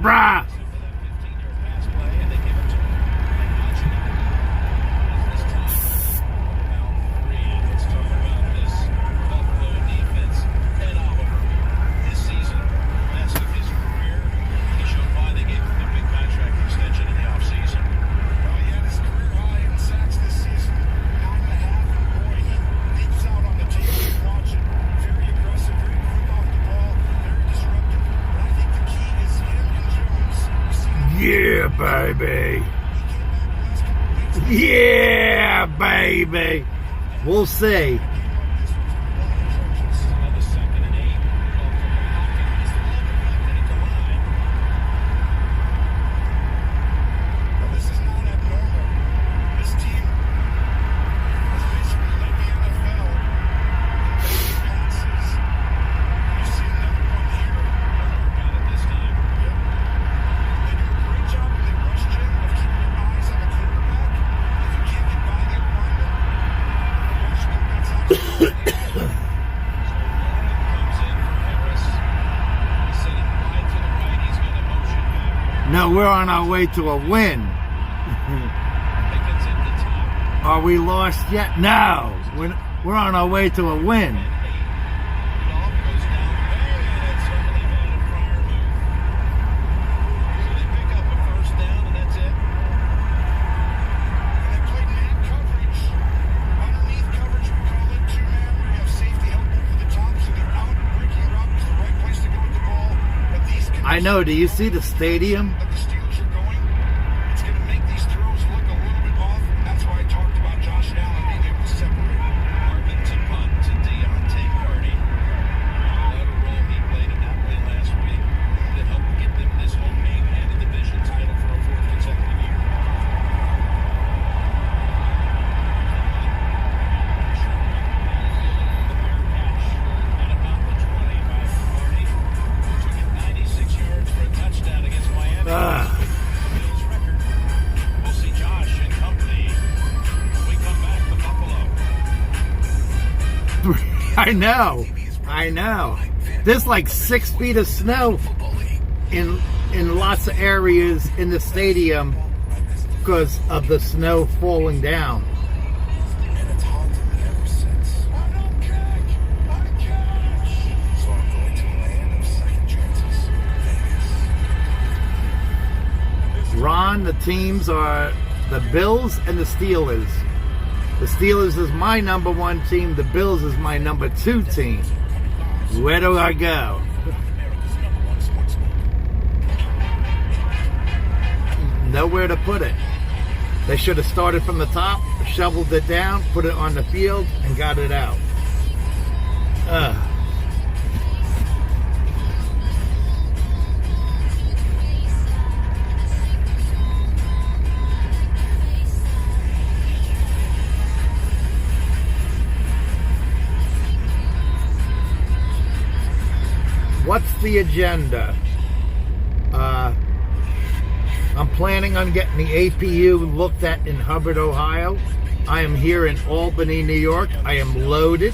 brah. Yeah, baby. Yeah, baby. We'll see. No, we're on our way to a win. Are we lost yet? No, we're on our way to a win. I know. Do you see the stadium? That the Steelers are going, it's going to make these throws look a little bit off. That's why I talked about Josh Allen being able to separate. Marvin to punt to Deontay Carty. What a role he played in that win last week that helped get them this home game and the division title for a fourth consecutive year. At about the 25 Carty took it 96 yards for a touchdown against Miami. Bills record. We'll see Josh and company when we come back to Buffalo. I know. There's like 6 feet of snow in lots of areas in the stadium because of the snow falling down. And it's haunted me ever since. I don't catch. So I'm going to a land of second chances. Vegas. Ron, the teams are the Bills and the Steelers. The Steelers is my number 1 team. The Bills is my number 2 team. Where do I go? America's #1 sports book. Nowhere to put it. They should have started from the top, shoveled it down, put it on the field, and got it out. What's the agenda? I'm planning on getting the APU looked at in Hubbard, Ohio. I am here in Albany, New York. I am loaded.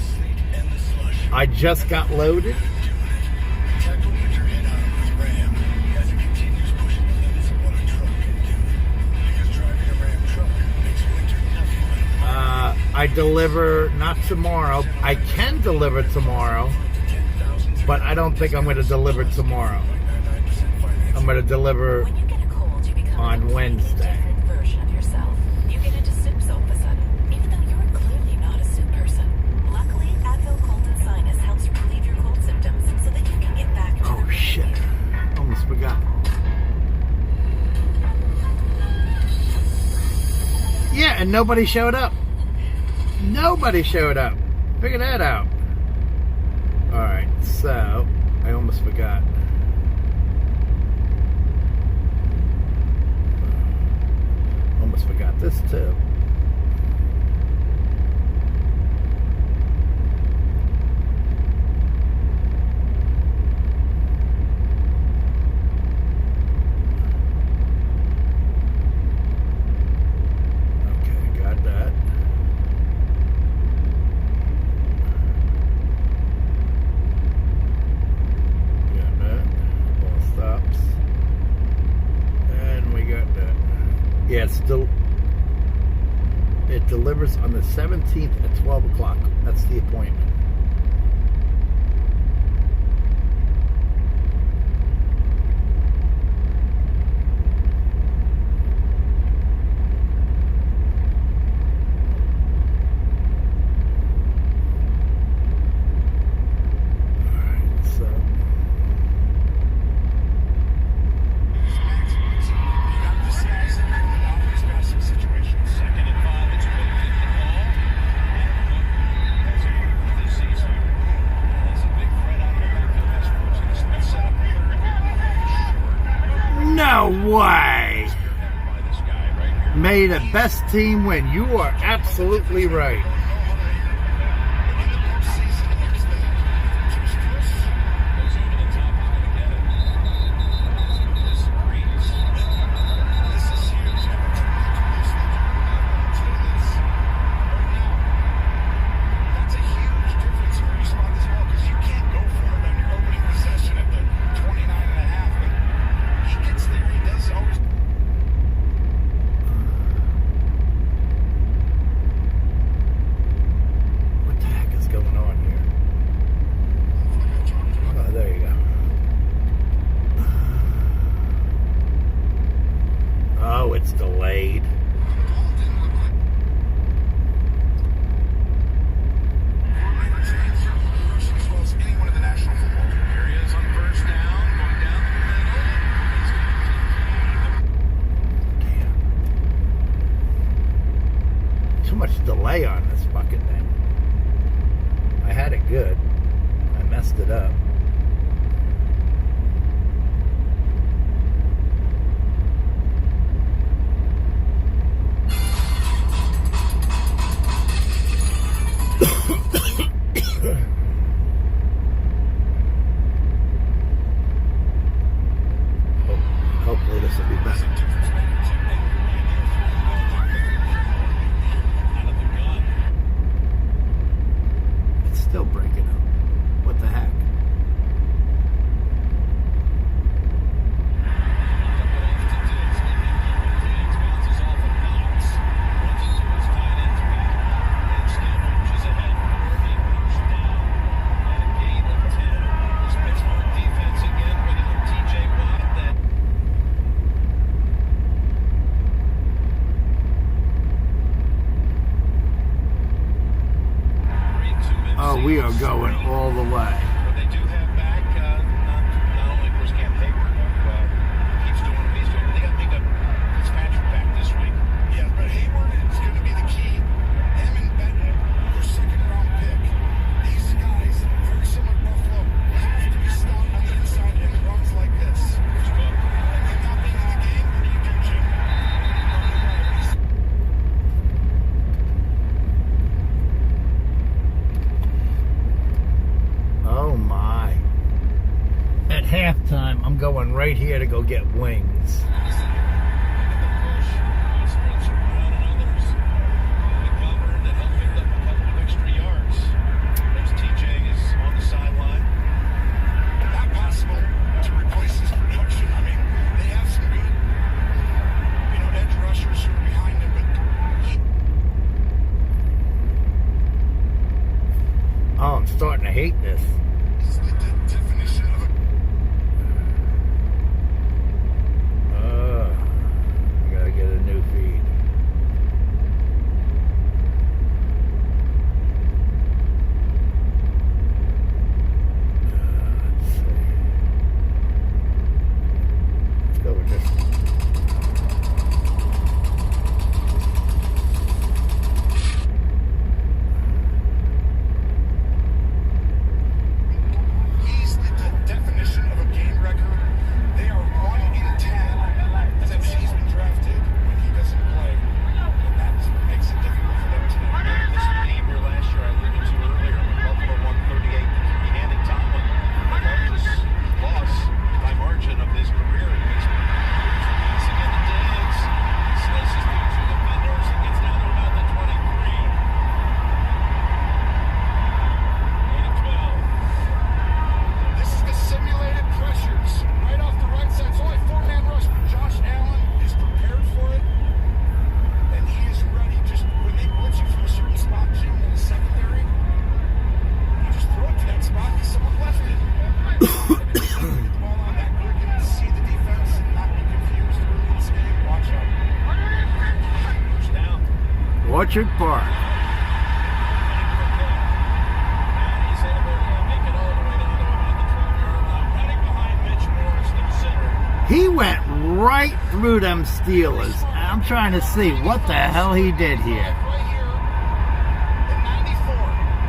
I just got loaded. Tackle with your head on with Ram as it continues pushing the limits of what a truck can do. Because driving a Ram truck makes winter nothing but I deliver not tomorrow. I can deliver tomorrow, but I don't think I'm going to deliver tomorrow. I'm going to deliver on Wednesday. Version of yourself. You get into soups all of a sudden, even though you're clearly not a soup person. Luckily, Advil Cold and Sinus helps relieve your cold symptoms so that you can get back to Oh shit! Almost forgot. Yeah, and nobody showed up. Nobody showed up. Figure that out. All right, so I almost forgot. Almost forgot this too. Okay, got that. Got that. Yeah, it delivers on the 17th at 12 o'clock. That's the appointment. No way! May the best team win. You are absolutely right. It's delayed. Too much delay on this fucking thing. I had it good. I messed it up. Hopefully this will be better. It's still breaking up. What the heck? Oh, we are going all the way. But they do have back not only was Cam Hayward, who keeps doing what he's doing, but they got Mika Fitzpatrick back this week. Yeah, but Hayward is going to be the key. Him and Benton, their second-round pick. These guys, very similar to Buffalo, have to be stopped on the inside and runs like this. Him not being in the game, what do you do, Jim? Oh my. At halftime, I'm going right here to go get wings. Oh, I'm starting to hate this. Orchard Park. He's able to make it all the way down to about the 12-yard line. Running behind Mitch Morris to the center. He went right through them Steelers. I'm trying to see what the hell he did here. Right here in 94.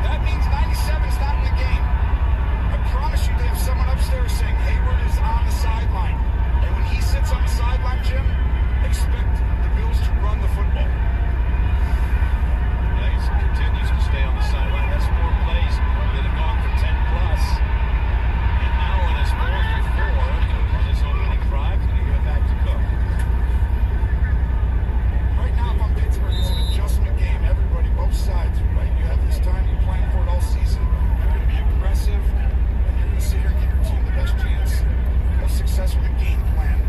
That means 97's not in the game. I promise you they have someone upstairs saying Hayward is on the sideline. And when he sits on the sideline, Jim, expect the Bills to run the football. Yeah, he continues to stay on the sideline. That's 4 plays that have gone for 10+. And now on his 4th and 4 on his opening drive, he's going to give it back to Cook. Right now, if I'm Pittsburgh, it's an adjustment game. Everybody, both sides, right? You have this time, you plan for it all season. You're going to be aggressive, and you're going to sit here and give your team the best chance of success with a game plan.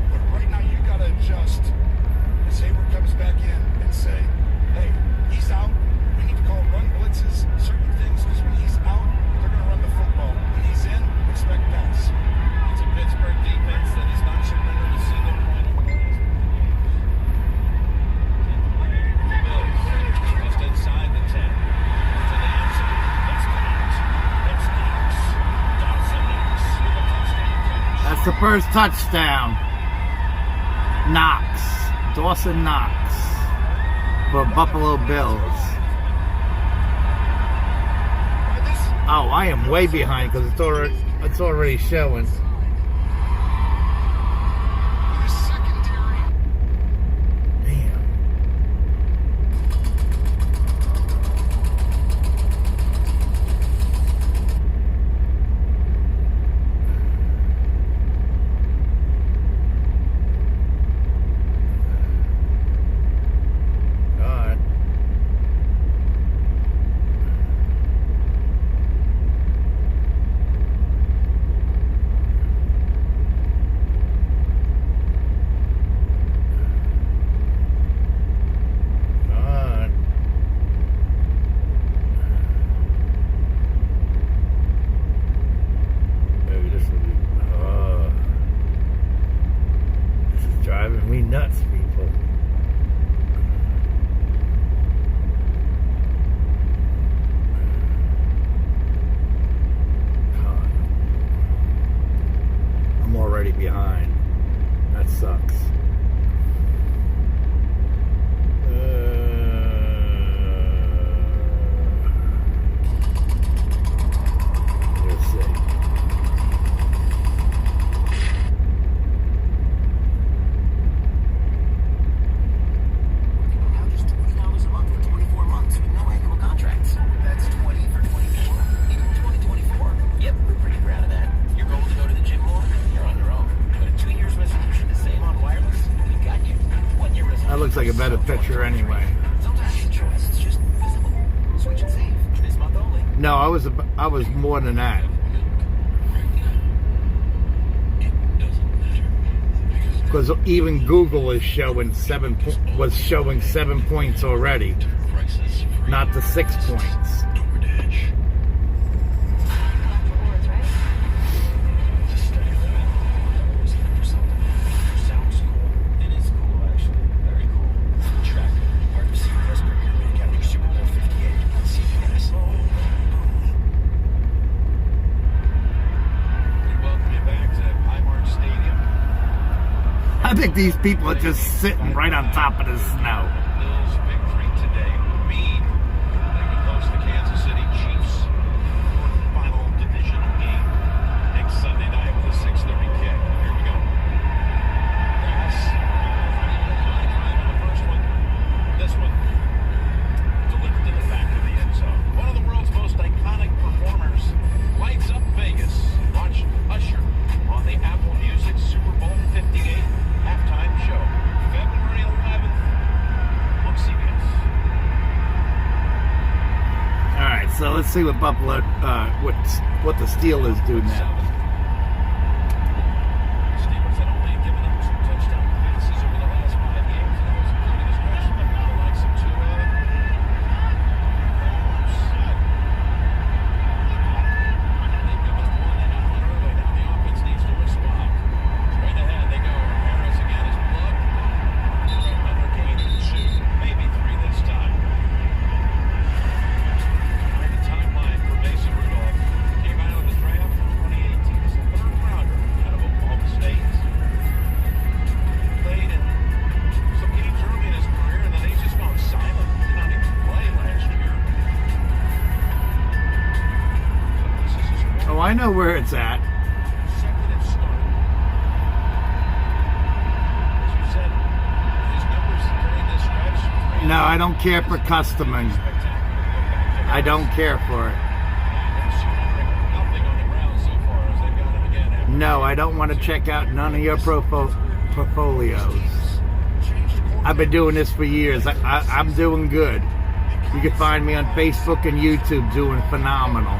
But right now, you got to adjust as Hayward comes back in and say, hey, he's out. We need to call run blitzes, certain things, because when he's out, they're going to run the football. When he's in, expect pass. It's a Pittsburgh defense that has not surrendered a single point over the last 2 games. Just inside the 10. To the end zone. That's Knox. That's Knox. Dawson Knox with a touchdown catch. That's the first touchdown. Knox. Dawson Knox for Buffalo Bills. Oh, I am way behind because it's already showing. The secondary. Damn. God. God. Maybe this will be. This is driving me nuts, people. God. I'm already behind. That sucks. Let's see. Now just $20 a month for 24 months with no annual contracts. That's 20 for 24. Even 2024. Yep, we're pretty proud of that. Your goal to go to the gym more? You're on your own. But a 2 years resolution to save on wireless? We got you. 1 year resolution. That looks like a better picture anyway. Sometimes the choice is just visible. Switch and save. This month only. No, I was more than that. Because even Google is showing was showing 7 points already, not the 6 points. Sounds cool. It is cool, actually. Very cool. Track. Hard to see Westbrook here make out your Super Bowl 58 on CBS. We welcome you back to Highmark Stadium. I think these people are just sitting right on top of the snow. Bills victory today. Mean. They would host the Kansas City Chiefs. Fourth and final divisional game next Sunday night with a 6:30 kick. Here we go. Pass. High drive on the first one. This one delivered to the back of the end zone. One of the world's most iconic performers lights up Vegas. Watch Usher on the Apple Music Super Bowl 58 halftime show, February 11th on CBS. All right, so let's see what Buffalo, what the Steelers do now. Steelers had only given up 2 touchdown passes over the last 5 games, and that was including especially the likes of Tua. They've given us 1 and out early. Now the offense needs to respond. Straight ahead they go. Harris again is plugged. Another gain of 2, maybe 3 this time. know where it's at. Second and start. As you said, his numbers during this stretch. No, I don't care for customing. I don't care for it. Nothing on the ground so far as they've got him again. After No, I don't want to check out none of your portfolios. I've been doing this for years. I'm doing good. You can find me on Facebook and YouTube doing phenomenal.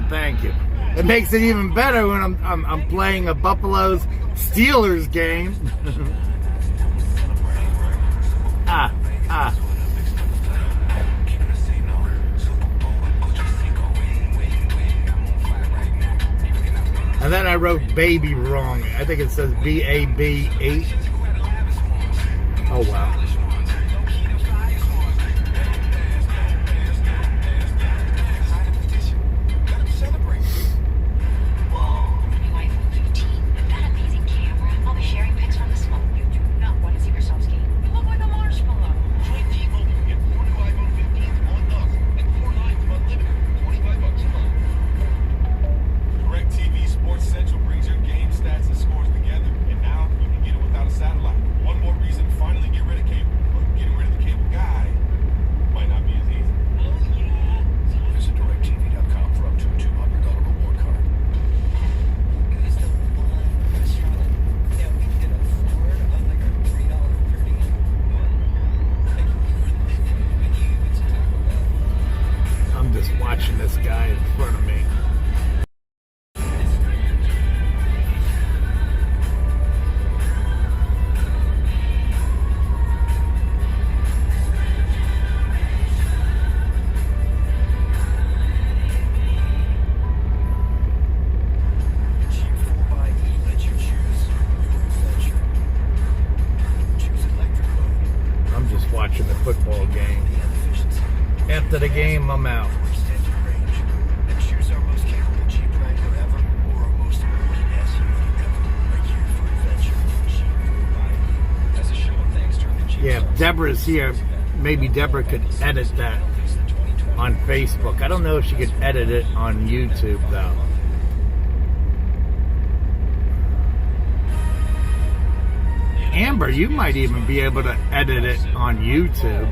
Thank you. It makes it even better when I'm playing a Buffalo's Steelers game. And then I wrote baby wrong. I think it says BAB6. Oh wow. Watching this guy in front of me. I'm just watching the football game. After the game, I'm out. Yeah, if Deborah's here, maybe Deborah could edit that on Facebook. I don't know if she could edit it on YouTube, though. Amber, you might even be able to edit it on YouTube.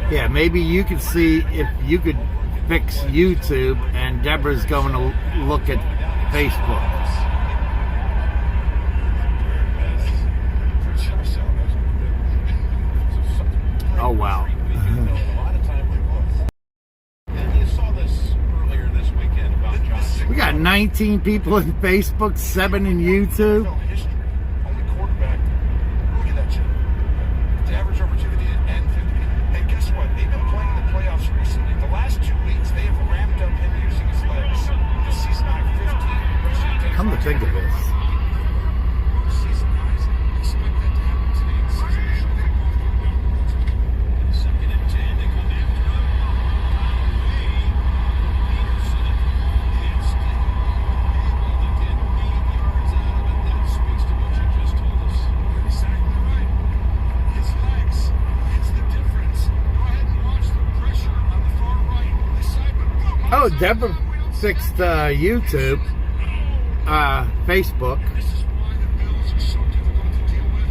Yeah, maybe you could see if you could fix YouTube, and Deborah's going to look at Facebook. Oh, wow. We got 19 people in Facebook, 7 in YouTube. Only quarterback think of this. Season guys, expect that to happen today in season. Second and 10, they come after him. Peterson can't stay able to get 8 yards out of it. That speaks to what you just told us. You're exactly right. His legs, it's the difference. Go ahead and watch the pressure on the far right. This side, but boom. Oh, Deborah fixed YouTube, Facebook. This is why the Bills are so difficult to deal with.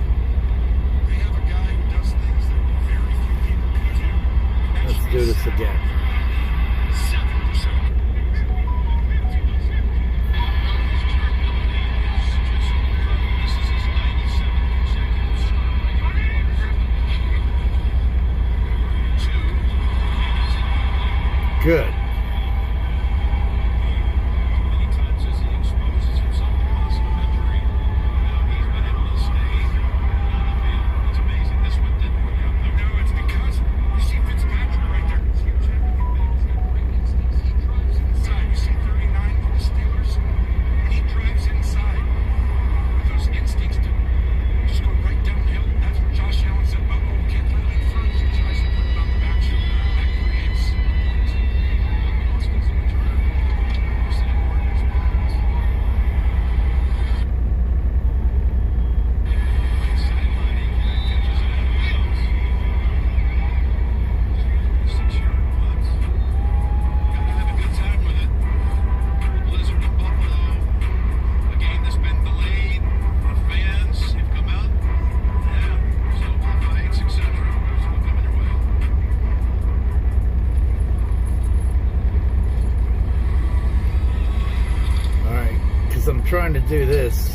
They have a guy who does things that very few people can do. Let's do this again. 7%. This is his 97th consecutive start. 2. Good. Many times as he exposes himself to possible injury, now he's been able to stay on the field. It's amazing. This one didn't work out. No, it's because you see Fitzpatrick right there. See what's happening? He's got great instincts. He drives inside. You see 39 for the Steelers? He drives inside with those instincts to just go right downhill. That's what Josh Allen said about, we can't throw it in front. He tries to put it on the back shoulder. That creates Austin's the returner. Sam Martin responds. Sidelining, catches it out of bounds. 6-yard punt. Gotta have a good time with it. Blizzard in Buffalo. A game that's been delayed. Fans have come out. Yeah, civil fights, etc. Still coming your way. Alright, because I'm trying to do this.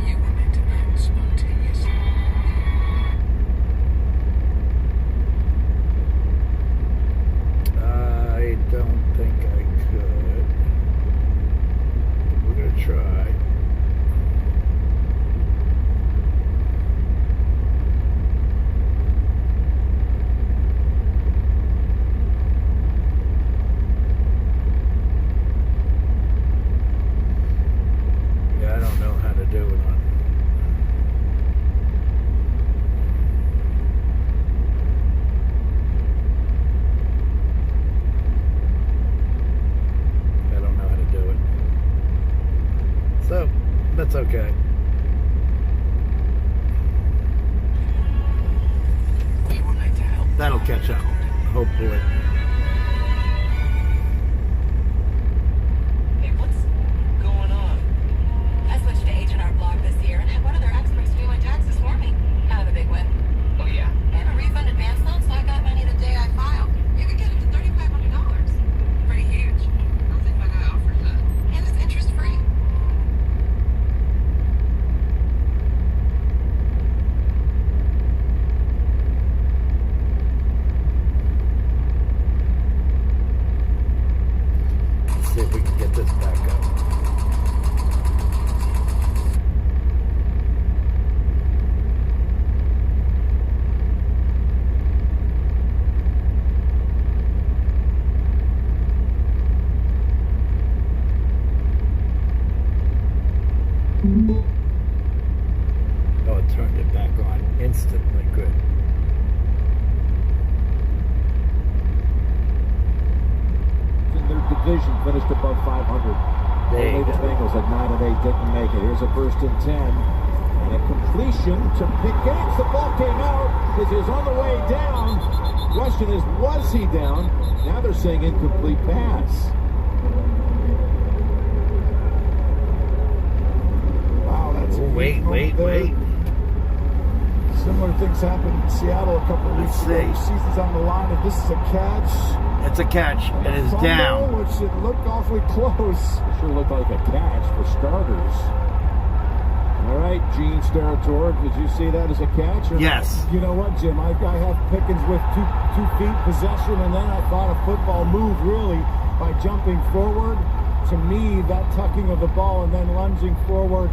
You were meant to end spontaneously. I don't think I could. We're gonna try. Yeah, I don't know how to do it on. I don't know how to do it. So, that's okay. We were meant to help. That'll catch up, hopefully. Hey, what's going on? I switched to H&R Block this year and had one of their experts do my taxes for me. Kind of a big win. Oh, yeah. And a refund advance loan, so I got money the day I filed. You could get it to $3,500. Pretty huge. I don't think my guy offers that. And it's interest free. Let's see if we can get this back up. Oh, it turned it back on instantly. Good. In their division, finished above 500. There you Only the go. Bengals at 9-8 didn't make it. Here's a 1st and 10. And a completion to Pickens. The ball came out. This is on the way down. Question is, was he down? Now they're saying incomplete pass. Wow, that's a Wait, huge moment there. wait. Similar things happened in Seattle a couple of weeks Let's ago. see. Season's on the line. If this is a catch, It's a catch. It is fumble, down. which it looked awfully close. It sure looked like a catch for starters. All right, Gene Steeler'Z, did you see that as a catch? Or Yes. You know what, Jim? I have Pickens with two feet possession, and then I thought a football move really by jumping forward. To me, that tucking of the ball and then lunging forward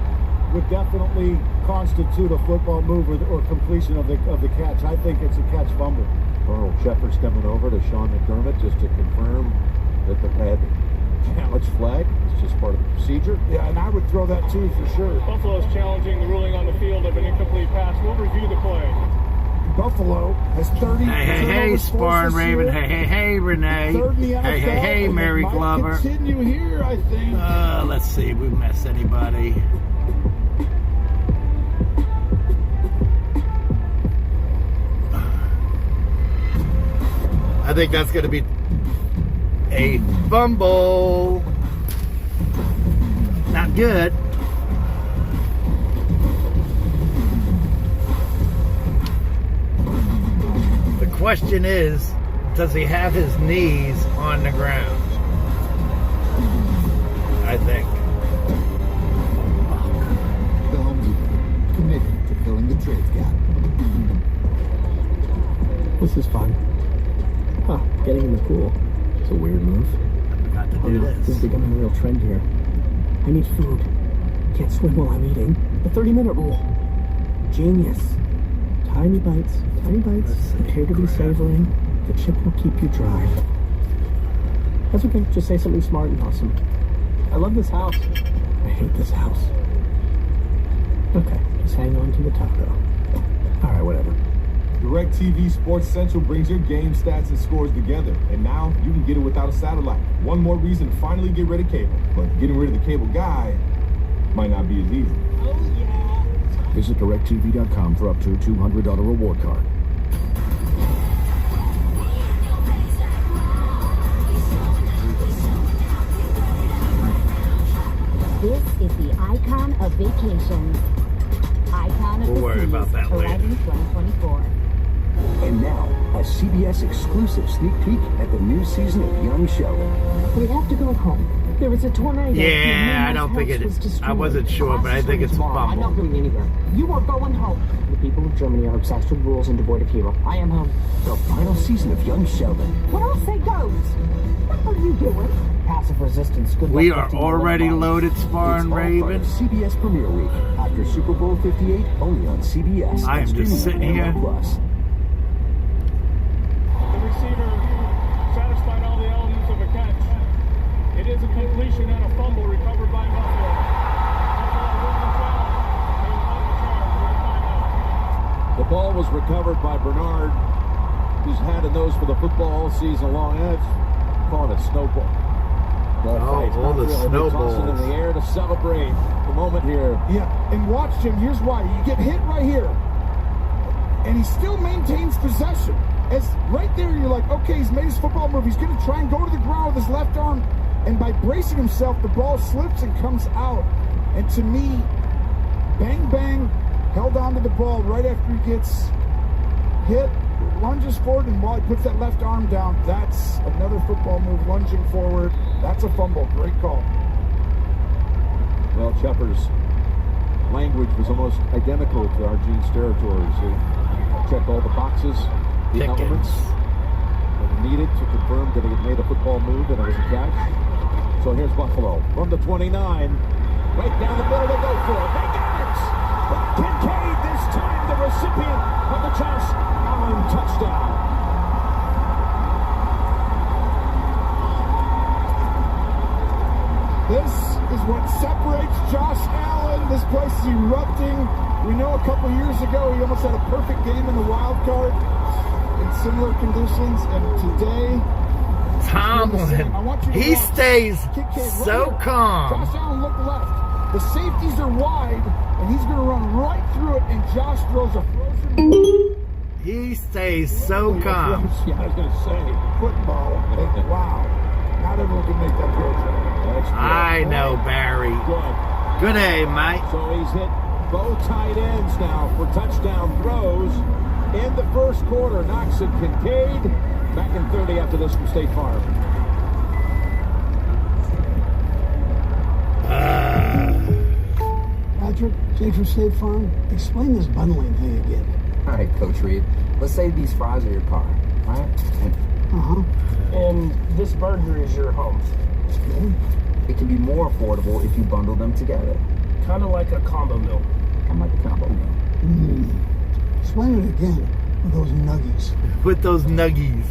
would definitely constitute a football move or completion of the catch. I think it's a catch fumble. Earl Shepard's coming over to Sean McDermott just to confirm that the head challenge flag is just part of the procedure. Yeah, and I would throw that too for sure. Buffalo's challenging the ruling on the field of an incomplete pass. We'll review the play. Buffalo has 30. Hey, Sparn Raven. Hey, Renee. Hey, Mary Glover. Continue here, I think. Let's see if we miss anybody. I think that's going to be a fumble. Not good. The question is, does he have his knees on the ground? I think. The Home Depot, committed to filling the trades gap. This is fun. Huh, getting in the pool. It's a weird move. I forgot to do This is this. becoming a real trend here. I need food. Can't swim while I'm eating. The 30-minute rule. Genius. Tiny bites. Appear to be savoring. The chip will keep you dry. That's okay. Just say something smart and awesome. I love this house. I hate this house. Okay, just hang on to the taco. Alright, whatever. DirecTV Sports Central brings your game stats and scores together, and now you can get it without a satellite. One more reason to finally get rid of cable, but getting rid of the cable guy might not be as easy. Visit DirecTV.com for up to $200 reward card. This is the icon of vacations. Icon of We'll the worry seas, about that later. arriving 2024. And now, a CBS exclusive sneak peek at the new season of Young Sheldon. We have to go home. There was a tornado. Yeah, I don't think it is. I wasn't sure, but I think it's a I'm not fumble. going anywhere. You are going home. The people of Germany are obsessed with rules and devoid of hero. I am home. The final season of Young Sheldon. When I say goes, what are you doing? Passive resistance. Good We luck are lifting your already bodies. loaded, It's Sparn all part of Raven. CBS Premiere Week after Super Bowl 58, only on CBS. I am and just streaming sitting on here. Paramount Plus. The receiver satisfied all the elements of a catch. It is a completion and a fumble recovered by Buffalo. Buffalo wins the challenge. They will not charge with a timeout. The ball was recovered by Bernard, who's had a nose for the football all season long. That's calling it snowball. Ball fights, all the not really. They're tossing in snowballs. the air to celebrate the moment here. Yeah, and watch him. Here's why. You get hit right here, and he still maintains possession. As right there, you're like, okay, he's made his football move. He's going to try and go to the ground with his left arm, and by bracing himself, the ball slips and comes out. And to me, bang, bang, held on to the ball right after he gets hit, lunges forward, and while he puts that left arm down, that's another football move, lunging forward. That's a fumble. Great call. Well, Shepard's language was almost identical to our Gene Steeler'Z. He checked all the boxes, the Pickens. elements that were needed to confirm that he had made a football move and it was a catch. So here's Buffalo from the 29, right down the middle to go for it. They got it! But Kincaid this time the recipient of the Josh Allen touchdown. This is what separates Josh Allen. This place is erupting. We know a couple years ago he almost had a perfect game in the wild card in similar conditions, and today Tomlin, he stays so calm. Josh Allen looked left. The safeties are wide, and he's going to run right through it, and Josh throws a frozen He stays so calm. Yeah, I was going to say football. And wow, not everyone can make that throw. That's good. I know, Barry. Good. Good aim, mate. So he's hit both tight ends now for touchdown throws in the first quarter. Knox and Kincaid back in 30 after this from State Farm. Patrick, Jake from State Farm, explain this bundling thing again. All right, Coach Reed. Let's say these fries are your car, all right? And And this burger is your home. It can be more affordable if you bundle them together. Kind of like a combo meal. Kind of like a combo meal. explain it again with those nuggies. With those nuggies.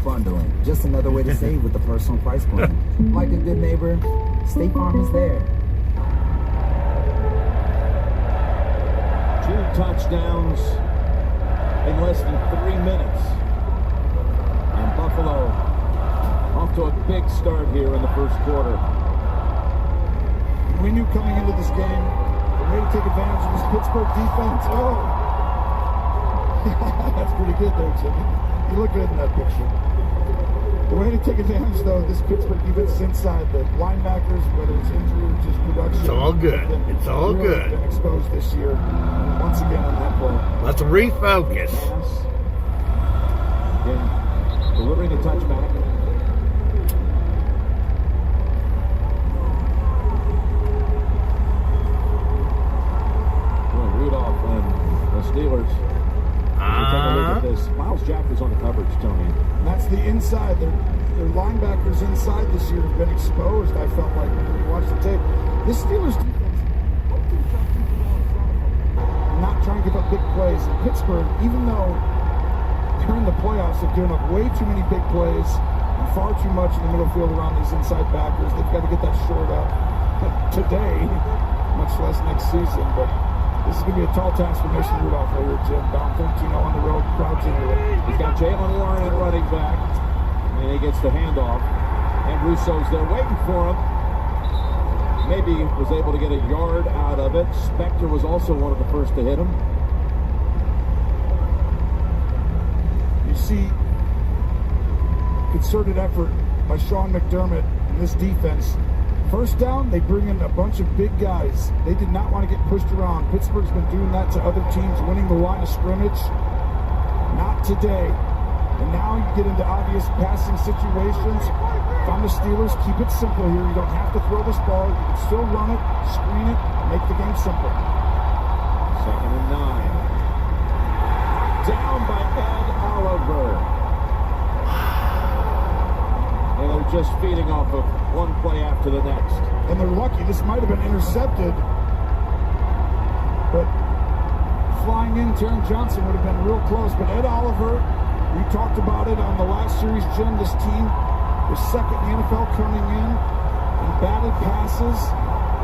Bundling. Just another way to save with the personal price plan. Like a good neighbor, State Farm is there. 2 touchdowns in less than 3 minutes. And Buffalo off to a big start here in the first quarter. We knew coming into this game, the way to take advantage of this Pittsburgh defense. Oh, that's pretty good there, Jimmy. You look good in that picture. The way to take advantage, though, of this Pittsburgh defense is inside. The linebackers, whether it's injury or just production. It's all good. It's all really good. Been exposed this year, once again on that play. Let's refocus. Again, delivering a touchback. Rudolph and the Steelers. Take a look at this. Miles Jack is on the coverage, Tony. And that's the inside. Their linebackers inside this year have been exposed, I felt like, when we watched the tape. This Steelers defense, not trying to give up big plays. And Pittsburgh, even though they're in the playoffs, they've given up way too many big plays and far too much in the middle field around these inside backers. They've got to get that shored up today, much less next season. But this is going to be a tall task for Mason Rudolph right here, Jim. Down 13-0 on the road, crowds into it. He's got Jalen Warren at running back, and he gets the handoff. And Russo's there waiting for him. Maybe was able to get a yard out of it. Spector was also one of the first to hit him. You see concerted effort by Sean McDermott and this defense. First down, they bring in a bunch of big guys. They did not want to get pushed around. Pittsburgh's been doing that to other teams, winning the line of scrimmage. Not today. And now you get into obvious passing situations. If I'm the Steelers, keep it simple here. You don't have to throw this ball. You can still run it, screen it, make the game simple. 2nd and 9. Down by Ed Oliver. And they're just feeding off of one play after the next. And they're lucky. This might have been intercepted. But flying in, Taron Johnson would have been real close. But Ed Oliver, we talked about it on the last series, Jim. This team was second in the NFL coming in batted passes.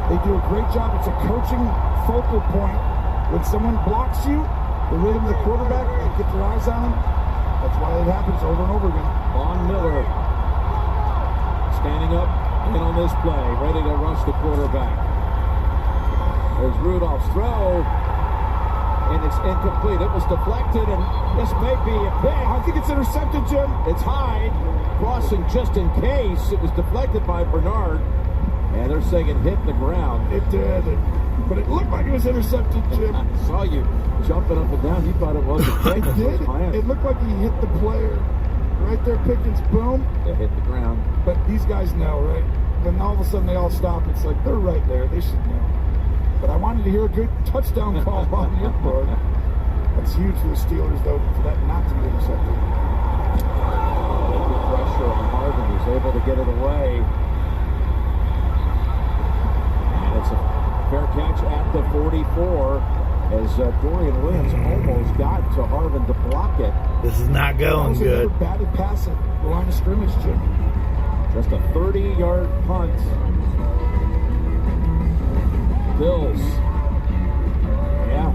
They do a great job. It's a coaching focal point. When someone blocks you, the rhythm of the quarterback, they get their eyes on him. That's why it happens over and over again. Von Miller standing up in on this play, ready to rush the quarterback. There's Rudolph's throw, and it's incomplete. It was deflected, and this may be a pick. I think it's intercepted, Jim. It's Hyde crossing just in case. It was deflected by Bernard, and they're saying it hit the ground. It did, but it looked like it was intercepted, Jim. I saw you jumping up and down. You thought it was a pick. It did. It looked like he hit the player. Right there, Pickens, boom. It hit the ground. But these guys know, right? When all of a sudden they all stop, it's like they're right there. They should know. But I wanted to hear a good touchdown call on your part. That's huge for the Steelers, though, for that not to be intercepted. Good pressure on Harvin. He's able to get it away. And it's a fair catch at the 44 as Dorian Williams almost got to Harvin to block it. This is not going good. Batted pass at the line of scrimmage, Jim. Just a 30-yard punt. Bills. Yeah.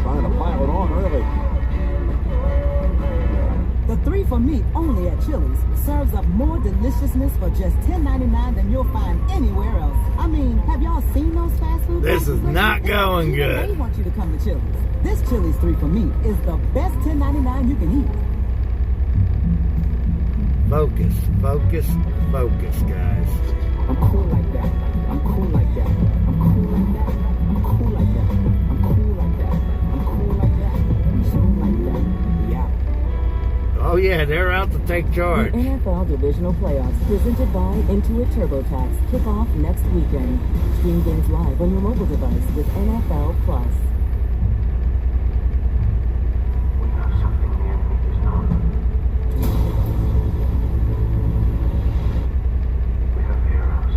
Trying to pile it on early. The 3 for Me only at Chili's serves up more deliciousness for just $10.99 than you'll find anywhere else. I mean, have y'all seen those fast food? This is not going good. They want you to come to Chili's. This Chili's 3 for Me is the best $10.99 you can eat. Focus, focus, focus, guys. I'm cool like that. I'm cool like that. I'm cool like that. I'm cool like that. I'm cool like that. I'm cool like that. I'm so like that. Yeah. Oh yeah, Yeah, they're out to take charge. The NFL Divisional Playoffs, presented by Intuit TurboTax, kick off next weekend. Stream games live on your mobile device with NFL Plus. We have something the enemy does not. We have heroes.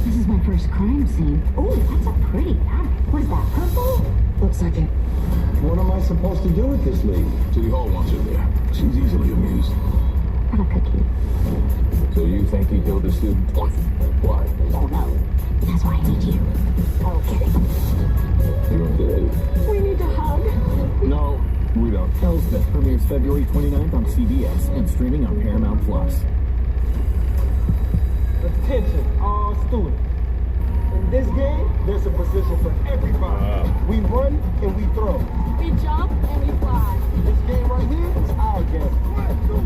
This is my first crime scene. Oh, that's a pretty map. What is that, purple? Looks like it. What am I supposed to do with this lady? City Hall wants her there. She's easily amused. Have a cookie. So you think he killed the student? Why? Oh, no. That's why I need you. Okay. You want to We need to hug. No, we don't. Elsbeth premieres February 29th on CBS and streaming on Paramount Plus. Attention, all students. In this game, there's a position for everybody. We run and we throw. We jump and we fly. This game right here is our game. 1, 2,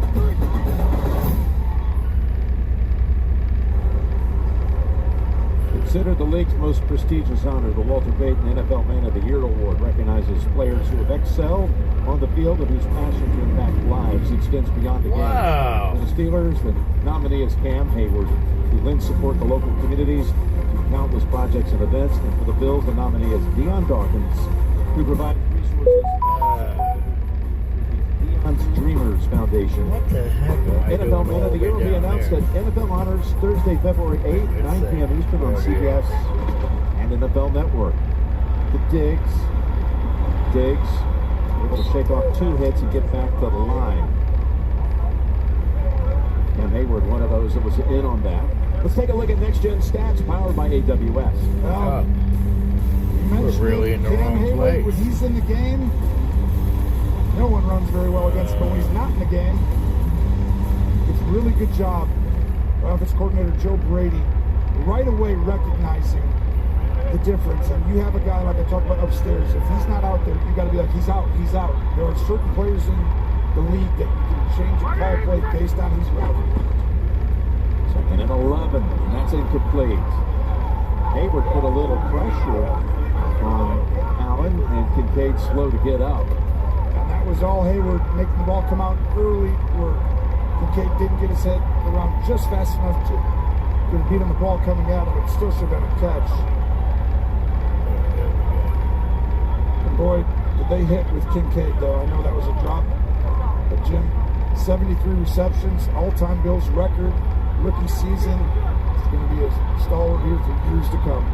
3. Considered the league's most prestigious honor, the Walter Payton NFL Man of the Year Award recognizes players who have excelled on the field and whose passion to impact lives extends beyond the Wow. game. For the Steelers, the nominee is Cam Hayward, who lends support to local communities through countless projects and events. And for the Bills, the nominee is Deion Dawkins, who provides resources through the Deion's Dreamers Foundation. What the heck am I NFL doing Man all of the Year will be down announced there? at NFL Honors Thursday, February 8th, 9 p.m. Eastern on CBS and NFL Network. The Diggs, able to shake off 2 hits and get back to the line. Cam Hayward, one of those that was in on that. Let's take a look at Next Gen Stats powered by AWS. We're really in the Cam wrong Hayward, place. when he's in the game, no one runs very well against him, but when he's not in the game, it's a really good job. Offense coordinator Joe Brady right away recognizing the difference. And you have a guy like I talked about upstairs. If he's not out there, you got to be like, he's out. There are certain players in the league that you can change a call play based on he's out. Second and 11, and that's incomplete. Hayward put a little pressure on Allen, and Kincaid slow to get up. And that was all Hayward, making the ball come out early where Kincaid didn't get his head around just fast enough to could have beat him the ball coming out of it. Still should have been a catch. And boy, did they hit with Kincaid, though. I know that was a drop. But Jim, 73 receptions, all-time Bills record, rookie season. It's going to be a stalwart here for years to come.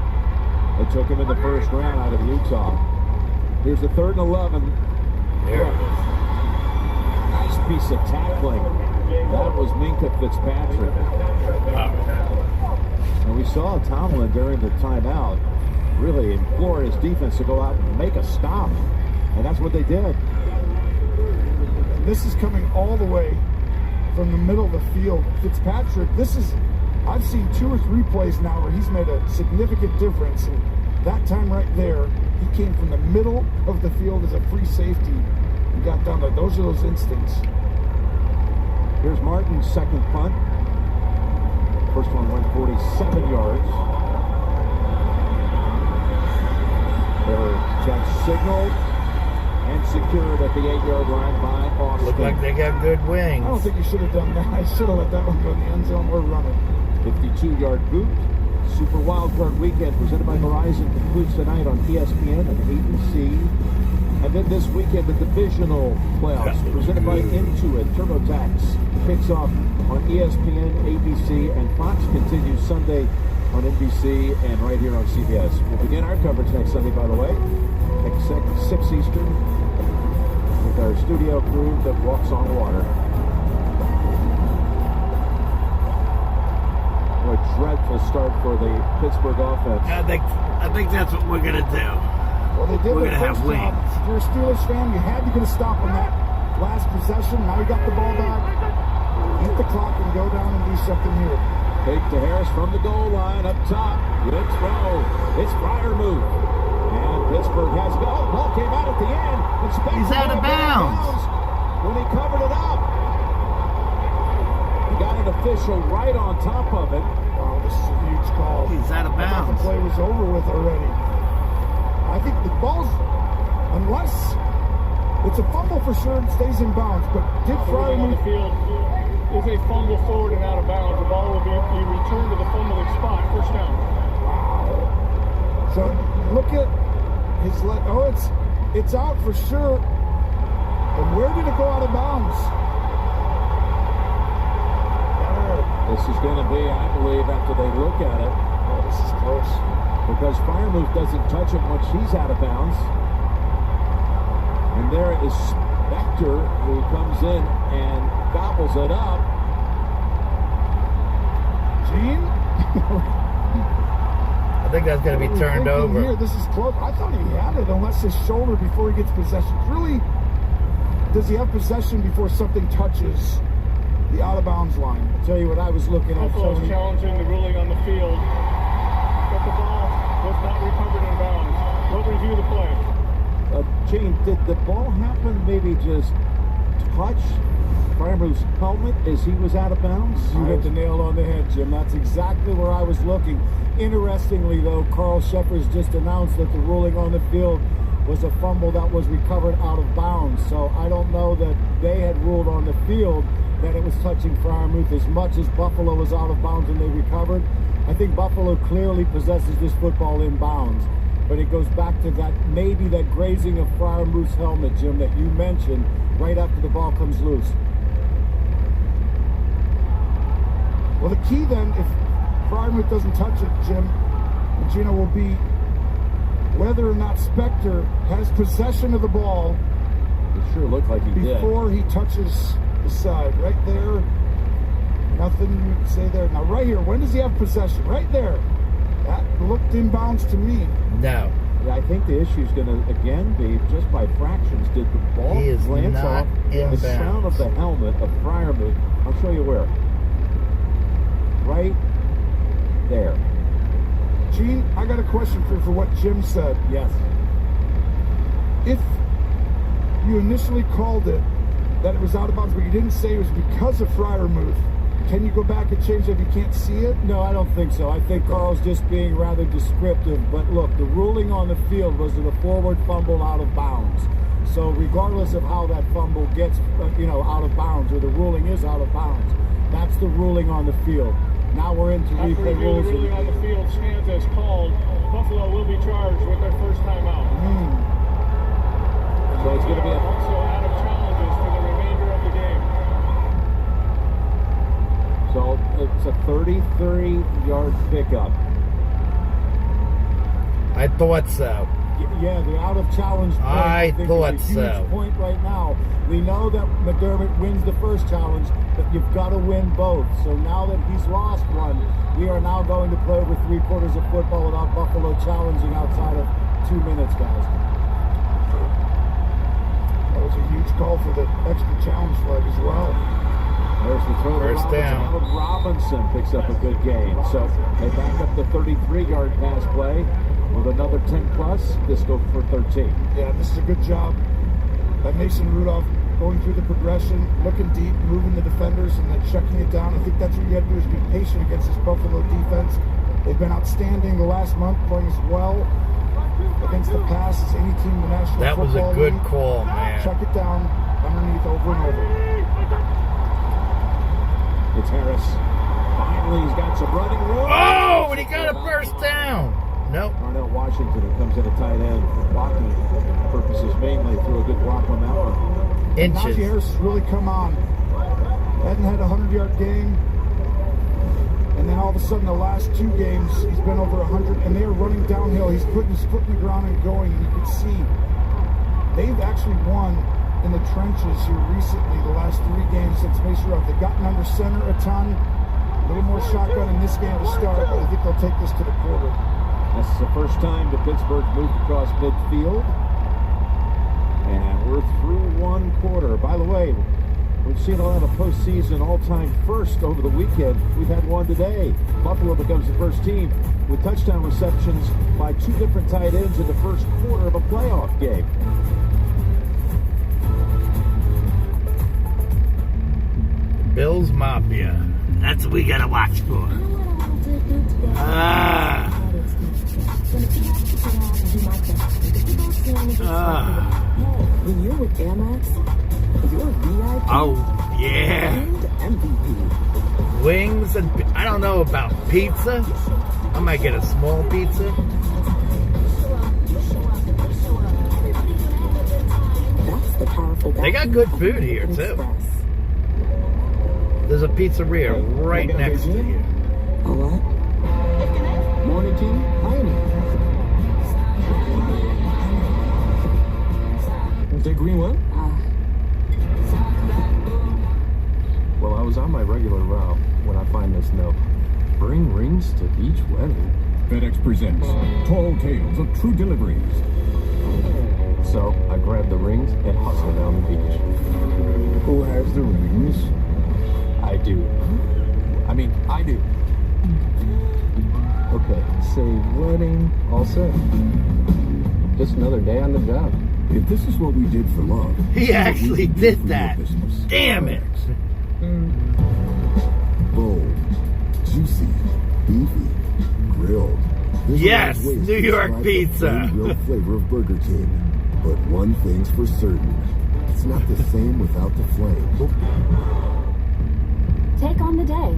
They took him in the first round out of Utah. Here's the 3rd and 11. There it is. Nice piece of tackling. That was Minka Fitzpatrick. And we saw Tomlin during the timeout really implore his defense to go out and make a stop. And that's what they did. This is coming all the way from the middle of the field. Fitzpatrick, I've seen 2 or 3 plays now where he's made a significant difference. And that time right there, he came from the middle of the field as a free safety and got down there. Those are those instincts. Here's Martin's second punt. First one went 47 yards. Their check signaled and secured at the 8-yard line by Austin. Look like they got good wings. I don't think you should have done that. I should have let that one go in the end zone. We're running. 52-yard boot. Super Wildcard Weekend presented by Verizon concludes tonight on ESPN and ABC. And then this weekend, the divisional playoffs presented by Intuit TurboTax kicks off on ESPN, ABC, and Fox continues Sunday on NBC and right here on CBS. We'll begin our coverage next Sunday, by the way, at 6 Eastern with our studio crew that walks on water. What a dreadful start for the Pittsburgh offense. I think that's what we're going to do. Well, they did We're their gonna have first job. wings. If you're a Steelers fan, you had to get a stop on that last possession. Now you got the ball back. Eat the clock and go down and do something here. Fake to Harris from the goal line up top. Good throw. It's Freiermuth. And Pittsburgh has it. Oh, the ball came out at the end. He's out of bounds. When he covered it up. He got an official right on top of it. Wow, this is a huge call. He's out of I thought bounds. the play was over with already. I think the ball's, unless it's a fumble for sure, it stays in bounds. But did Ruling on the Freiermuth... field is a fumble forward and out of bounds. The ball will be returned to the fumbling spot. First down. So look at his leg. Oh, it's out for sure. And where did it go out of bounds? This is going to be, I believe, after they look at it. Oh, this is close. Because Freiermuth doesn't touch him once he's out of bounds. And there is Spector, who comes in and gobbles it up. Gene? I think that's going to be turned over. Here, this is close. I thought he had it, unless his shoulder before he gets possession. Really, does he have possession before something touches the out-of-bounds line? I'll tell you what I was looking at. Buffalo's challenging the ruling on the field, but the ball was not recovered in bounds. We'll review the play. Gene, did the ball happen maybe just touch Freiermuth's helmet as he was out of bounds? You hit the nail on the head, Jim. That's exactly where I was looking. Interestingly, though, Carl Shepard's just announced that the ruling on the field was a fumble that was recovered out of bounds. So I don't know that they had ruled on the field that it was touching Freiermuth as much as Buffalo was out of bounds and they recovered. I think Buffalo clearly possesses this football in bounds. But it goes back to that, maybe that grazing of Freiermuth's helmet, Jim, that you mentioned right after the ball comes loose. Well, the key then, if Freiermuth doesn't touch it, Jim, and Gino, will be whether or not Spector has possession of the ball. It sure looked like he did. Before he touches the side. Right there. Nothing you can say there. Now, right here, when does he have possession? Right there. That looked inbounds to me. No. Yeah, I think the issue is going to, again, be just by fractions. Did the ball glance off the sound of the helmet of Freiermuth? I'll show you where. Right there. Gene, I got a question for what Jim said. Yes. If you initially called it that it was out of bounds, but you didn't say it was because of Freiermuth, can you go back and change it if you can't see it? No, I don't think so. I think Carl's just being rather descriptive. But look, the ruling on the field was that a forward fumble out of bounds. So regardless of how that fumble gets, out of bounds, or the ruling is out of bounds, that's the ruling on the field. Now we're into replay rules. The ruling on the field stands as called. Buffalo will be charged with their first time out. So it's going to be also out of challenges for the remainder of the game. So it's a 33-yard pickup. I thought so. Yeah, the out of challenge point, I think thought is a huge so. point right now. We know that McDermott wins the first challenge, but you've got to win both. So now that he's lost one, we are now going to play over 3/4 of football without Buffalo challenging outside of 2 minutes, guys. That was a huge call for the extra challenge flag as well. There's the throw. First down. Robinson picks up a good gain. So they back up the 33-yard pass play with another 10+. This goes for 13. Yeah, this is a good job by Mason Rudolph going through the progression, looking deep, moving the defenders, and then checking it down. I think that's what you have to do, is be patient against this Buffalo defense. They've been outstanding the last month, playing as well against the pass as any team in the National That was Football a good League. call, man. Check it down underneath over and over. It's Harris. Finally, he's got some running room. Oh, and he got a first down. Nope. Darnell Washington, who comes in at tight end for blocking purposes mainly, threw a good block on that one. Inches. Najee Harris has really come on. Hadn't had a 100-yard game. And then all of a sudden, the last 2 games, he's been over 100, and they are running downhill. He's putting his foot in the ground and going, and you can see they've actually won in the trenches here recently, the last 3 games since Mason Rudolph. They've gotten under center a ton, a little more shotgun in this game to start, but I think they'll take this to the quarter. This is the first time that Pittsburgh moved across midfield. And we're through 1 quarter. By the way, We've seen a lot of postseason all-time first over the weekend. We've had one today. Buffalo becomes the first team with touchdown receptions by 2 different tight ends in the first quarter of a playoff game. Bills Mafia. That's what we gotta watch for. When you're with Amex, you're VIP. Oh, yeah. And MVP. Wings and I don't know about pizza. I might get a small pizza. That's the powerful. They got good food here too. There's a pizzeria right next to you. A what? Morning team, Pioneer. Is there green one? Well, I was on my regular route when I find this note. Bring rings to beach wedding. FedEx presents Tall Tales of True Deliveries. So I grabbed the rings and hustled down the beach. Who has the rings? I do. I do. Okay, save wedding, all set. Just another day on the job. If this is what we did for love, He actually did that. Damn it. bold, juicy, beefy, grilled. There's Yes, a lot of ways New to York describe pizza. the plain grilled flavor of Burger King. But one thing's for certain, it's not the same without the flame. Take on the day.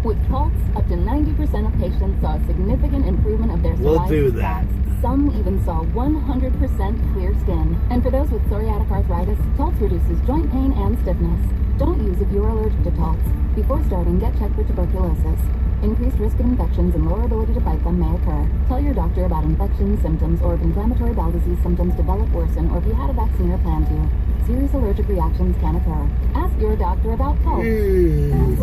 With Pulse, up to 90% of patients saw a significant improvement of their We'll psoriasis do that. attacks. Some even saw 100% clear skin. And for those with psoriatic arthritis, Taltz reduces joint pain and stiffness. Don't use if you're allergic to Taltz. Before starting, get checked for tuberculosis. Increased risk of infections and lower ability to fight them may occur. Tell your doctor about infection symptoms or if inflammatory bowel disease symptoms develop, worsen, or if you had a vaccine or plan to. Serious allergic reactions can occur. Ask your doctor about Taltz.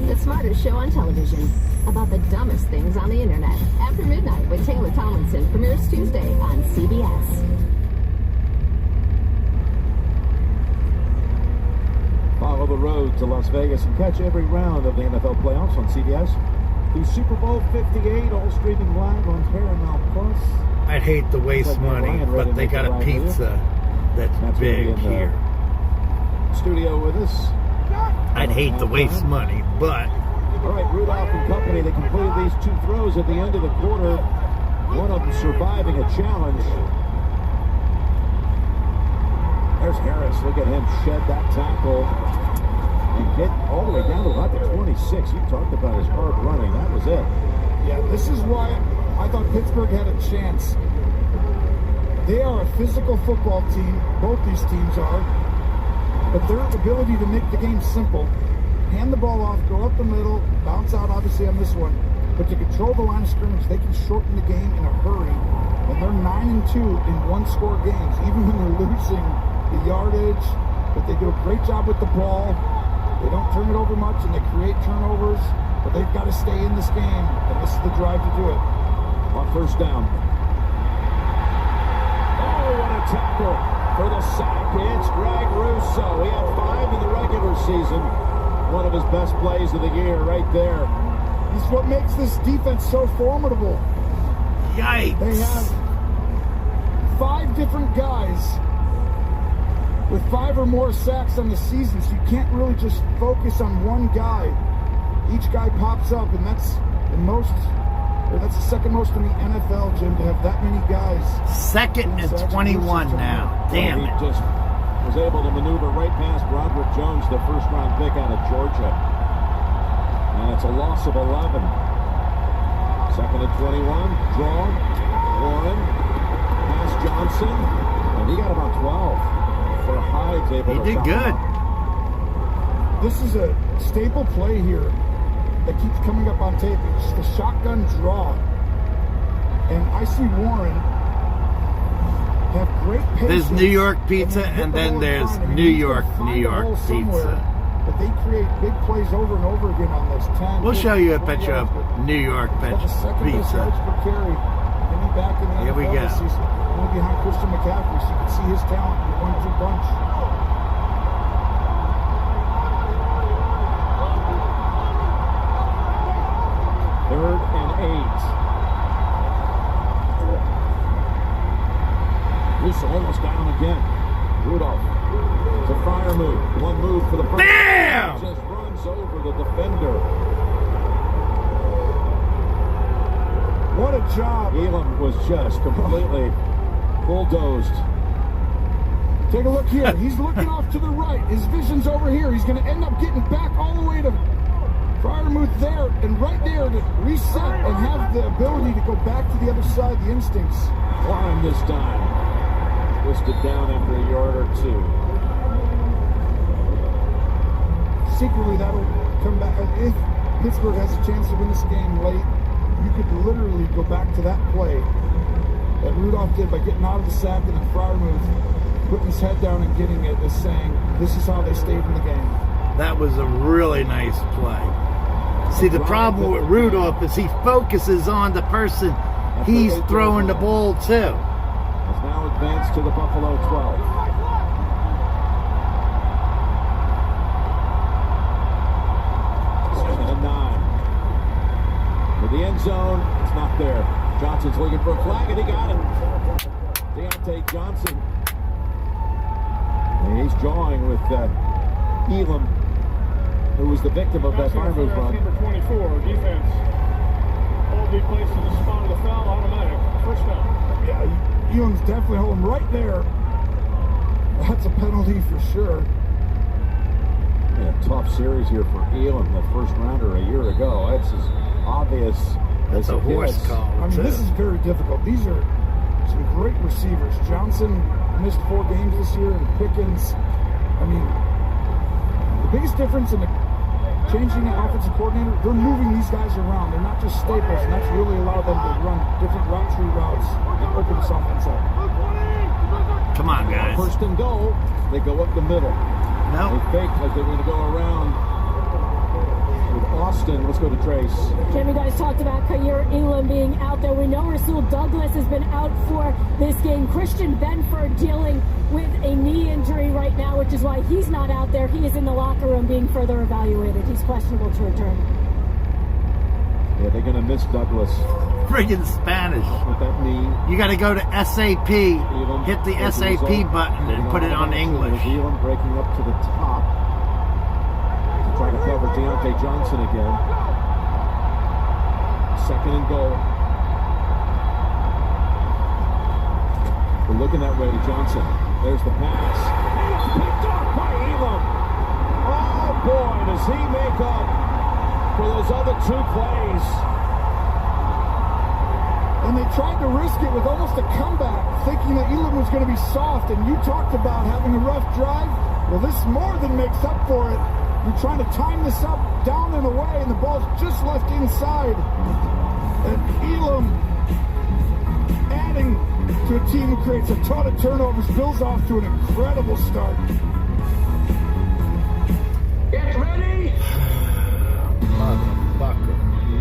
The smartest show on television about the dumbest things on the internet. After Midnight with Taylor Tomlinson premieres Tuesday on CBS. Follow the road to Las Vegas and catch every round of the NFL playoffs on CBS. The Super Bowl 58, all streaming live on Paramount Plus. I'd hate to waste money, but they got a pizza that's big here. Studio with us. I'd hate to waste money, but All right, Rudolph and company, they completed these 2 throws at the end of the quarter. One of them surviving a challenge. There's Harris. Look at him shed that tackle. And get all the way down to about the 26. You talked about his hard running. That was it. Yeah, this is why I thought Pittsburgh had a chance. They are a physical football team. Both these teams are. But their ability to make the game simple, hand the ball off, go up the middle, bounce out obviously on this one, but to control the line of scrimmage, they can shorten the game in a hurry. And they're 9-2 in one-score games, even when they're losing the yardage. But they do a great job with the ball. They don't turn it over much, and they create turnovers. But they've got to stay in this game, and this is the drive to do it. On first down. Oh, what a tackle for the sack. It's Greg Rousseau. He had 5 in the regular season. One of his best plays of the year right there. He's what makes this defense so formidable. Yikes. They have 5 different guys with 5 or more sacks on the season, so you can't really just focus on one guy. Each guy pops up, and that's the second most in the NFL, Jim, to have that many guys. Second and 21 now. Damn He it. just was able to maneuver right past Broderick Jones, the first-round pick out of Georgia. And it's a loss of 11. Second and 21. Draw. Warren. Pass Johnson. And he got about 12. For Hyde's able to He did good. This is a staple play here that keeps coming up on tape. It's the shotgun draw. And I see Warren have great patience. There's New York pizza, and then there's New York pizza. But they create big plays over and over again on this 10. We'll show you a picture of New York pizza. Here we go. Only behind Christian McCaffrey, so you can see his talent in the 1-2 bunch. Freiermuth, one move for the first. Bam! Just runs over the defender. What a job. Elam was just completely bulldozed. Take a look here. He's looking off to the right. His vision's over here. He's going to end up getting back all the way to Freiermuth there and right there to reset and have the ability to go back to the other side. The instincts. Climb this time. Twisted down after a yard or two. Secretly, that'll come back. If Pittsburgh has a chance to win this game late, you could literally go back to that play that Rudolph did by getting out of the sack and then Freiermuth putting his head down and getting it, is saying, this is how they stayed in the game. That was a really nice play. See, the problem with Rudolph is he focuses on the person he's throwing the ball to. Has now advanced to the Buffalo 12. Second and 9. To the end zone, it's not there. Johnson's looking for a flag, and he got it. Deontay Johnson. And he's jawing with Elam, who was the victim of that Freiermuth run. Number 24, defense. All be placed in the spot of the foul, automatic. First down. Yeah, Elam's definitely holding right there. That's a penalty for sure. Yeah, tough series here for Elam, the first rounder a year ago. That's as obvious. That's a horse call. I mean, this is very difficult. These are some great receivers. Johnson missed 4 games this year, and Pickens. I mean, the biggest difference in the changing the offensive coordinator, they're moving these guys around. They're not just staples, and that's really allowed them to run different route tree routes and open this offense up. Come on, guys. First and goal, they go up the middle. No. They fake like they're going to go around with Austin. Let's go to Trace. Jim, you guys talked about Khair Elam being out there. We know Rasul Douglas has been out for this game. Christian Benford dealing with a knee injury right now, which is why he's not out there. He is in the locker room being further evaluated. He's questionable to return. Yeah, they're going to miss Douglas. Friggin' Spanish. With that knee. You got to go to SAP, hit the SAP button, and put it on English. Elam breaking up to the top. Trying to cover Deontay Johnson again. Second and goal. We're looking that way to Johnson. There's the pass. Picked up by Elam. Oh boy, does he make up for those other 2 plays. And they tried to risk it with almost a comeback, thinking that Elam was going to be soft, and you talked about having a rough drive. Well, this more than makes up for it. You're trying to time this up down and away, and the ball's just left inside. And Elam adding to a team who creates a ton of turnovers. Bill's off to an incredible start. Get ready!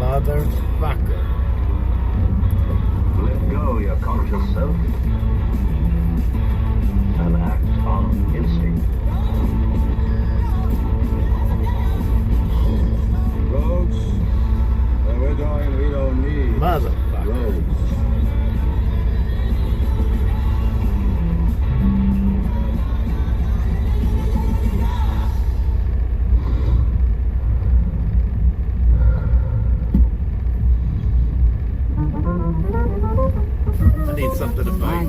Motherfucker. Let go your conscious self and act on instinct. Roads, where we're going, we don't need roads. I need something to bite.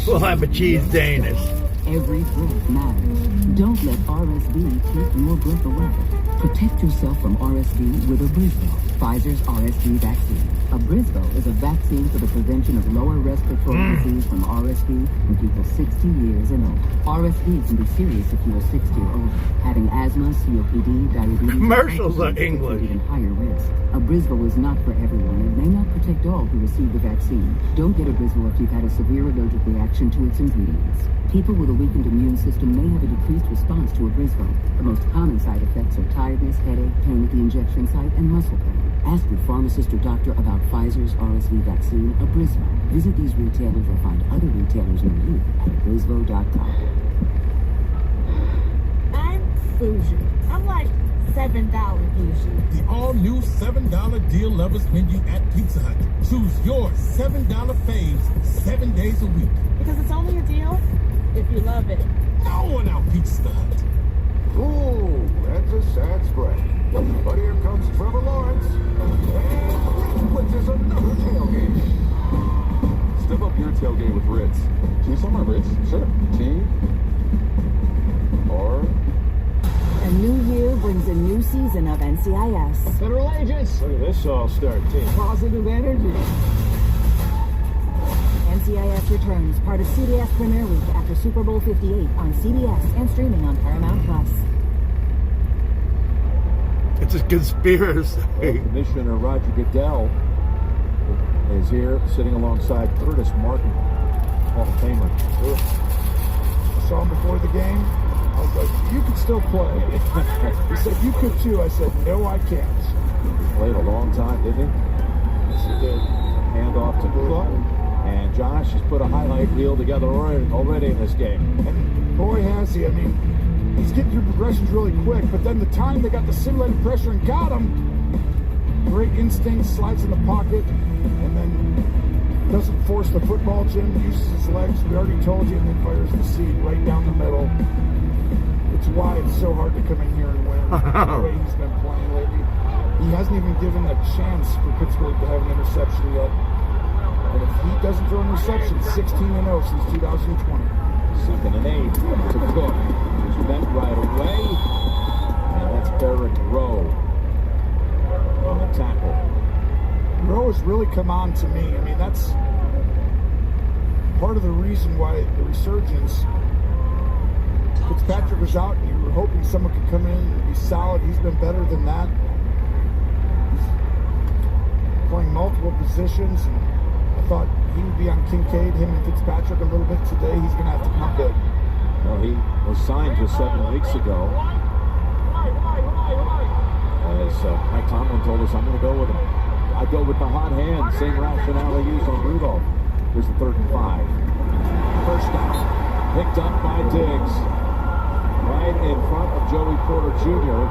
We'll have a cheese Danish. Every breath matters. Don't let RSV take your breath away. Protect yourself from RSV with Abrisvo, Pfizer's RSV vaccine. Abrisvo is a vaccine for the prevention of lower respiratory disease from RSV in people 60 years and older. RSV can be serious if you are 60 or older, having asthma, COPD, diabetes. Commercials are English. Even higher risk. Abrisvo is not for everyone and may not protect all who receive the vaccine. Don't get Abrisvo if you've had a severe allergic reaction to its ingredients. People with a weakened immune system may have a decreased response to Abrisvo. The most common side effects are tiredness, headache, pain at the injection site, and muscle pain. Ask your pharmacist or doctor about Pfizer's RSV vaccine, Abrisvo. Visit these retailers or find other retailers near you at abrisvo.com. I'm bougie. I'm like $7 bougie. The all-new $7 deal lovers menu at Pizza Hut. Choose your $7 faves 7 days a week. Because it's only a deal, if you love it. No one outbeats the Hut. Ooh, that's a sad spread. But here comes Trevor Lawrence. And Ritz is another tailgate. Step up your tailgate with Ritz. Can you sell my Ritz? Sure. Tea. Or... A new year brings a new season of NCIS. Federal agents. Look at this all-star team. Positive energy. NCIS returns, part of CBS Premiere Week after Super Bowl 58 on CBS and streaming on Paramount Plus. It's a conspiracy. Commissioner Roger Goodell is here, sitting alongside Curtis Martin, Hall of Famer. I saw him before the game. I was like, you can still play. He said, you could too. I said, no, I can't. He played a long time, didn't he? Yes, he did. Hand off to Cook. And Josh has put a highlight reel together already in this game. And boy, has he. I mean, he's getting through progressions really quick, but then the time they got the simulated pressure and got him, great instinct, slides in the pocket, and then doesn't force the football, Jim, uses his legs, we already told you, and then fires the seed right down the middle. It's why it's so hard to come in here and win. The way he's been playing lately. He hasn't even given a chance for Pittsburgh to have an interception yet. And if he doesn't throw an interception, 16-0 since 2020. 2nd and 8 to Cook. He's bent right away. And that's Eric Rowe on the tackle. Rowe has really come on to me. I mean, that's part of the reason why the resurgence. Fitzpatrick was out, and you were hoping someone could come in and be solid. He's been better than that. He's playing multiple positions. And I thought he would be on Kincaid, him and Fitzpatrick a little bit today. He's going to have to come big. Well, he was signed just 7 weeks ago. As Mike Tomlin told us, I'm going to go with him. I go with the hot hand. Same rationale they used on Rudolph. Here's the 3rd and 5. First down. Picked up by Diggs. Right in front of Joey Porter Jr.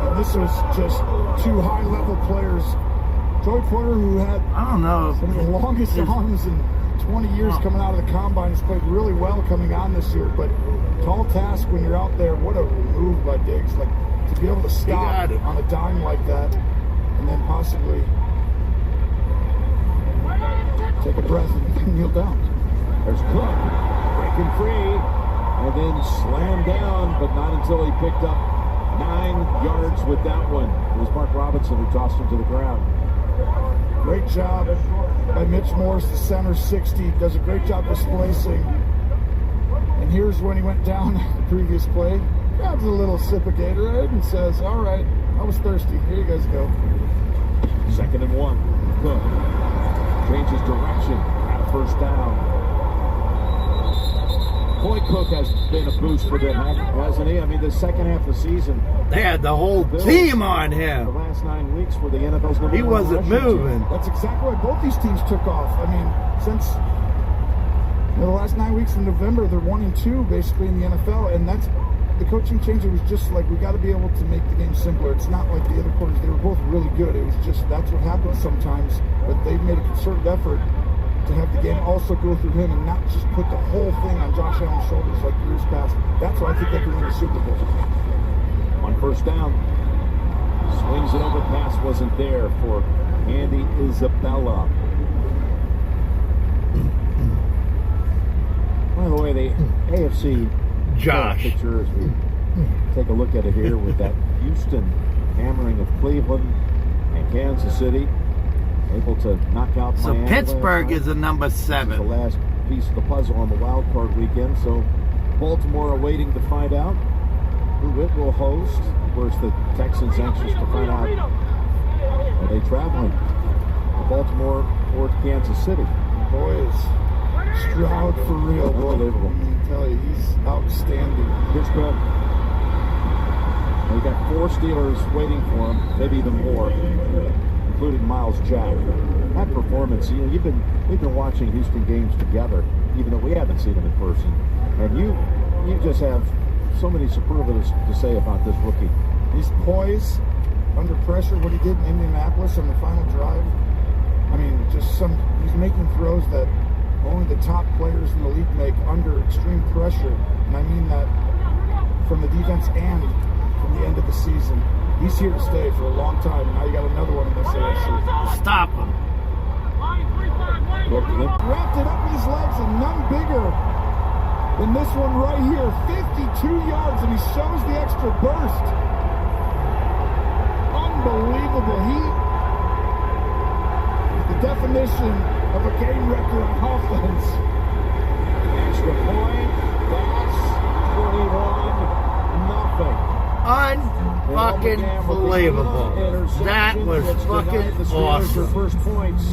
And this was just two high-level players. Joey Porter, who had some of the longest arms in 20 years coming out of the combine, has played really well coming on this year. But tall task when you're out there. What a move by Diggs! Like to be able to stop on a dime like that, and then possibly take a breath and kneel down. There's Cook breaking free, and then slammed down, but not until he picked up 9 yards with that one. It was Mark Robinson who tossed him to the ground. Great job by Mitch Morse, the center, 60. Does a great job displacing. And here's when he went down the previous play. Grabs a little sip of Gatorade and says, all right, I was thirsty. Here you guys go. 2nd and 1. Cook changes direction at a first down. Boy, Cook has been a boost for them, hasn't he? I mean, the second half of the season, they had the whole team on him. The last 9 weeks were the NFL's number 1 He wasn't moving. That's exactly why both these teams took off. I mean, since the last 9 weeks in November, they're 1-2 basically in the NFL, and that's the coaching change. It was just like we got to be able to make the game simpler. It's not like the other quarters; they were both really good. It was just that's what happens sometimes. But they've made a concerted effort to have the game also go through him and not just put the whole thing on Josh Allen's shoulders like years past. That's why I think they can win the Super Bowl. On first down, swings it over, pass wasn't there for Andy Isabella. By the way, the AFC Josh picture as we take a look at it here with that Houston hammering of Cleveland and Kansas City. Able to knock out so Miami. Pittsburgh is a number 7. The last piece of the puzzle on the wild card weekend. So Baltimore are waiting to find out who it will host. Of course, the Texans anxious to find out. Are they traveling to Baltimore or to Kansas City? Boys, Stroud for real. Unbelievable. I tell you, he's outstanding. Here's Cook. We've got 4 Steelers waiting for him, maybe even more, including Miles Jack. That performance, we've been watching Houston games together, even though we haven't seen him in person. And you just have so many superlatives to say about this rookie. He's poised under pressure. What he did in Indianapolis on the final drive. I mean, he's making throws that only the top players in the league make under extreme pressure. And I mean that from the defense and from the end of the season. He's here to stay for a long time. Now you got another one in this AFC. Stop him. Wrapped it up with his legs and none bigger than this one right here. 52 yards and he shows the extra burst. Unbelievable. The definition of a game wrecker on offense. Extra point. That's 21-0. Unfucking believable. That was fucking awesome. First points.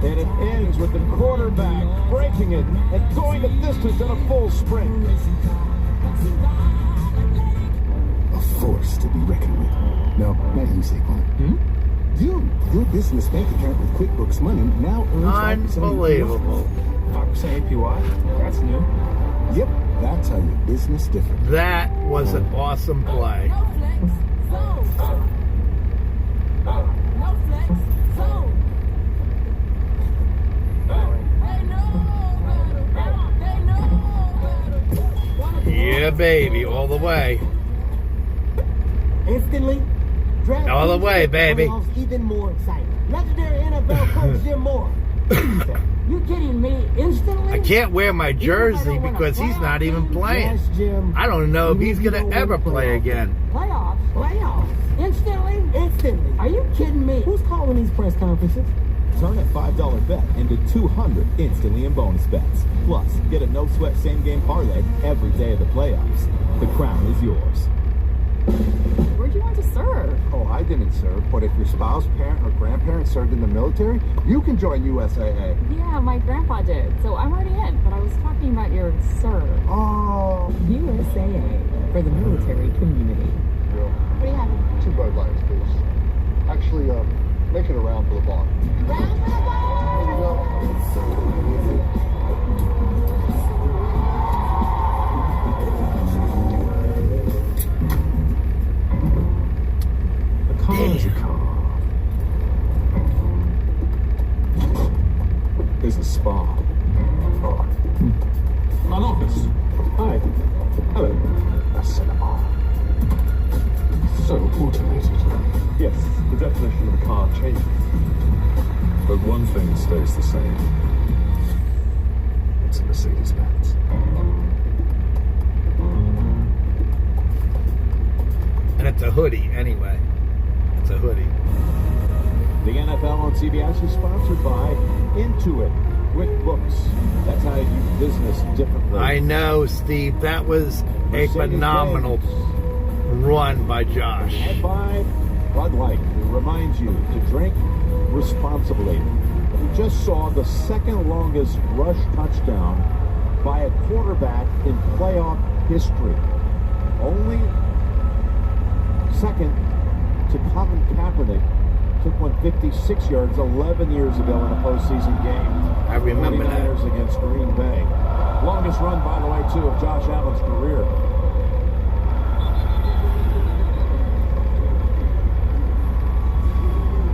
And it ends with the quarterback breaking it and going the distance in a full sprint. A force to be reckoned with. Now you say what? Your business bank account with QuickBooks Money now earns unbelievable. 5% APY? That's new. Yep, that's how your business different. That was an awesome play. Yeah, baby, all the way. Instantly, draft all the way, baby. Even more exciting. Legendary NFL coach Jim Moore. You kidding me? Instantly? I can't wear my jersey because he's not even playing. Yes, Jim. I don't know if he's going to ever play again. Playoffs. Instantly. Are you kidding me? Who's calling these press conferences? Turn a $5 bet into 200 instantly in bonus bets. Plus, get a no-sweat same-game parlay every day of the playoffs. The crown is yours. Where'd you want to serve? Oh, I didn't serve, but if your spouse, parent, or grandparent served in the military, you can join USAA. Yeah, my grandpa did, so I'm already in, but I was talking about your serve. Oh. USAA, for the military community. What do you have? 2 Bud Lights, please. Actually, make it around for the bar. There you go. A car is a car. There's a spa. An office. Hi. Hello. A cinema. So automated. Yes, the definition of a car changes. But one thing stays the same. It's a Mercedes-Benz. And it's a hoodie anyway. It's a hoodie. The NFL on CBS is sponsored by Intuit QuickBooks. That's how you do business differently. I know, Steve. That was a phenomenal run by Josh. And by Bud Light, it reminds you to drink responsibly. We just saw the second longest rush touchdown by a quarterback in playoff history. Only second to Colin Kaepernick. Took one 56 yards 11 years ago in a postseason game. I remember that. Against Green Bay. Longest run, by the way, too, of Josh Allen's career.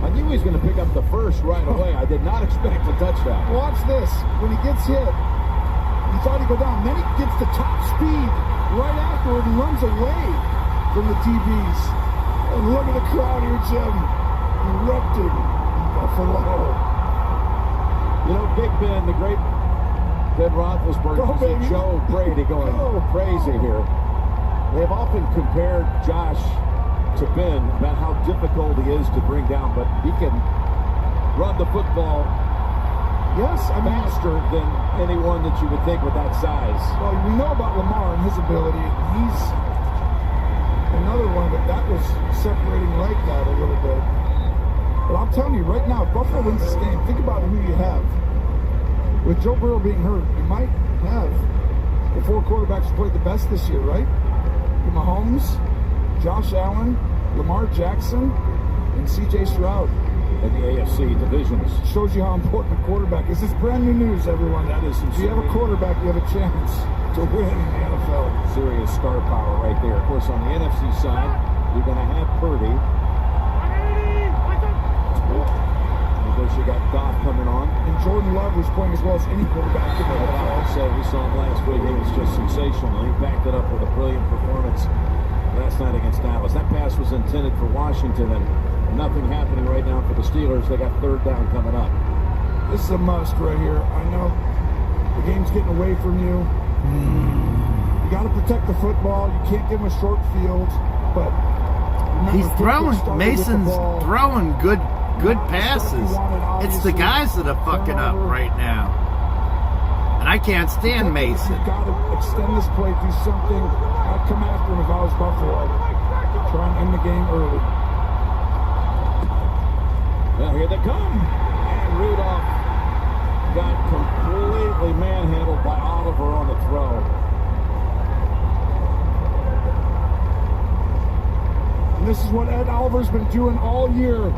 I knew he was going to pick up the first right away. I did not expect a touchdown. Watch this. When he gets hit, he thought he'd go down. Then he gets the top speed right afterward and runs away from the DBs. And look at the crowd here, Jim. Erupting in Buffalo. You know, Big Ben, the great Ben Roethlisberger, Joe Brady going crazy here. They've often compared Josh to Ben about how difficult he is to bring down, but he can run the football faster than anyone that you would think with that size. Well, we know about Lamar and his ability. He's another one that was separating like that a little bit. But I'm telling you right now, if Buffalo wins this game, think about who you have. With Joe Burrow being hurt, you might have the 4 quarterbacks who played the best this year, right? Mahomes, Josh Allen, Lamar Jackson, and C.J. Stroud. And the AFC divisions. Shows you how important a quarterback is. This is brand new news, everyone. That is if you have a quarterback, you have a chance to win in the NFL. Serious star power right there. Of course, on the NFC side, you're going to have Purdy. He goes You got Goff coming on. And Jordan Love was playing as well as any quarterback in the NFL. So we saw him last week. He was just sensational. He backed it up with a brilliant performance last night against Dallas. That pass was intended for Washington, and nothing happening right now for the Steelers. They got third down coming up. This is a must right here. I know the game's getting away from you. You got to protect the football. You can't give him a short field, but he's throwing. Mason's throwing good passes. It's the guys that are fucking up right now, and I can't stand Mason. You got to extend this play, do something. I'd come after him if I was Buffalo. Try and end the game early. Well, here they come, and Rudolph got completely manhandled by Oliver on the throw. And this is what Ed Oliver's been doing all year.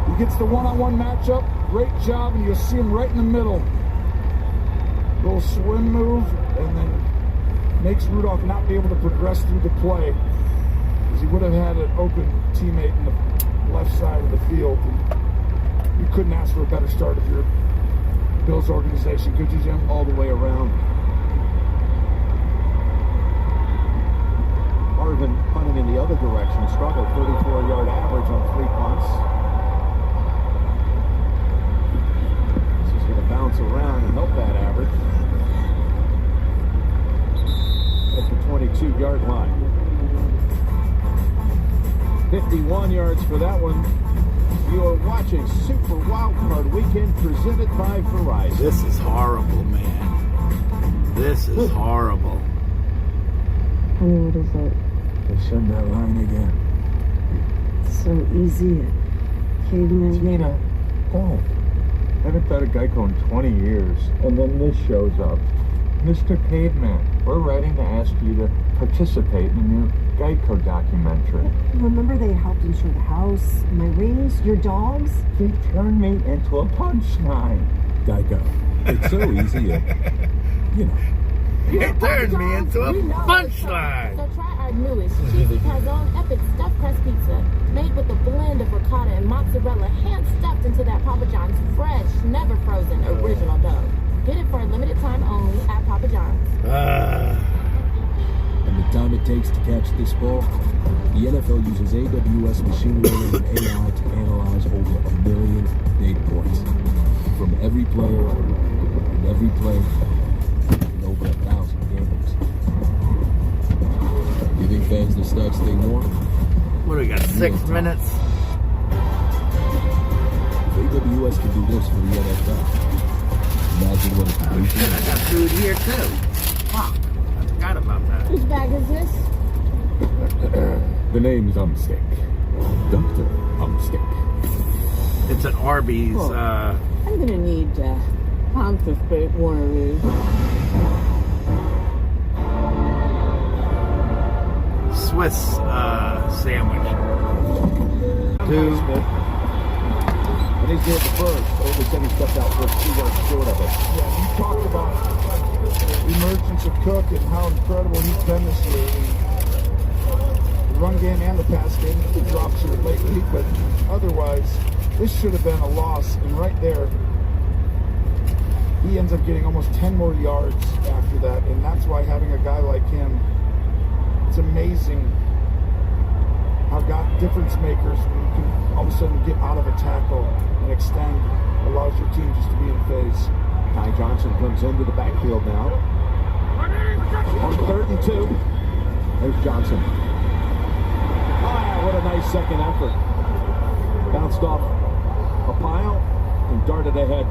He gets the one-on-one matchup, great job, and you'll see him right in the middle. Little swim move, and then makes Rudolph not be able to progress through the play, because he would have had an open teammate in the left side of the field. And you couldn't ask for a better start of your Bills organization, could you, Jim? All the way around. Marvin punting in the other direction. Struggled, 34-yard average on 3 punts. This is going to bounce around and help that average. At the 22-yard line. 51 yards for that one. You are watching Super Wildcard Weekend presented by Verizon. This is horrible, man. This is horrible. Honey, what is it? They send that line again. So easy. Caveman. Tina, don't. Haven't been a Geico in 20 years. And then this shows up. Mr. Caveman, we're writing to ask you to participate in the new Geico documentary. Remember they helped insure the house, my rings, your dogs? They turned me into a punchline. Geico. It's so easy, you know. You turned me into a punchline. So try our newest cheesy calzone epic stuffed crust pizza, made with a blend of ricotta and mozzarella, hand stuffed into that Papa John's fresh, never frozen original dough. Get it for a limited time only at Papa John's. And the time it takes to catch this ball, the NFL uses AWS machine learning and AI to analyze over 1 million data points from every player and every play in over 1,000 games. You think fans the stats they more? What do we got? 6 minutes? If AWS can do this for the NFL, imagine what it can do. I got food here too. Fuck. I forgot about that. Whose bag is this? The name's Umstick. Dr. Umstick. It's an Arby's. I'm gonna need to confiscate one of these. Swiss sandwich. Two. And he's near the first. Over said he stepped out first 2 yards short of it. Yeah, you talked about the emergence of Cook and how incredible he's been this year. The run game and the pass game, the drops here lately, but otherwise, this should have been a loss. And right there, he ends up getting almost 10 more yards after that. And that's why having a guy like him, it's amazing how difference makers, when you can all of a sudden get out of a tackle and extend, allows your team just to be in phase. Ty Johnson comes into the backfield now. On 3rd and 2. There's Johnson. Ah, what a nice second effort. Bounced off a pile and darted ahead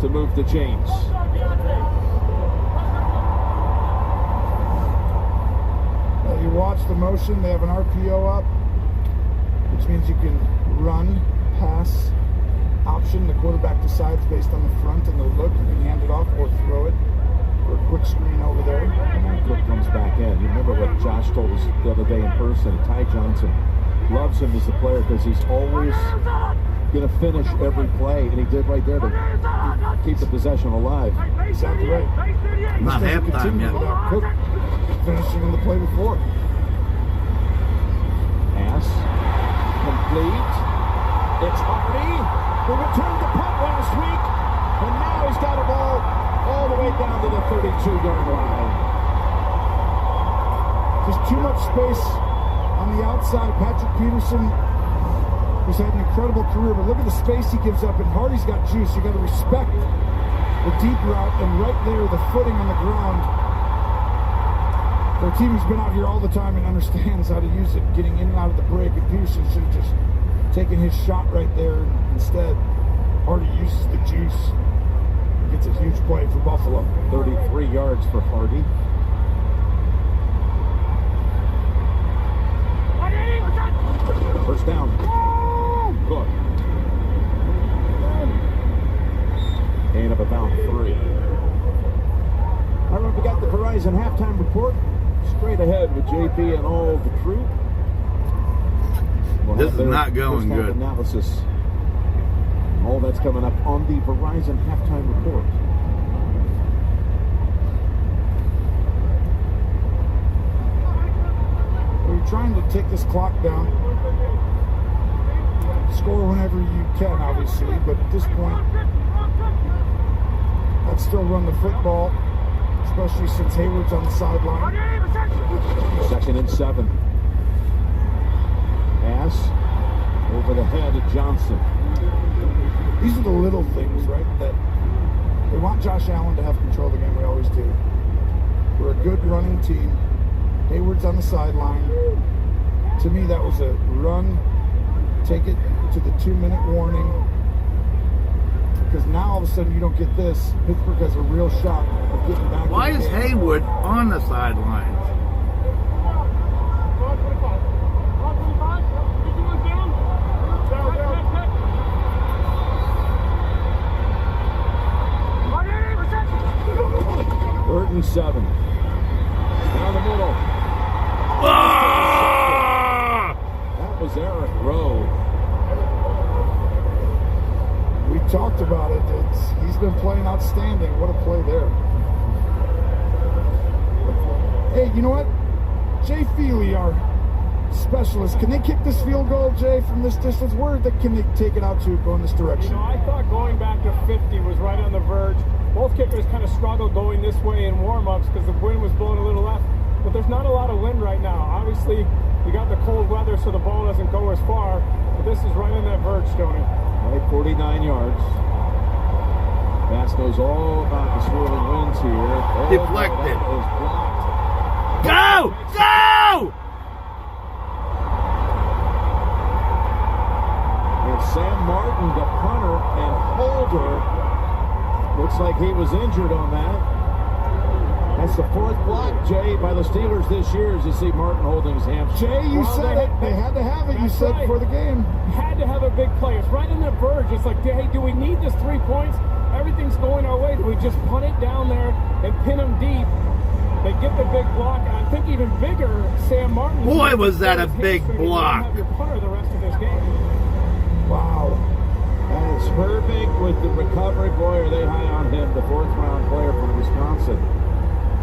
to move the chains. You watch the motion, they have an RPO up, which means you can run, pass, option. The quarterback decides based on the front and the look. You can hand it off or throw it for a quick screen over there. And then Cook comes back in. You remember what Josh told us the other day in person. Ty Johnson loves him as a player because he's always going to finish every play, and he did right there to keep the possession alive. Exactly right. Not halftime yet. Without Cook finishing in the play before. Pass complete, It's Hardy, who returned the punt last week, and now he's got a ball all the way down to the 32-yard line. Just too much space on the outside. Patrick Peterson, who's had an incredible career, but look at the space he gives up, and Hardy's got juice. You got to respect the deep route, and right there, the footing on the ground. For a team who's been out here all the time and understands how to use it, getting in and out of the break, and Peterson should have just taken his shot right there. Instead, Hardy uses the juice. Gets a huge play for Buffalo. 33 yards for Hardy. First down. Good. Gain of about 3. All right, we got the Verizon halftime report. Straight ahead with JP and all the crew. We'll This is not going good. Analysis. All that's coming up on the Verizon halftime report. We're trying to take this clock down. Score whenever you can, obviously, but at this point, let's still run the football, especially since Hayward's on the sideline. 2nd and 7. Pass over the head of Johnson. These are the little things, right? That we want Josh Allen to have control of the game. We always do. We're a good running team. Hayward's on the sideline. To me, that was a run. Take it to the 2-minute warning. Because now all of a sudden you don't get this. Pittsburgh has a real shot of getting back. Why is Hayward on the sidelines? Third and 7. Down the middle. Ah! That was Eric Rowe. We talked about it. He's been playing outstanding. What a play there. Hey, you know what? Jay Feely, our specialist, can they kick this field goal, Jay, from this distance? Where can they take it out to go in this direction? You know, I thought going back to 50 was right on the verge. Both kickers kind of struggled going this way in warm-ups because the wind was blowing a little left. But there's not a lot of wind right now. Obviously, you got the cold weather, so the ball doesn't go as far. But this is right on that verge, Tony. Right, 49 yards. Pass knows all about the swirling winds here. Oh, Deflected. That is blocked. Go! Go! And Sam Martin, the punter and holder, looks like he was injured on that. That's the 4th block, Jay, by the Steelers this year, as you see Martin holding his hamstring. Jay, you said it. They had to have it, you said, before the game. Had to have a big play. It's right on the verge. It's like, hey, do we need this 3 points? Everything's going our way. Do we just punt it down there and pin them deep? They get the big block. And I think even bigger, Sam Martin. Boy, was that a big block. Have your punter the rest of this game. Wow. That is Herbig with the recovery. Boy, are they high on him, the 4th-round player from Wisconsin.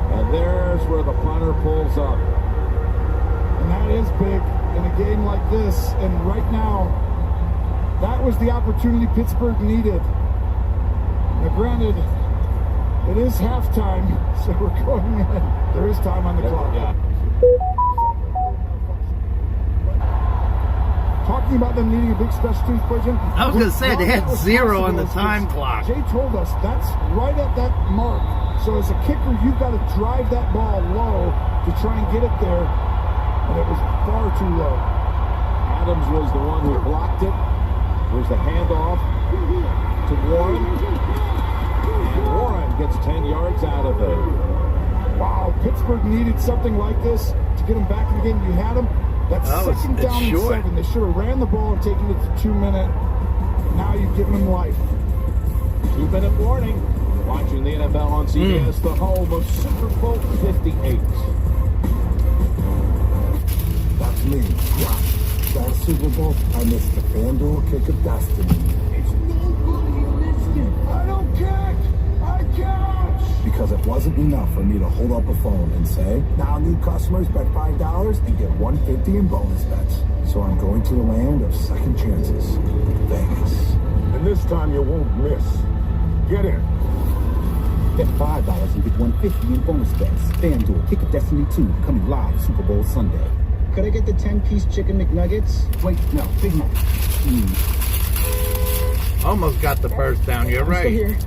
And there's where the punter pulls up. And that is big in a game like this. And right now, that was the opportunity Pittsburgh needed. Now, granted, it is halftime, so we're going in. There is time on the clock. Yeah. Talking about them needing a big special teams play, Jim. I was going to say, they had 0 on the time clock. Jay told us that's right at that mark. So as a kicker, you've got to drive that ball low to try and get it there. And it was far too low. Adams was the one who blocked it. There's the handoff to Warren. And Warren gets 10 yards out of it. Wow, Pittsburgh needed something like this to get them back in the game. You had them. That's 2nd down and 7. They should have ran the ball and taken it to 2-minute. Now you've given them life. 2-minute warning. Watching the NFL on CBS, the home of Super Bowl 58. That's me. Yeah. That Super Bowl, I missed the FanDuel kick of destiny. It's nobody listening. I don't catch. I catch. Because it wasn't enough for me to hold up a phone and say, now new customers bet $5 and get $150 in bonus bets. So I'm going to the land of second chances. Vegas. And this time you won't miss. Get in. Bet $5 and get $150 in bonus bets. FanDuel, Kick of Destiny 2, coming live Super Bowl Sunday. Could I get the 10-piece chicken McNuggets? Wait, no, Big Mac. Almost got the first down. You're right.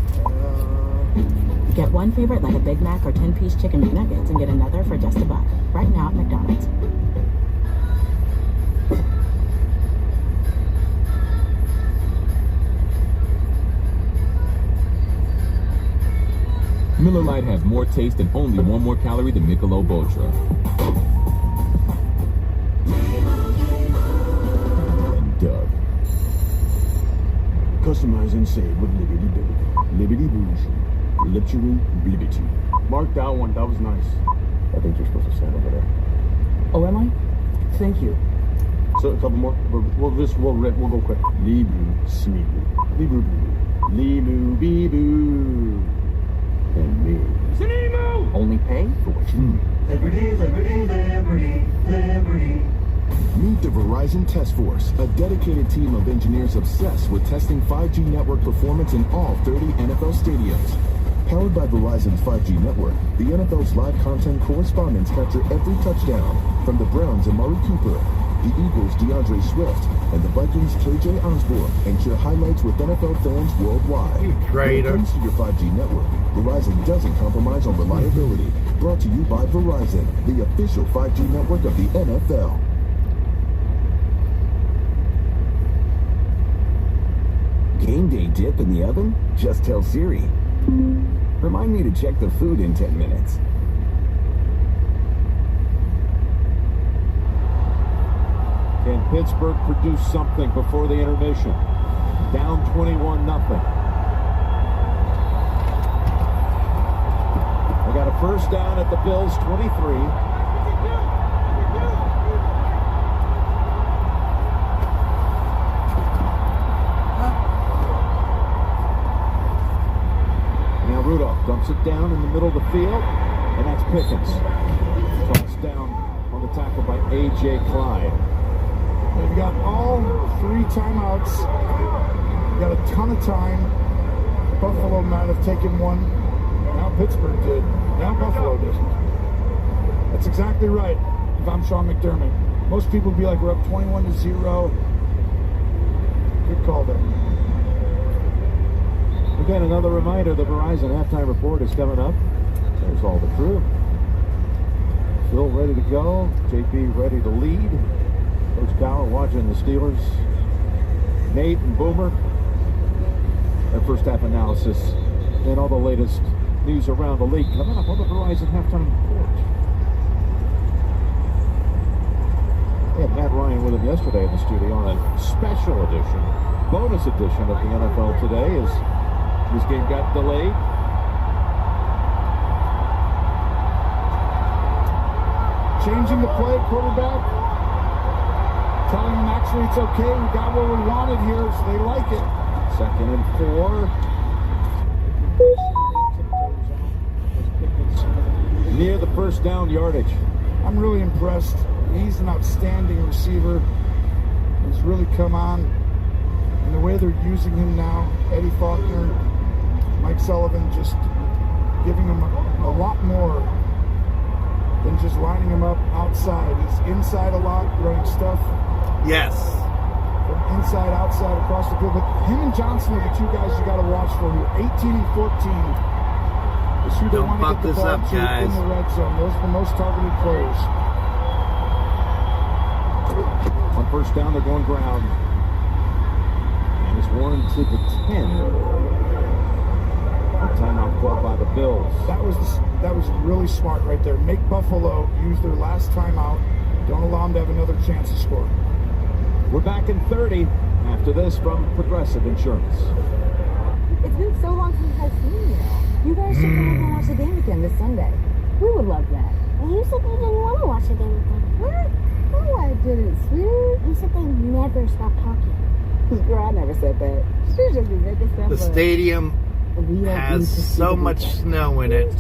Get one favorite like a Big Mac or 10-piece chicken McNuggets and get another for just $1 right now at McDonald's. Miller Lite has more taste and only 1 more calorie than Michelob Ultra. And Doug. Customize and save with Liberty Liberty. Liberty Bougie. Luxury Liberty. Mark that one. That was nice. I think you're supposed to stand over there. Oh, am I? Thank you. So a couple more. We'll go quick. Libu Smeebu. Libu Libu Bibu. And me. Only pay for what you need. Liberty, Liberty, Liberty, Liberty. Meet the Verizon Test Force, a dedicated team of engineers obsessed with testing 5G network performance in all 30 NFL stadiums. Powered by Verizon's 5G network, the NFL's live content correspondents capture every touchdown from the Browns' Amari Cooper, the Eagles' DeAndre Swift, and the Vikings' KJ Osborne, and share highlights with NFL fans worldwide. You traitor. When it comes to your 5G network, Verizon doesn't compromise on reliability. Brought to you by Verizon, the official 5G network of the NFL. Game day dip in the oven? Just tell Siri. Remind me to check the food in 10 minutes. Can Pittsburgh produce something before the intermission? Down 21-0. They got a first down at the Bills' 23. Rudolph dumps it down in the middle of the field, and that's Pickens. Tossed down on the tackle by A.J. Clyde. They've got all 3 timeouts. They've got a ton of time. Buffalo might have taken one. Now Pittsburgh did. Now Buffalo doesn't. That's exactly right, if I'm Sean McDermott. Most people would be like, we're up 21-0. Good call there. Again, another reminder, the Verizon halftime report is coming up. There's all the crew. Phil ready to go. JP ready to lead. Coach Gower watching the Steelers. Nate and Boomer. Their first half analysis and all the latest news around the league coming up on the Verizon halftime report. We had Matt Ryan with him yesterday in the studio on a special edition, bonus edition of the NFL Today as this game got delayed. Changing the play, quarterback. Telling them actually it's okay. We got what we wanted here, so they like it. 2nd and 4. Near the first down yardage. I'm really impressed. He's an outstanding receiver. He's really come on. And the way they're using him now, Eddie Faulkner, Mike Sullivan, just giving him a lot more than just lining him up outside. He's inside a lot, running stuff. Yes. From inside, outside, across the field. But him and Johnson are the 2 guys you got to watch for here. 18 and 14 is who they want to get the ball to in the red zone. Those are the most targeted players. On first down, they're going ground. And it's 1 to the 10. Timeout called by the Bills. That was really smart right there. Make Buffalo use their last timeout. Don't allow them to have another chance to score. We're back in 30 after this from Progressive Insurance. It's been so long since I've seen you. You guys should come over and watch the game again this Sunday. We would love that. You said you didn't want to watch the game with them. What? No, I didn't, sweetie. You said they never stop talking. Girl, I never said that. She just be making stuff The up. stadium has so much snow in it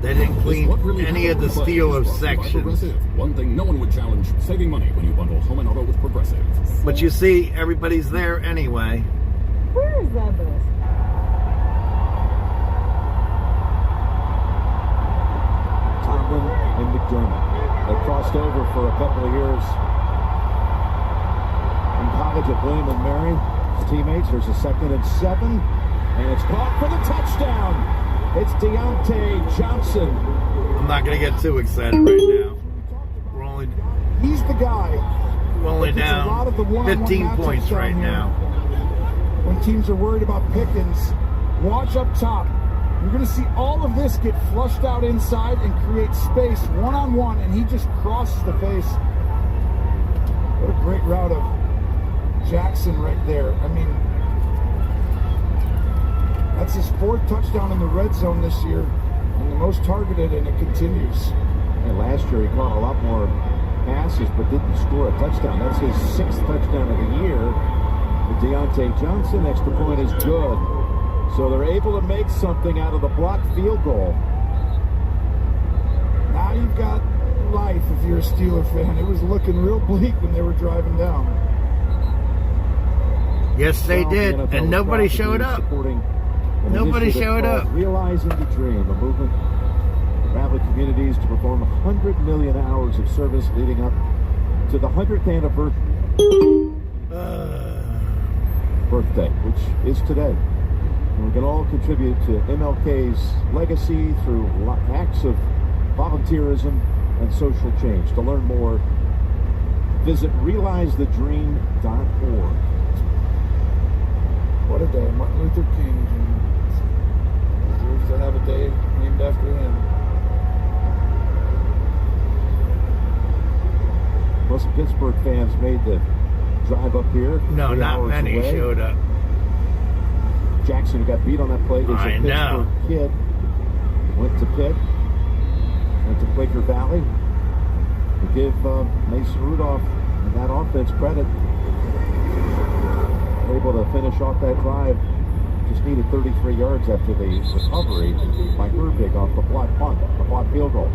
They didn't clean any of the Steeler'Z sections. One thing no one would challenge, saving money when you bundle home and auto with Progressive. But you see, everybody's there anyway. Where is that bus? Tomlin and McDermott. They crossed over for a couple of years in college at William & Mary. His teammates, there's a 2nd and 7, and it's caught for the touchdown. It's Deontay Johnson. I'm not going to get too excited right now. He's the guy. We're only down 15 points right now. When teams are worried about Pickens, watch up top. You're going to see all of this get flushed out inside and create space one-on-one, and he just crosses the face. What a great route of Jackson right there. I mean, that's his 4th touchdown in the red zone this year, and the most targeted, and it continues. And last year he caught a lot more passes, but didn't score a touchdown. That's his 6th touchdown of the year. With Deontay Johnson, extra point is good. So they're able to make something out of the blocked field goal. Now you've got life if you're a Steeler fan. It was looking real bleak when they were driving down. Yes, they did, and nobody showed up. Nobody showed up. Realizing the Dream, a movement to rally communities to perform 100 million hours of service leading up to the 100th birthday, which is today. And we can all contribute to MLK's legacy through acts of volunteerism and social change. To learn more, visit realizethedream.org. What a day. Martin Luther King deserves to have a day named after him. Most Pittsburgh fans made the drive up here. No, not many showed up. Jackson, who got beat on that play, is a Pittsburgh kid. Went to Pitt, went to Quaker Valley. To give Mason Rudolph and that offense credit, able to finish off that drive. Just needed 33 yards after the recovery by Herbig off the block punt, the block field goal.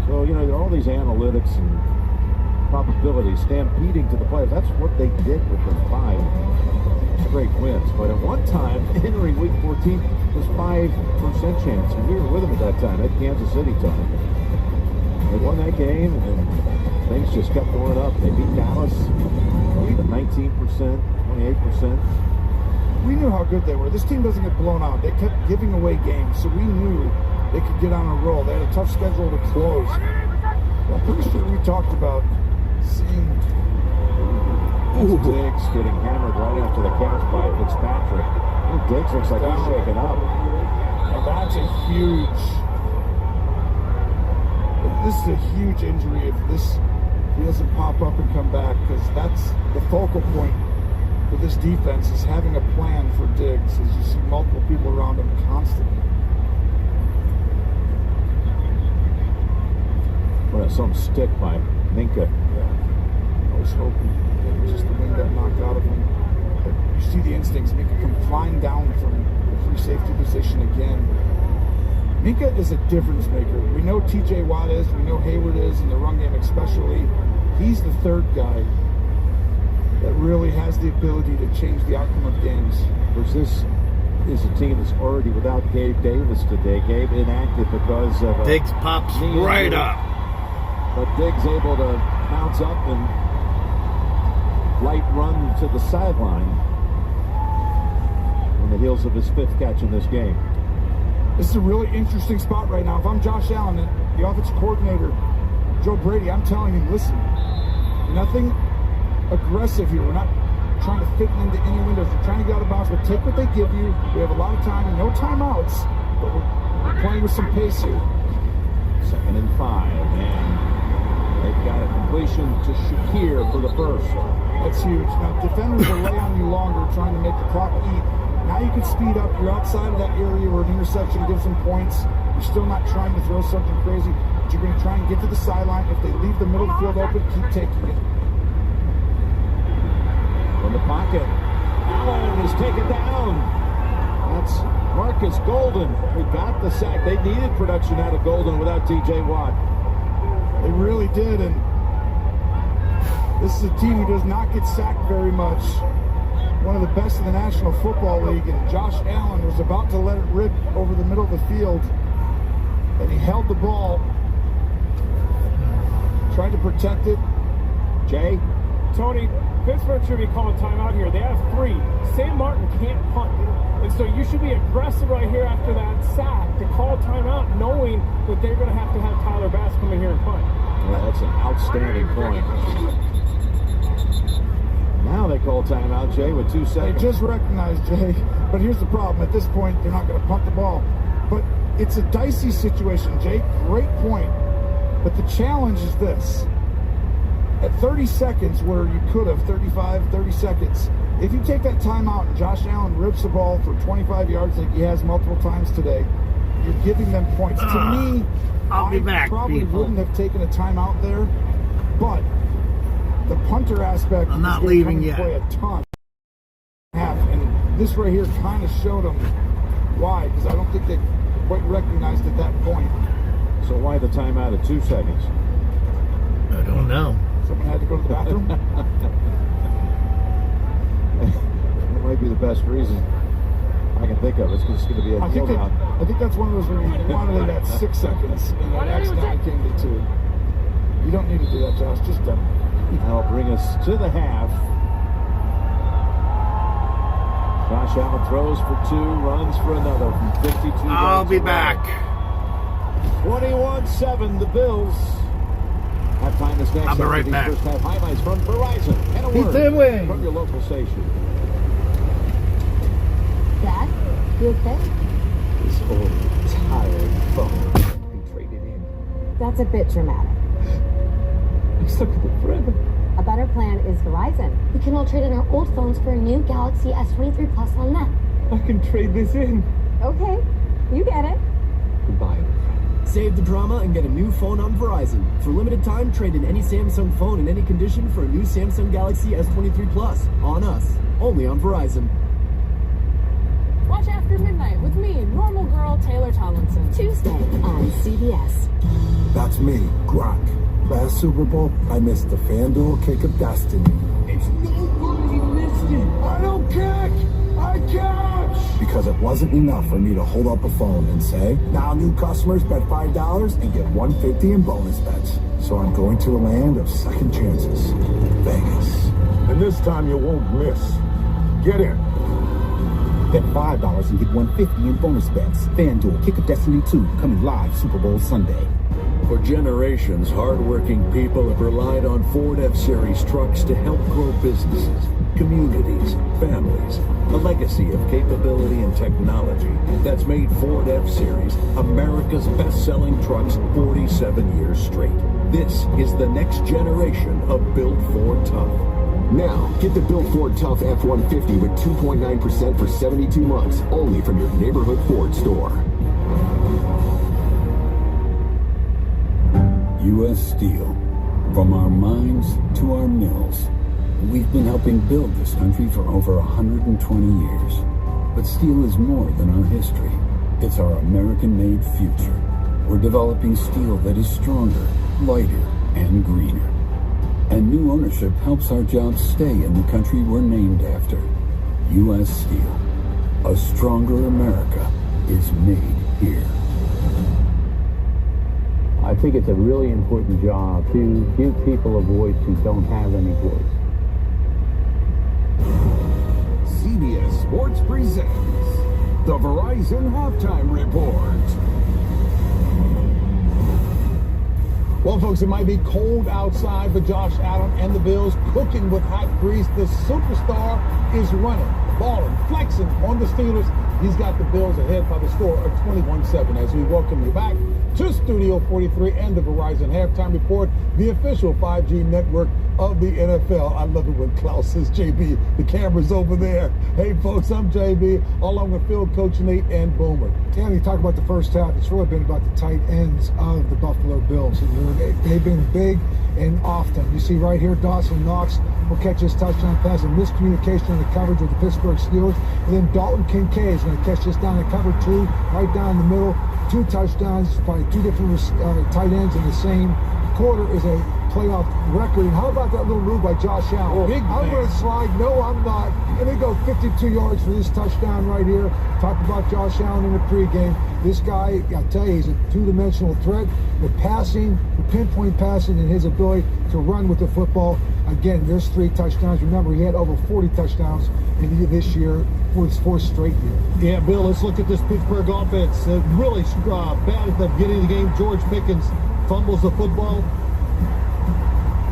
So, you know, there are all these analytics and probabilities stampeding to the players. That's what they did with the 5 straight wins. But at one time, entering week 14, was 5% chance. And we were with them at that time, at Kansas City time. They won that game, and things just kept going up. They beat Dallas at 19%, 28%. We knew how good they were. This team doesn't get blown out. They kept giving away games, so we knew they could get on a roll. They had a tough schedule to close. I'm pretty sure we talked about seeing Diggs getting hammered right after the catch by Fitzpatrick. Diggs looks like he's shaken up. And that's a huge... This is a huge injury if he doesn't pop up and come back, because that's the focal point for this defense, is having a plan for Diggs, as you see multiple people around him constantly. Well, some stick by Minka. Yeah. I was hoping that just the wind got knocked out of him. But you see the instincts. Minka come flying down from the free safety position again. Minka is a difference maker. We know TJ Watt is, we know Hayward is, in the run game especially. He's the third guy that really has the ability to change the outcome of games. Because this is a team that's already without Gabe Davis today. Gabe inactive because of Diggs pops right up. But Diggs able to bounce up and light run to the sideline on the heels of his 5th catch in this game. This is a really interesting spot right now. If I'm Josh Allen, the offensive coordinator, Joe Brady, I'm telling him, listen, nothing aggressive here. We're not trying to fit into any windows. We're trying to get out of bounds, but take what they give you. We have a lot of time, no timeouts, but we're playing with some pace here. 2nd and 5, and they've got a completion to Shakir for the first. That's huge. Now, defenders will lay on you longer, trying to make the clock eat. Now you can speed up. You're outside of that area where an interception gives them points. You're still not trying to throw something crazy, but you're going to try and get to the sideline. If they leave the middle of the field open, keep taking it. From the pocket, Allen is taken down. That's Marcus Golden, who got the sack. They needed production out of Golden without T.J. Watt. They really did, and this is a team who does not get sacked very much. One of the best in the National Football League, and Josh Allen was about to let it rip over the middle of the field, and he held the ball, tried to protect it. Jay? Tony, Pittsburgh should be calling timeout here. They have 3. Sam Martin can't punt. And so you should be aggressive right here after that sack to call timeout, knowing that they're going to have Tyler Bass come in here and punt. Well, that's an outstanding point. Now they call timeout, Jay, with 2 seconds. They just recognized, Jay, but here's the problem. At this point, they're not going to punt the ball. But it's a dicey situation, Jay. Great point. But the challenge is this. At 30 seconds, where you could have 35, 30 seconds, if you take that timeout and Josh Allen rips the ball for 25 yards like he has multiple times today, you're giving them points. To me, I'll be back, probably people. wouldn't have taken a timeout there, but the punter aspect I'm not is leaving going to come yet. into play a ton. And this right here kind of showed them why, because I don't think they quite recognized at that point. So why the timeout at 2 seconds? I don't know. Someone had to go to the bathroom. That might be the best reason I can think of. It's going to be a I think that's one of those where you wanted it at 6 seconds, and the next guy came to 2. You don't need to do that, Josh. Just done. That'll bring us to the half. Josh Allen throws for 2, runs for another from 52 yards. I'll be back. 21-7, the Bills. Halftime is next. I'll be right These back. First half highlights from Verizon. And a word from your local station. Dad, you okay? This old, tired phone can trade it in. That's a bit dramatic. I'm stuck with it forever. A better plan is Verizon. We can all trade in our old phones for a new Galaxy S23 Plus on them. I can trade this in. Okay, you get it. Goodbye. Save the drama and get a new phone on Verizon. For limited time, trade in any Samsung phone in any condition for a new Samsung Galaxy S23 Plus. On us. Only on Verizon. Watch After Midnight with me, normal girl Taylor Tomlinson. Tuesday on CBS. That's me, Gronk. Last Super Bowl, I missed the FanDuel kick of destiny. It's no good you missed it. I don't kick! I catch! Because it wasn't enough for me to hold up a phone and say, now new customers bet $5 and get $150 in bonus bets. So I'm going to a land of second chances. Vegas. And this time you won't miss. Get in. Bet $5 and get $150 in bonus bets. FanDuel Kick of Destiny 2 coming live Super Bowl Sunday. For generations, hardworking people have relied on Ford F-Series trucks to help grow businesses, communities, families. A legacy of capability and technology that's made Ford F-Series America's best-selling trucks 47 years straight. This is the next generation of Built Ford Tough. Now, get the Built Ford Tough F-150 with 2.9% for 72 months, only from your neighborhood Ford store. U.S. Steel. From our mines to our mills. We've been helping build this country for over 120 years. But steel is more than our history. It's our American-made future. We're developing steel that is stronger, lighter, and greener. And new ownership helps our jobs stay in the country we're named after. U.S. Steel. A stronger America is made here. I think it's a really important job to give people a voice who don't have any voice. CBS Sports presents the Verizon Halftime Report. Well, folks, it might be cold outside for Josh Allen and the Bills, cooking with hot grease. The superstar is running, balling, flexing on the Steelers. He's got the Bills ahead by the score of 21-7 as we welcome you back to Studio 43 and the Verizon Halftime Report, the official 5G network of the NFL. I love it when Klaus says, JB, the camera's over there. Hey, folks, I'm JB, along with field coach Nate and Boomer. Dan, you talk about the first half. It's really been about the tight ends of the Buffalo Bills. They've been big and often. You see right here, Dawson Knox will catch this touchdown pass, and miscommunication on the coverage of the Pittsburgh Steelers. And then Dalton Kincaid is going to catch this down in cover 2, right down the middle. 2 touchdowns by 2 different tight ends in the same quarter is a playoff record. And how about that little move by Josh Allen? I'm going to slide. No, I'm not. And they go 52 yards for this touchdown right here. Talked about Josh Allen in the pregame. This guy, I tell you, he's a two-dimensional threat. The passing, the pinpoint passing, and his ability to run with the football. Again, there's 3 touchdowns. Remember, he had over 40 touchdowns in this year for his 4th straight year. Yeah, Bill, let's look at this Pittsburgh offense. Really bad at the beginning of the game. George Pickens fumbles the football.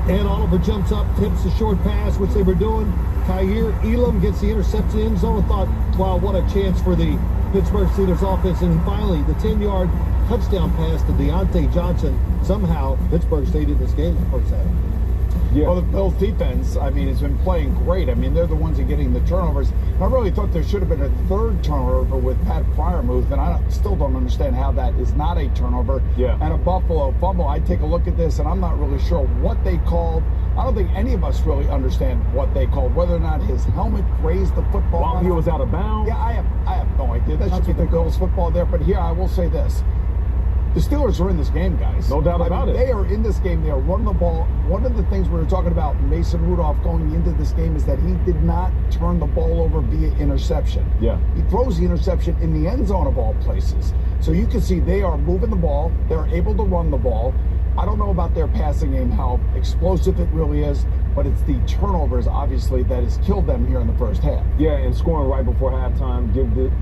And Oliver jumps up, tips a short pass, which they were doing. Kaiir Elam gets the interception in zone. I thought, wow, what a chance for the Pittsburgh Steelers offense. And finally, the 10-yard touchdown pass to Deontay Johnson. Somehow, Pittsburgh stayed in this game in the first half. Yeah. Well, the Bills defense, I mean, has been playing great. I mean, they're the ones that are getting the turnovers. I really thought there should have been a 3rd turnover with Pat Fryermuth, and I still don't understand how that is not a turnover. Yeah. And a Buffalo fumble. I take a look at this, and I'm not really sure what they called. I don't think any of us really understand what they called, whether or not his helmet grazed the football. While he was out of bounds? Yeah, I have no idea. That should be the Bills football there. But here, I will say this. The Steelers are in this game, guys. No doubt about it. They are in this game. They are running the ball. One of the things we were talking about Mason Rudolph going into this game is that he did not turn the ball over via interception. Yeah. He throws the interception in the end zone of all places. So you can see they are moving the ball. They're able to run the ball. I don't know about their passing game, how explosive it really is, but it's the turnovers, obviously, that has killed them here in the first half. Yeah, and scoring right before halftime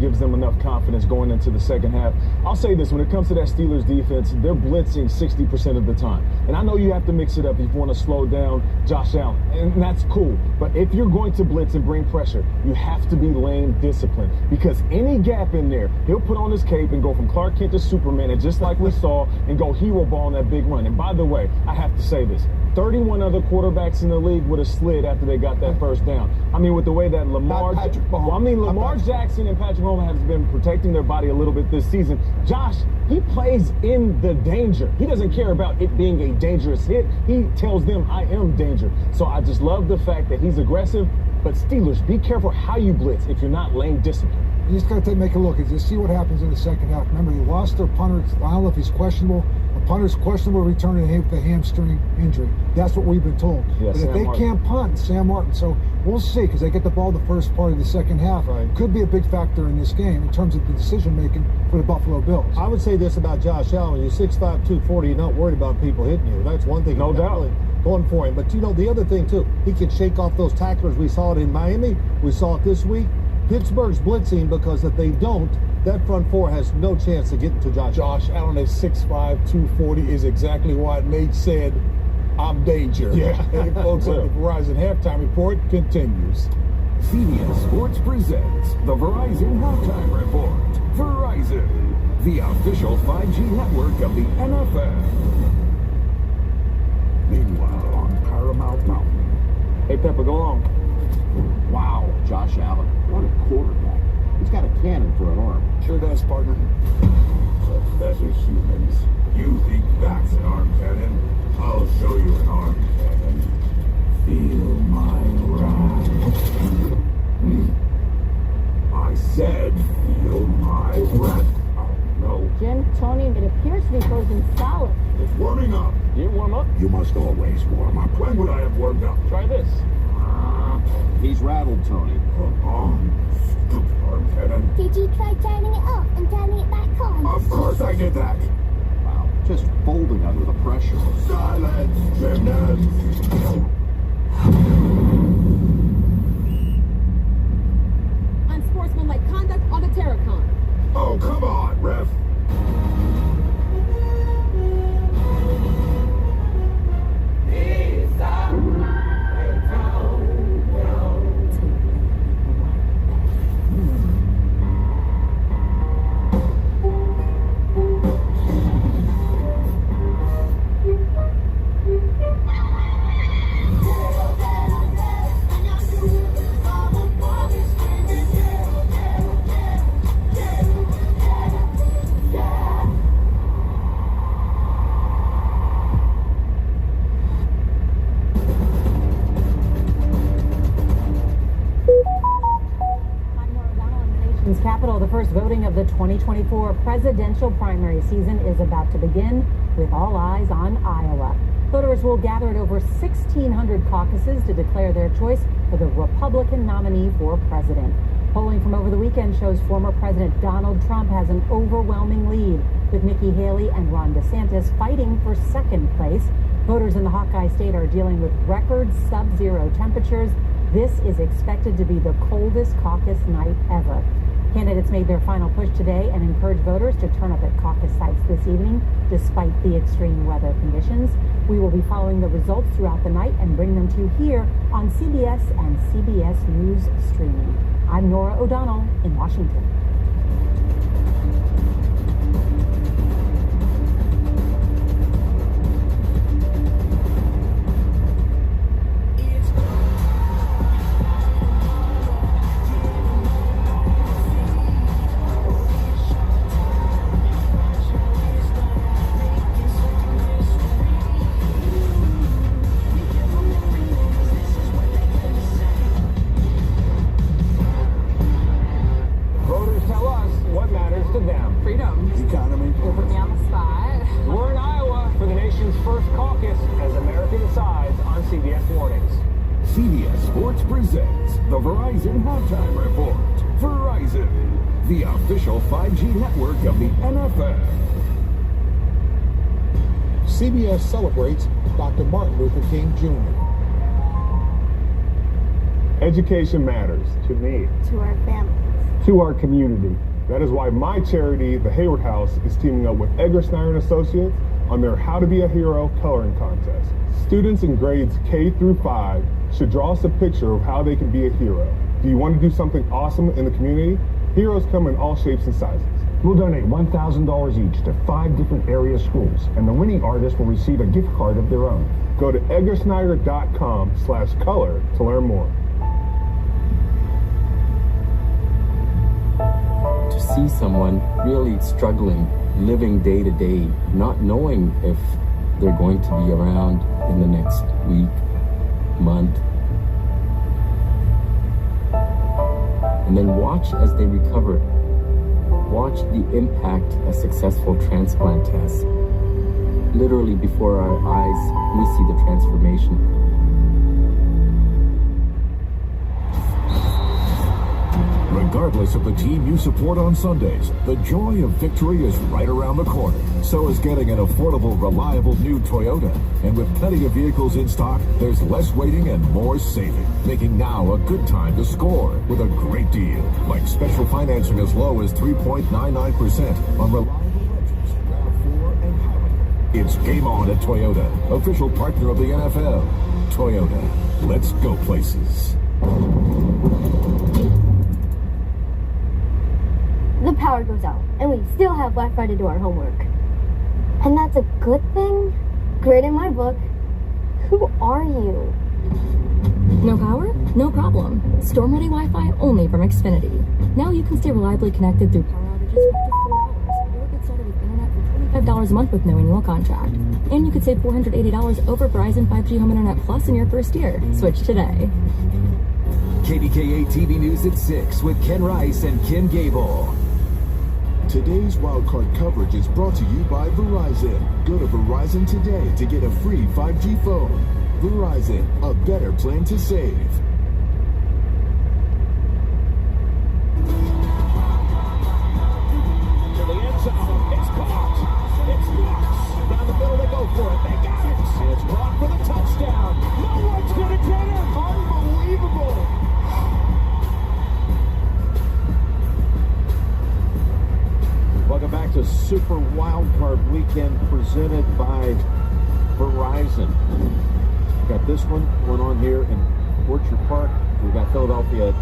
gives them enough confidence going into the second half. I'll say this, when it comes to that Steelers defense, they're blitzing 60% of the time. And I know you have to mix it up if you want to slow down Josh Allen, and that's cool. But if you're going to blitz and bring pressure, you have to be lane disciplined, because any gap in there, he'll put on his cape and go from Clark Kent to Superman, and just like we saw, and go hero ball on that big run. And by the way, I have to say this, 31 other quarterbacks in the league would have slid after they got that first down. I mean, with the way that Lamar Jackson and Patrick Mahomes has been protecting their body a little bit this season. Josh, he plays in the danger. He doesn't care about it being a dangerous hit. He tells them, I am danger. So I just love the fact that he's aggressive. But Steelers, be careful how you blitz if you're not lane disciplined. You just got to make a look and just see what happens in the second half. Remember, they lost their punter. I don't know if he's questionable. The punter's questionable returning with the hamstring injury. That's what we've been told. Yeah, but if they can't punt, Sam Martin. So we'll see, because they get the ball the first part of the second half. Right. Could be a big factor in this game in terms of the decision-making for the Buffalo Bills. I would say this about Josh Allen. You're 6'5", 240. You're not worried about people hitting you. That's one thing. No doubt. Really going for him. But, you know, the other thing, too, he can shake off those tacklers. We saw it in Miami. We saw it this week. Pittsburgh's blitzing, because if they don't, that front four has no chance of getting to Josh. Josh Allen at 6'5", 240 is exactly why Nate said, I'm danger. Yeah. Hey, folks, at the Verizon Halftime Report continues. CBS Sports presents the Verizon Halftime Report. Verizon, the official 5G network of the NFL. Meanwhile, on Paramount Mountain. Hey, Pepper, go on. Wow, Josh Allen. What a quarterback. He's got a cannon for an arm. Sure does, partner. Pathetic humans. You think that's an arm cannon? I'll show you an arm cannon. Feel my wrath. I said, feel my wrath. Oh, no. Jim, Tony, it appears to be frozen solid. It's warming up. You warm up? You must always warm up. When would I have warmed up? Try this. He's rattled, Tony. Stupid arm cannon. Did you try turning it off and turning it back on? Of course I did that. Wow, just folding under the pressure. Silence, gymnasts. Unsportsmanlike conduct on the Terracon. Oh, come on, ref. Capitol, the first voting of the 2024 presidential primary season is about to begin, with all eyes on Iowa. Voters will gather at over 1,600 caucuses to declare their choice for the Republican nominee for president. Polling from over the weekend shows former President Donald Trump has an overwhelming lead, with Nikki Haley and Ron DeSantis fighting for second place. Voters in the Hawkeye State are dealing with record sub-zero temperatures. This is expected to be the coldest caucus night ever. Candidates made their final push today and encouraged voters to turn up at caucus sites this evening, despite the extreme weather conditions. We will be following the results throughout the night and bring them to you here on CBS and CBS News Streaming. I'm Nora O'Donnell in Washington. CBS Sports presents the Verizon Halftime Report. Verizon, the official 5G network of the NFL. CBS celebrates Dr. Martin Luther King Jr. Education matters to me, To our families. to our community. That is why my charity, the Hayward House, is teaming up with Edgar Snyder & Associates on their How to Be a Hero coloring contest. Students in grades K through 5 should draw us a picture of how they can be a hero. Do you want to do something awesome in the community? Heroes come in all shapes and sizes. We'll donate $1,000 each to 5 different area schools, and the winning artist will receive a gift card of their own. Go to edgarsnyder.com/color to learn more. To see someone really struggling, living day to day, not knowing if they're going to be around in the next week, month, and then watch as they recover. Watch the impact a successful transplant has. Literally before our eyes, we see the transformation. Regardless of the team you support on Sundays, the joy of victory is right around the corner. So is getting an affordable, reliable new Toyota. And with plenty of vehicles in stock, there's less waiting and more saving, making now a good time to score with a great deal. Like special financing as low as 3.99% on reliable rentals, RAV4 and Highlander. It's game on at Toyota, official partner of the NFL. Toyota, let's go places. The power goes out, and we still have Wi-Fi to do our homework. And that's a good thing? Great in my book. Who are you? No power? No problem. Storm-ready Wi-Fi only from Xfinity. Now you can stay reliably connected through power outages for up to 4 hours, or get started with internet for $25 a month with no annual contract. And you could save $480 over Verizon 5G Home Internet Plus in your first year. Switch today. KDKA TV News at 6 with Ken Rice and Kim Gable. Today's wildcard coverage is brought to you by Verizon. Go to Verizon today to get a free 5G phone. Verizon, a better plan to save. To the end zone. It's caught. It's Knox. Down the middle they go for it. They got it. And it's caught for the touchdown. No one's going to get him. Unbelievable. Welcome back to Super Wildcard Weekend presented by Verizon. We've got this one going on here in Orchard Park. We've got Philadelphia,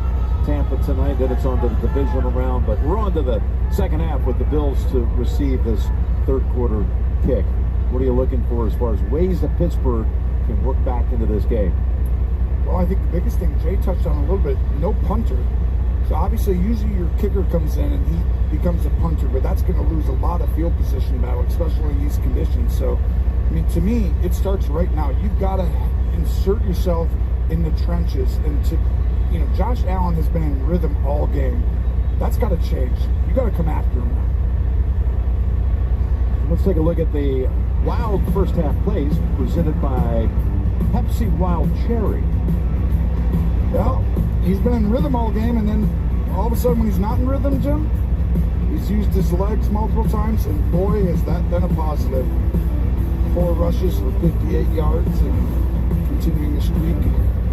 Tampa tonight. Then it's on to the divisional round. But we're on to the second half with the Bills to receive this third quarter kick. What are you looking for as far as ways that Pittsburgh can work back into this game? Well, I think the biggest thing Jay touched on a little bit, no punter. So obviously, usually your kicker comes in and he becomes a punter, but that's going to lose a lot of field position battle, especially in these conditions. So, I mean, to me, it starts right now. You've got to insert yourself in the trenches. And to, Josh Allen has been in rhythm all game. That's got to change. You got to come after him now. Let's take a look at the wild first half plays presented by Pepsi Wild Cherry. Well, he's been in rhythm all game, and then all of a sudden when he's not in rhythm, Jim, he's used his legs multiple times, and boy, has that been a positive. 4 rushes for 58 yards and continuing the streak.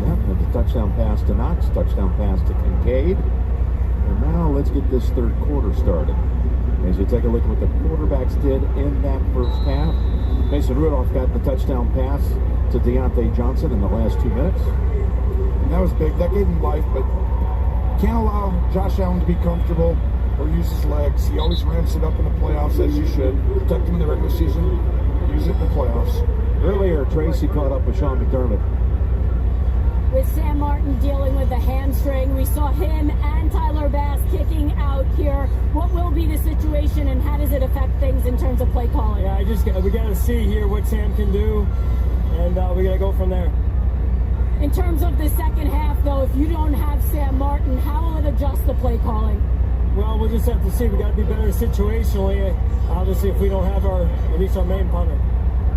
Yeah, the touchdown pass to Knox, touchdown pass to Kincaid. And now let's get this third quarter started. As you take a look at what the quarterbacks did in that first half. Mason Rudolph got the touchdown pass to Deontay Johnson in the last 2 minutes. And that was big. That gave him life, but can't allow Josh Allen to be comfortable or use his legs. He always ramps it up in the playoffs, as you should. Protect him in the regular season, use it in the playoffs. Earlier, Tracy caught up with Sean McDermott. With Sam Martin dealing with a hamstring, we saw him and Tyler Bass kicking out here. What will be the situation, and how does it affect things in terms of play calling? Yeah, we got to see here what Sam can do, and we got to go from there. In terms of the second half, though, if you don't have Sam Martin, how will it adjust the play calling? Well, we'll just have to see. We got to be better situationally. Obviously, if we don't have at least our main punter.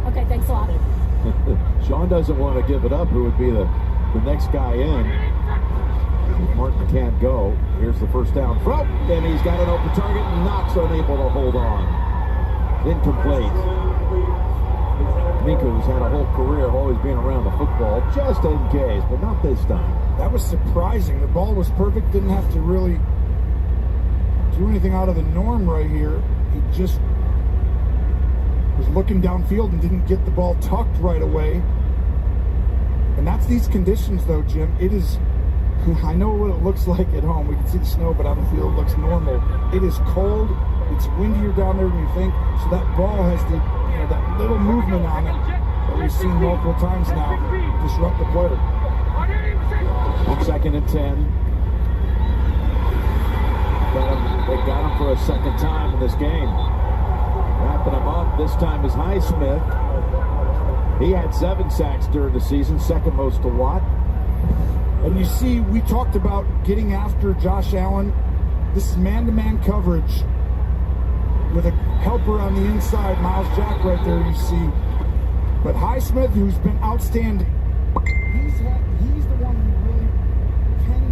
Okay, thanks a lot. Sean doesn't want to give it up. Who would be the next guy in? If Martin can't go. Here's the first down throw, and he's got an open target, and Knox unable to hold on. Incomplete. Minku's had a whole career of always being around the football, just in case, but not this time. That was surprising. The ball was perfect. Didn't have to really do anything out of the norm right here. He just was looking downfield and didn't get the ball tucked right away. And that's these conditions, though, Jim. It is, I know what it looks like at home. We can see the snow, but on the field it looks normal. It is cold. It's windier down there than you think. So that ball has the, that little movement on it that we've seen multiple times now disrupt the play. On 2nd and 10. They got him for a second time in this game. Wrapping him up. This time is Highsmith. He had 7 sacks during the season, second most to Watt. And you see, we talked about getting after Josh Allen. This is man-to-man coverage with a helper on the inside, Miles Jack right there, you see. But Highsmith, who's been outstanding, he's the one who really can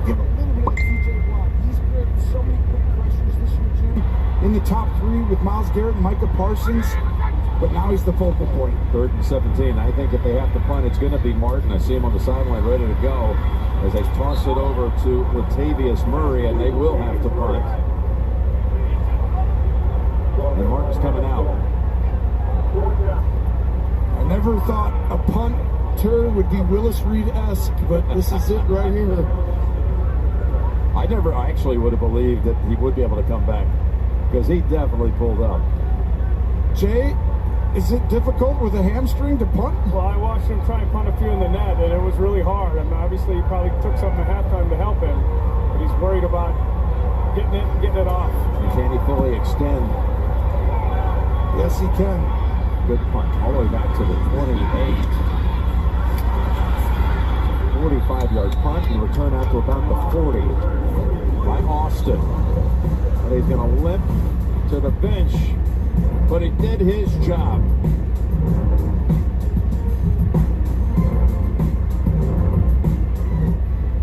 give a little bit of TJ Watt. He's created so many quick pressures this year, Jim. In the top 3 with Myles Garrett and Micah Parsons. But now he's the focal point. 3rd and 17. I think if they have to punt, it's going to be Martin. I see him on the sideline ready to go as they toss it over to Latavius Murray, and they will have to punt. And Martin's coming out. I never thought a punter would be Willis Reed-esque, but this is it right here. I actually would have believed that he would be able to come back because he definitely pulled up. Jay, is it difficult with a hamstring to punt? Well, I watched him try and punt a few in the net, and it was really hard. I mean, obviously, he probably took something at halftime to help him, but he's worried about getting it off. And can he fully extend? Yes, he can. Good punt, all the way back to the 28. 45-yard punt and return out to about the 40 by Austin. And he's going to limp to the bench, but he did his job.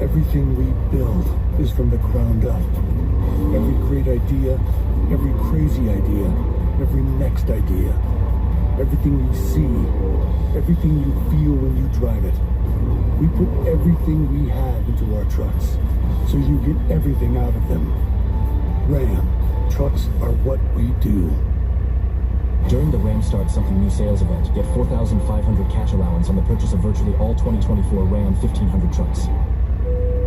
Everything we build is from the ground up. Every great idea, every crazy idea, every next idea. Everything you see, everything you feel when you drive it. We put everything we have into our trucks, so you get everything out of them. Ram, trucks are what we do. During the Ram Start Something New sales event, get $4,500 cash allowance on the purchase of virtually all 2024 Ram 1500 trucks.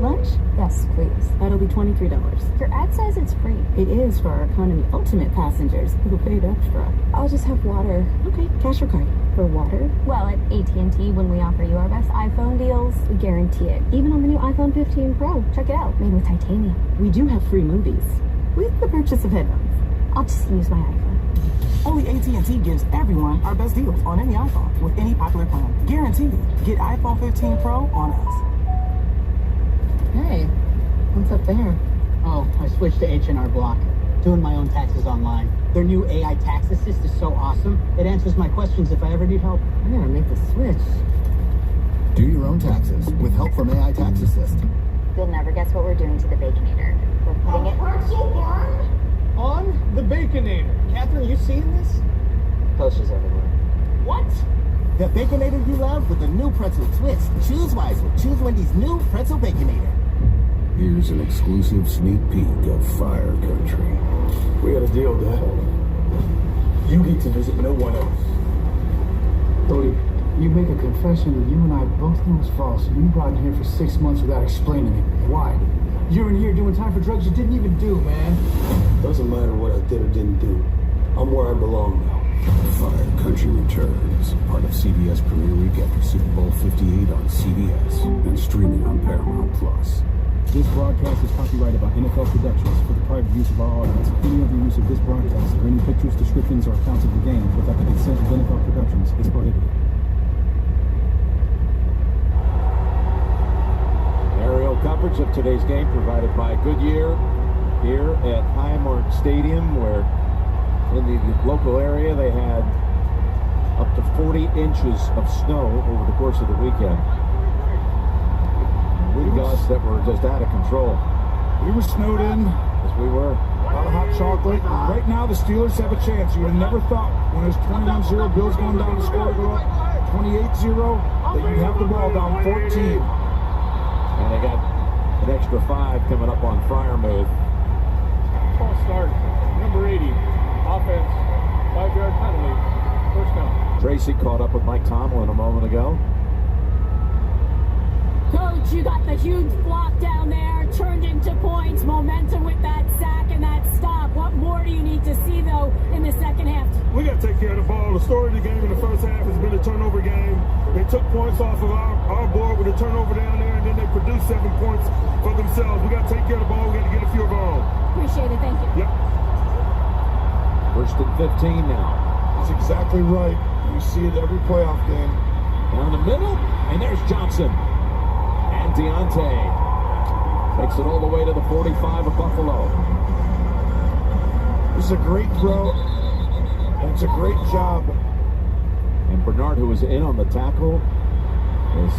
Lunch? Yes, please. That'll be $23. Your ad says it's free. It is for our economy ultimate passengers who paid extra. I'll just have water. Okay, cash or card? For water? Well, at AT&T, when we offer you our best iPhone deals, we guarantee it. Even on the new iPhone 15 Pro. Check it out. Made with titanium. We do have free movies. With the purchase of headphones. I'll just use my iPhone. Only AT&T gives everyone our best deals on any iPhone with any popular plan. Guaranteed. Get iPhone 15 Pro on us. Hey, what's up there? Oh, I switched to H&R Block. Doing my own taxes online. Their new AI tax assist is so awesome. It answers my questions if I ever need help. I gotta make the switch. Do your own taxes with help from AI Tax Assist. You'll never guess what we're doing to the Baconator. We're putting it On the Baconator. Catherine, you seeing this? posters everywhere. What? The Baconator you love with the new pretzel twist. Choose wisely. Choose Wendy's new pretzel Baconator. Here's an exclusive sneak peek of Fire Country. We got a deal, Dad. You get to visit no one else. Brody, you make a confession that you and I both knew was false. You brought in here for 6 months without explaining it. Why? You're in here doing time for drugs you didn't even do, man. Doesn't matter what I did or didn't do. I'm where I belong now. Fire Country returns, part of CBS Premier Week after Super Bowl 58 on CBS and streaming on Paramount Plus. This broadcast is copyrighted by NFL Productions for the private use of our audience. Any other use of this broadcast or any pictures, descriptions, or accounts of the game without the consent of NFL Productions is prohibited. Aerial coverage of today's game provided by Goodyear here at Highmark Stadium, where in the local area they had up to 40 inches of snow over the course of the weekend. Wind gusts that were just out of control. We were snowed in. As we were. A lot of hot chocolate. Right now, the Steelers have a chance. You would have never thought when it was 21-0, Bills going down to score, go up 28-0, that you'd have the ball down 14. And they got an extra 5 coming up on Fryermuth. False start. Number 80. Offense. 5-yard penalty. First down. Tracy caught up with Mike Tomlin a moment ago. Coach, you got the huge block down there, turned into points, momentum with that sack and that stop. What more do you need to see, though, in the second half? We got to take care of the ball. The story of the game in the first half has been a turnover game. They took points off of our board with a turnover down there, and then they produced 7 points for themselves. We got to take care of the ball. We got to get a few of our own. Appreciate it. Thank you. Yep. First and 15 now. That's exactly right. You see it every playoff game. Down the middle, and there's Johnson. And Deontay takes it all the way to the 45 of Buffalo. This is a great throw, and it's a great job. And Bernard, who was in on the tackle, is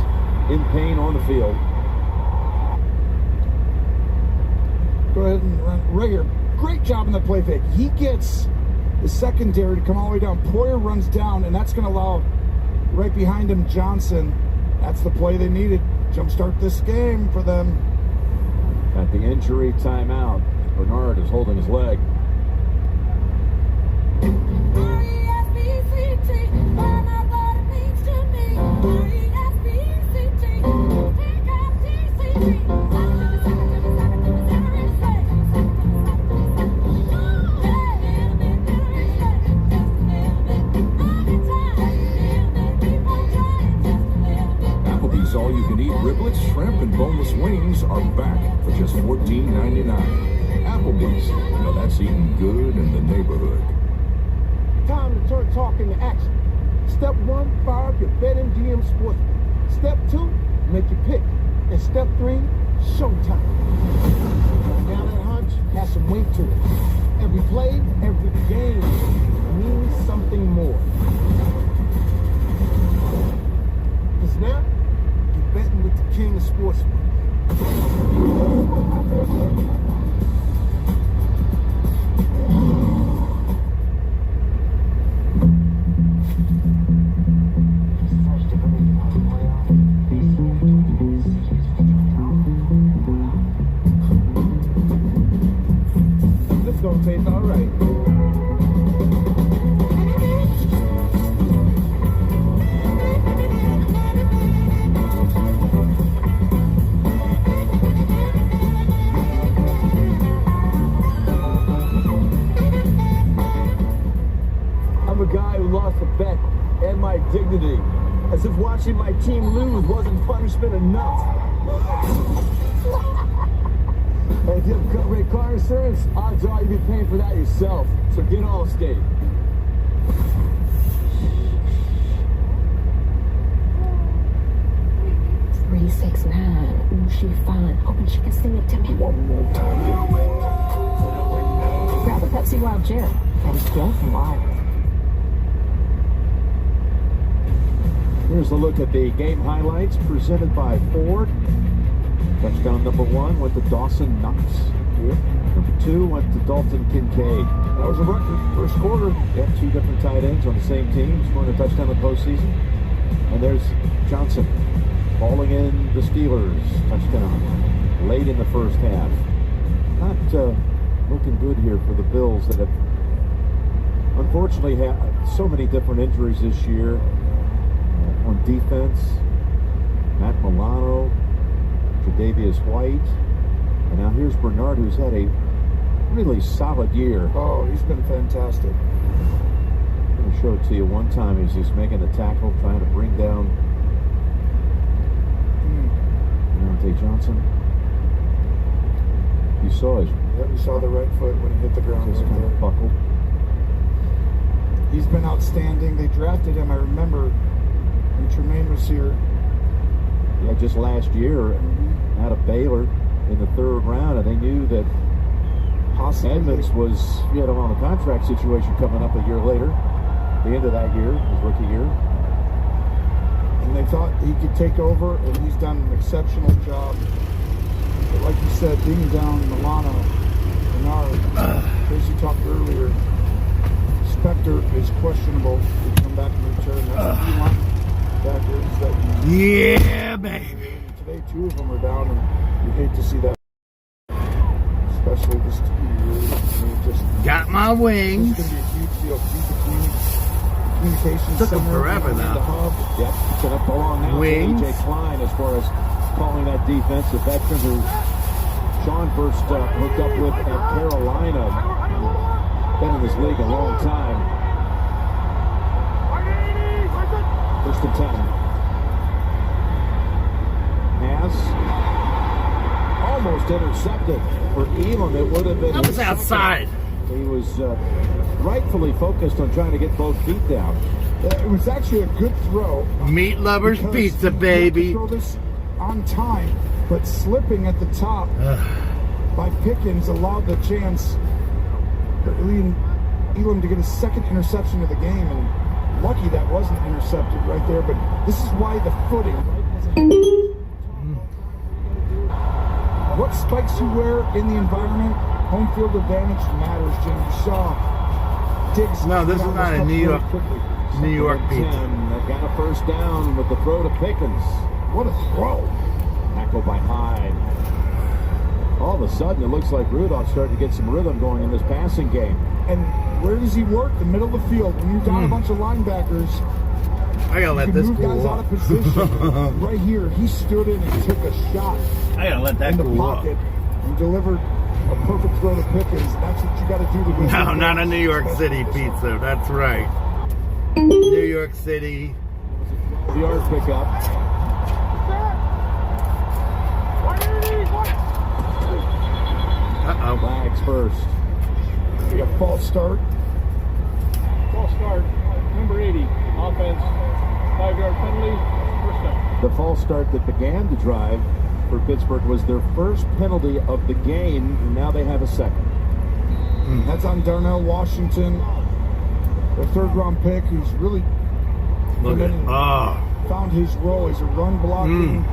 in pain on the field. Go ahead and run right here. Great job in the play fake. He gets the secondary to come all the way down. Poyer runs down, and that's going to allow right behind him Johnson. That's the play they needed. Jumpstart this game for them. At the injury timeout, Bernard is holding his leg. All-you-can-eat riblets, shrimp, and boneless wings are back for just $14.99. Applebee's. Now that's eating good in the neighborhood. Time to turn talk into action. Step 1, fire up your BetMGM Sportsbook. Step 2, make your pick. And step 3, showtime. Now that hunch has some weight to it. Every play, every game means something more. Because now, betting with the king of sportsmen. This is gonna taste all right. Bet and my dignity, as if watching my team lose wasn't punishment enough. Hey, if you have cut rate car insurance, odds are you'll be paying for that yourself. So get Allstate. $369. she's fine. Hoping she can sing it to me. One more time. Grab a Pepsi Wild Cherry and get wild. Here's a look at the game highlights presented by Ford. Touchdown number 1 went to Dawson Knox. Yep. Number 2 went to Dalton Kincaid. That was a record. First quarter. Yep, 2 different tight ends on the same team scoring a touchdown in the postseason. And there's Johnson falling in the Steeler'Z touchdown late in the first half. Not looking good here for the Bills that have unfortunately had so many different injuries this year. On defense, Matt Milano, Tre'Davious White, and now here's Bernard, who's had a really solid year. Oh, he's been fantastic. I'm going to show it to you one time. He's just making the tackle, trying to bring down Deontay Johnson. You saw his... Yep, you saw the right foot when he hit the ground. Just kind of buckled. He's been outstanding. They drafted him, I remember, when Tremaine was here. Yeah, just last year out of Baylor in the 3rd round, and they knew that Edmonds was, on a contract situation coming up a year later, the end of that year, his rookie year. And they thought he could take over, and he's done an exceptional job. But like you said, being down Milano, Bernard, as you talked earlier, Spector is questionable to come back and return. That's a few linebackers that yeah, baby. Today, 2 of them are down, and you hate to see that. Especially this year. Just got my wings. It's going to be a huge deal. He's the communications took center. Him forever now. Yep, it's going to belong now wings. to A.J. Klein as far as calling that defense. The veteran who Sean first hooked up with at Carolina. Been in this league a long time. 1st and 10. Pass. Almost intercepted for Elam. It would have been. That was outside. He was rightfully focused on trying to get both feet down. It was actually a good throw. Meat lovers pizza, baby. Throw this on time, but slipping at the top by Pickens allowed the chance for Elam to get his 2nd interception of the game, and lucky that wasn't intercepted right there. But this is why the footing. What spikes you wear in the environment, home field advantage matters, Jim. You saw Diggs. No, this is not a New York pizza. They've got a 1st down with the throw to Pickens. What a throw. Tackled by Hyde. All of a sudden, it looks like Rudolph's starting to get some rhythm going in this passing game. And where does he work? The middle of the field. When you've got a bunch of linebackers, I gotta let this move cool guys out of position. Right here, he stood in and took a shot. I gotta let that in the cool pocket and delivered a perfect throw to Pickens. That's what you got to do to win. No, not a New York City pizza. That's right. New York City. The yard pickup. Uh-oh. Flags first. We got false start. False start. Number 80. Offense. 5-yard penalty. 1st down. The false start that began the drive for Pittsburgh was their 1st penalty of the game. Now they have a 2nd. That's on Darnell Washington, their 3rd round pick, who's really found his role as a run blocking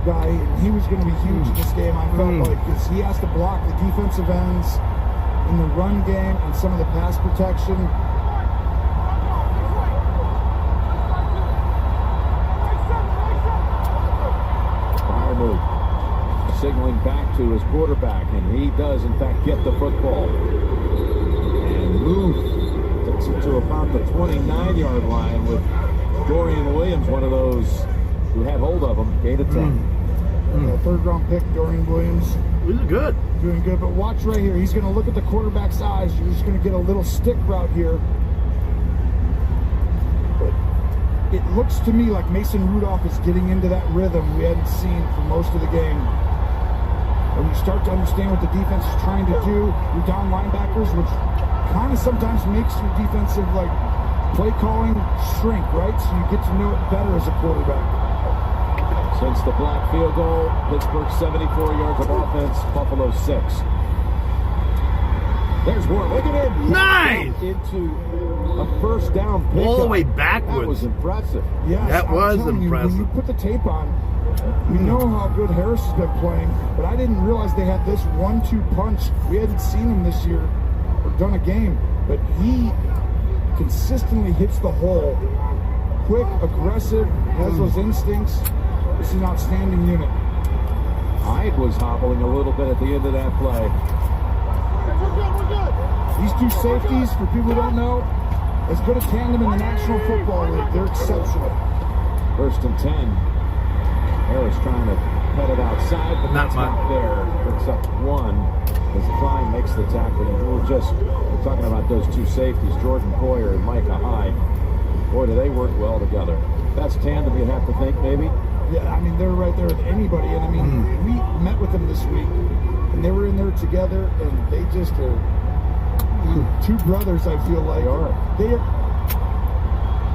guy. And he was going to be huge in this game, I felt like, because he has to block the defensive ends in the run game and some of the pass protection. Move. Signaling back to his quarterback, and he does in fact get the football. And Move takes it to about the 29-yard line with Dorian Williams, one of those who have hold of him, 8 of 10. 3rd round pick, Dorian Williams. He's good. Doing good, but watch right here. He's going to look at the quarterback's eyes. You're just going to get a little stick route here. It looks to me like Mason Rudolph is getting into that rhythm we hadn't seen for most of the game. When you start to understand what the defense is trying to do, your down linebackers, which kind of sometimes makes your defensive play calling shrink, right? So you get to know it better as a quarterback. So Since the block field goal, Pittsburgh 74 yards of offense, Buffalo 6. There's one. Look at him. Nice! Into a first down pickup. All the way backwards. That was impressive. Yes, That was I'm telling you, impressive. when you put the tape on, we know how good Harris has been playing, but I didn't realize they had this 1-2 punch. We hadn't seen him this year or done a game, but he consistently hits the hole. Quick, aggressive, has those instincts. This is an outstanding unit. Hyde was hobbling a little bit at the end of that play. These two safeties, for people who don't know, as good a tandem in the National Football League. They're exceptional. 1st and 10. Harris trying to cut it outside, but that's not there. Picks up 1 as Klein makes the tackle. We're talking about those two safeties, Jordan Poyer and Micah Hyde. Boy, do they work well together. Best tandem you have to think, maybe? Yeah, I mean, they're right there with anybody. And I mean, we met with them this week, and they were in there together, and they just are two brothers, I feel like. They are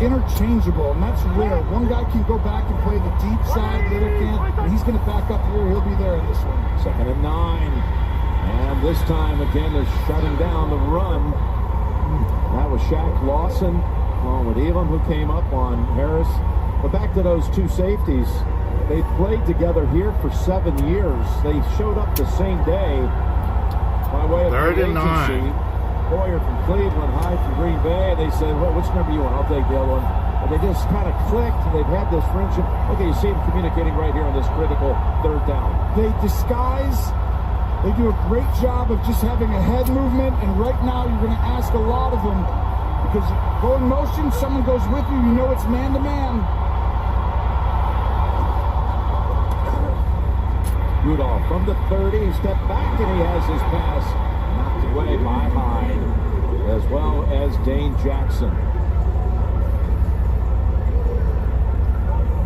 interchangeable, and that's rare. One guy can go back and play the deep side, the other can't, and he's going to back up here. He'll be there in this one. 2nd and 9. And this time, again, they're shutting down the run. That was Shaq Lawson, along with Elam, who came up on Harris. But back to those two safeties. They played together here for 7 years. They showed up the same day by way of free agency. Poyer from Cleveland, Hyde from Green Bay. They said, well, which number you want? I'll take the other one. And they just kind of clicked. They've had this friendship. Okay, you see them communicating right here on this critical 3rd down. They disguise. They do a great job of just having a head movement. And right now, you're going to ask a lot of them. Because go in motion, someone goes with you, you know it's man-to-man. Rudolph from the 30, he stepped back and he has his pass knocked away by Hyde, as well as Dane Jackson.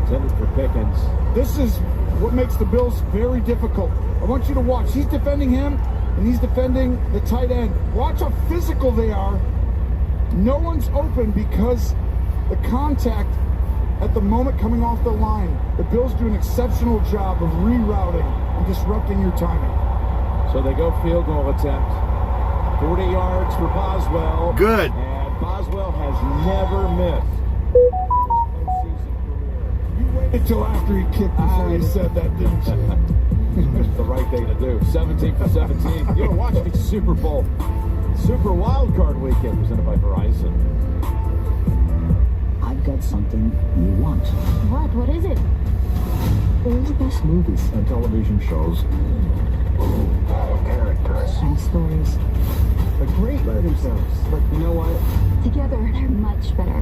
Intended for Pickens. This is what makes the Bills very difficult. I want you to watch. He's defending him, and he's defending the tight end. Watch how physical they are. No one's open because the contact at the moment coming off the line. The Bills do an exceptional job of rerouting and disrupting your timing. So they go field goal attempt. 40 yards for Boswell. Good. And Boswell has never missed. You waited until after he kicked before you said that, didn't you? It's the right thing to do. 17 for 17. You're watching Super Bowl. Super Wild Card Weekend presented by Verizon. I've got something you want. What is it? All the best movies and television shows. Characters And stories. are great by themselves, but you know what? Together, they're much better.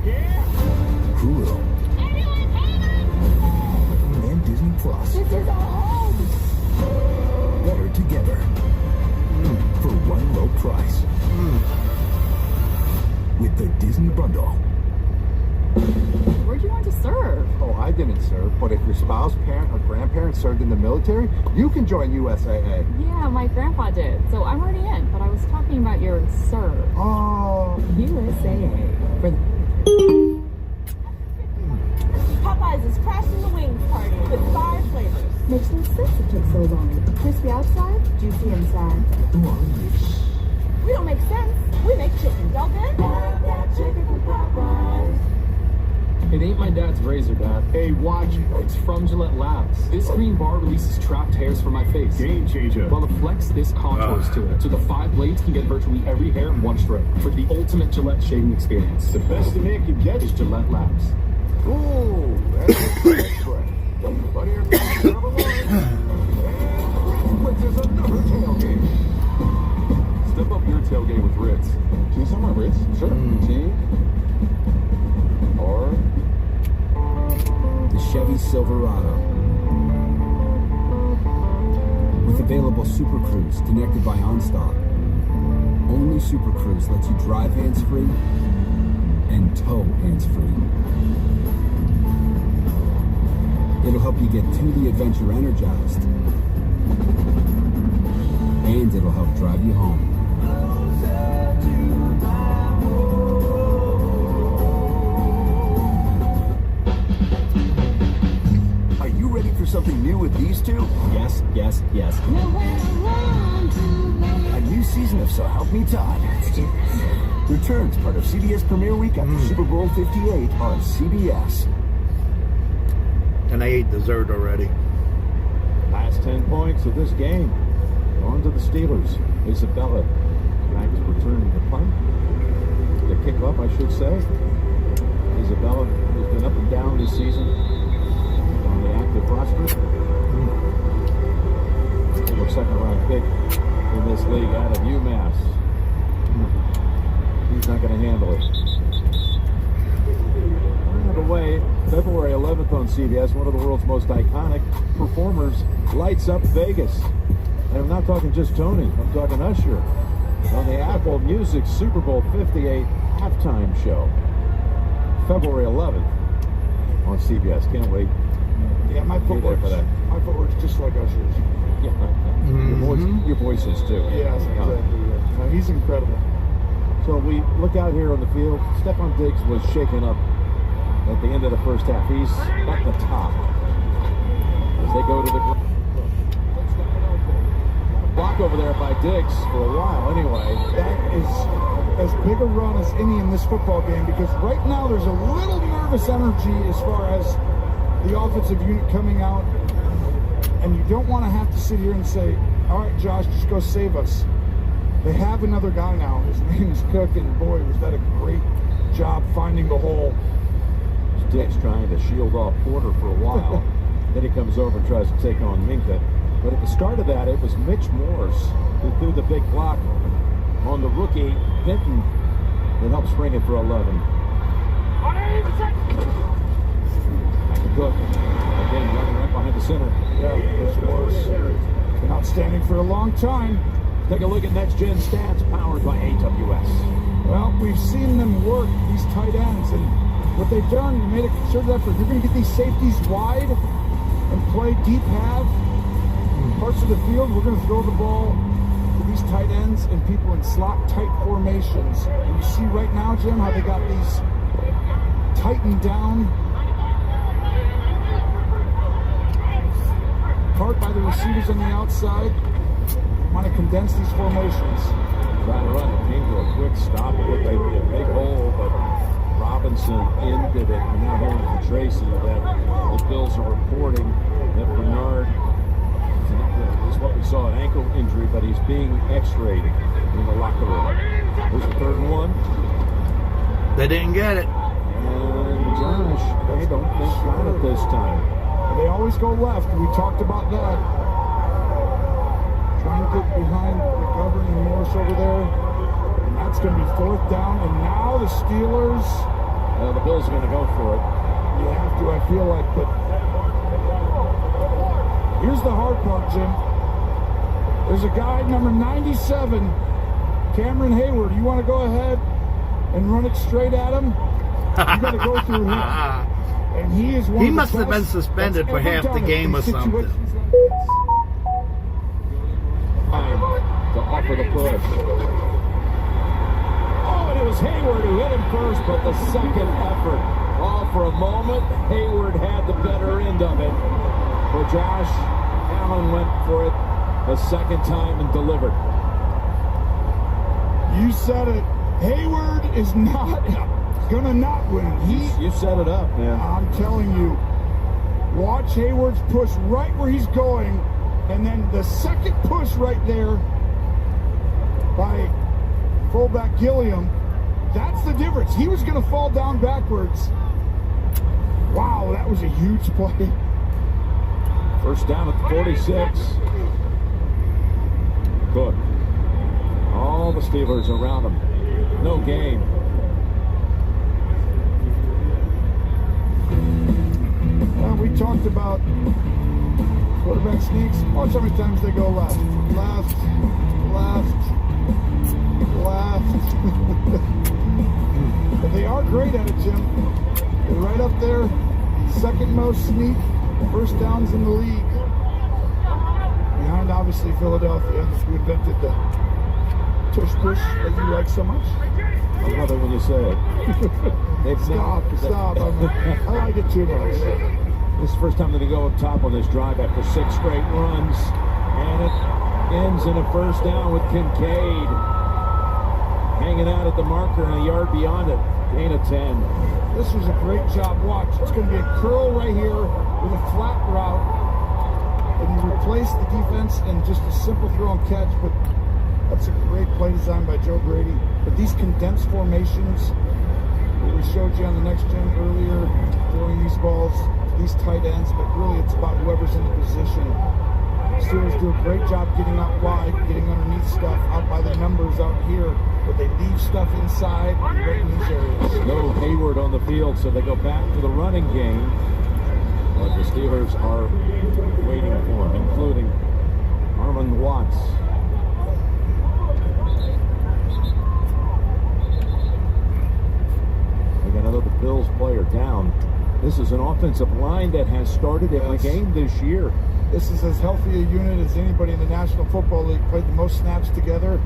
Hulu and Disney Plus. This is our home. Better together for one low price. With the Disney Bundle. Where'd you want to serve? Oh, I didn't serve, but if your spouse, parent, or grandparent served in the military, you can join USAA. Yeah, my grandpa did, so I'm already in, but I was talking about your serve. Oh. USAA. For Popeyes is crashing the wings party with 5 flavors. Makes no sense it took so long. Crispy outside, juicy inside. Who are you? We don't make sense. We make chicken, y'all good? Chicken from Popeyes. It ain't my dad's razor, Dad. Hey, watch it. It's from Gillette Labs. This green bar releases trapped hairs from my face. Game changer. While the Flex, this contours to it. So the 5 blades can get virtually every hair in one stroke. For the ultimate Gillette shaving experience. The best a man can get is Gillette Labs. Ooh, that's great. But here comes number 1. And there's another tailgate. Step up your tailgate with Ritz. Cheese on my Ritz? Sure. Cheese. Or The Chevy Silverado. With available Super Cruise connected by OnStop. Only Super Cruise lets you drive hands-free and tow hands-free. It'll help you get to the adventure energized. And it'll help drive you home. these two? Yes, yes, yes. A new season of So Help Me Todd returns part of CBS Premiere Week after Super Bowl 58 on CBS. And I ate dessert already. Last 10 points of this game. On to the Steelers. Isabella Max returning the punt. The kickoff, I should say. Isabella has been up and down this season on the active roster. Former second-round pick in this league out of UMass. He's not going to handle it. By the way, February 11th on CBS, one of the world's most iconic performers lights up Vegas. And I'm not talking just Tony, I'm talking Usher on the Apple Music Super Bowl 58 halftime show. February 11th on CBS. Can't wait. Yeah, my footwork's just like Usher's. Yeah. Your voices too. Yes, exactly. No, he's incredible. So we look out here on the field. Stephon Diggs was shaken up at the end of the first half. He's at the top as they go to the block over there by Diggs for a while anyway. That is as big a run as any in this football game, because right now there's a little nervous energy as far as the offensive unit coming out, and you don't want to have to sit here and say, all right, Josh, just go save us. They have another guy now. His name is Cook, and boy, was that a great job finding the hole. Diggs trying to shield off Porter for a while. Then he comes over and tries to take on Minka. But at the start of that, it was Mitch Morse who threw the big block on the rookie Hinton that helped spring it for 11. Back to Cook. Again, running right behind the center. Yeah, Mitch Morse. Been outstanding for a long time. Take a look at Next Gen Stats powered by AWS. Well, we've seen them work these tight ends, and what they've done, they made a concerted effort. You're going to get these safeties wide and play deep half parts of the field. We're going to throw the ball to these tight ends and people in slot tight formations. And you see right now, Jim, how they got these tightened down. Part by the receivers on the outside. Want to condense these formations. Trying to run it, came to a quick stop. It looked like a big hole, but Robinson ended it. And now hearing from Tracy that the Bills are reporting that Bernard is what we saw, an ankle injury, but he's being x-rayed in the locker room. Here's the third and one. They didn't get it. And Josh, they don't think got it this time. They always go left. We talked about that. Trying to get behind McGovern and Morris over there. And that's going to be fourth down. And now the Steelers. The Bills are going to go for it. You have to, I feel like. But here's the hard part, Jim. There's a guy, number 97, Cameron Hayward. You want to go ahead and run it straight at him? You got to go through him. And he is one He of must the have been best suspended for half the game or something. To offer the push. Oh, and it was Hayward who hit him first, but the second effort. Oh, for a moment, Hayward had the better end of it. But Josh Allen went for it a second time and delivered. You said it. Hayward is not gonna not win. You set it up, man. I'm telling you. Watch Hayward's push right where he's going, and then the second push right there by fullback Gilliam. That's the difference. He was gonna fall down backwards. Wow, that was a huge play. First down at the 46. Cook. All the Steelers around him. No gain. Well, we talked about quarterback sneaks. Watch how many times they go left. Left. Left. Left. But they are great at it, Jim. They're right up there. Second most sneak first downs in the league. Behind, obviously, Philadelphia, who invented the tush push that you like so much. I love it when you say it. Stop. I like it too much. This is the first time that they go up top on this drive after 6 straight runs. And it ends in a first down with Kincaid hanging out at the marker and a yard beyond it. Gain of 10. This was a great job. Watch. It's going to be a curl right here with a flat route. And you replace the defense in just a simple throw and catch. But that's a great play design by Joe Grady. But these condensed formations that we showed you on the next gen earlier, throwing these balls, these tight ends, but really it's about whoever's in the position. Steelers do a great job getting out wide, getting underneath stuff out by the numbers out here, but they leave stuff inside and right in these areas. No Hayward on the field, so they go back to the running game. But the Steelers are waiting for him, including Armand Watts. We got another Bills player down. This is an offensive line that has started every game this year. This is as healthy a unit as anybody in the National Football League. Played the most snaps together,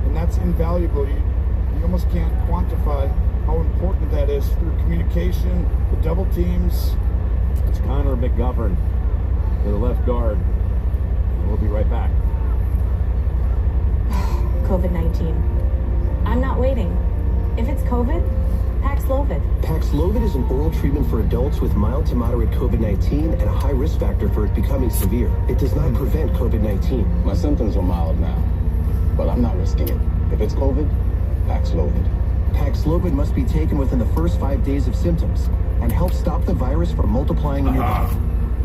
and that's invaluable. You almost can't quantify how important that is through communication, the double teams. It's Connor McGovern to the left guard. And we'll be right back. COVID-19. I'm not waiting. If it's COVID, Paxlovid. Paxlovid is an oral treatment for adults with mild to moderate COVID-19 and a high risk factor for it becoming severe. It does not prevent COVID-19. My symptoms are mild now, but I'm not risking it. If it's COVID, Paxlovid. Paxlovid must be taken within the first 5 days of symptoms and help stop the virus from multiplying in your body.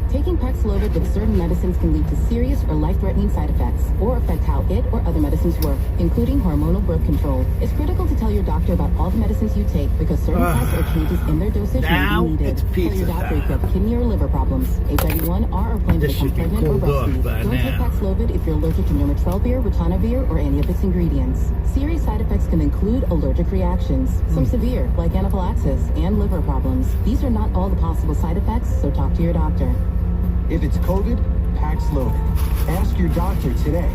Taking Paxlovid with certain medicines can lead to serious or life-threatening side effects or affect how it or other medicines work, including hormonal birth control. It's critical to tell your doctor about all the medicines you take because certain types or changes in their dosage may be needed. Tell your doctor if you have kidney or liver problems, HIV-1, are or plan to become pregnant or breastfeed. Don't take Paxlovid if you're allergic to nirmatrelvir, ritonavir, or any of its ingredients. Serious side effects can include allergic reactions, some severe, like anaphylaxis, and liver problems. These are not all the possible side effects, so talk to your doctor. If it's COVID, Paxlovid. Ask your doctor today.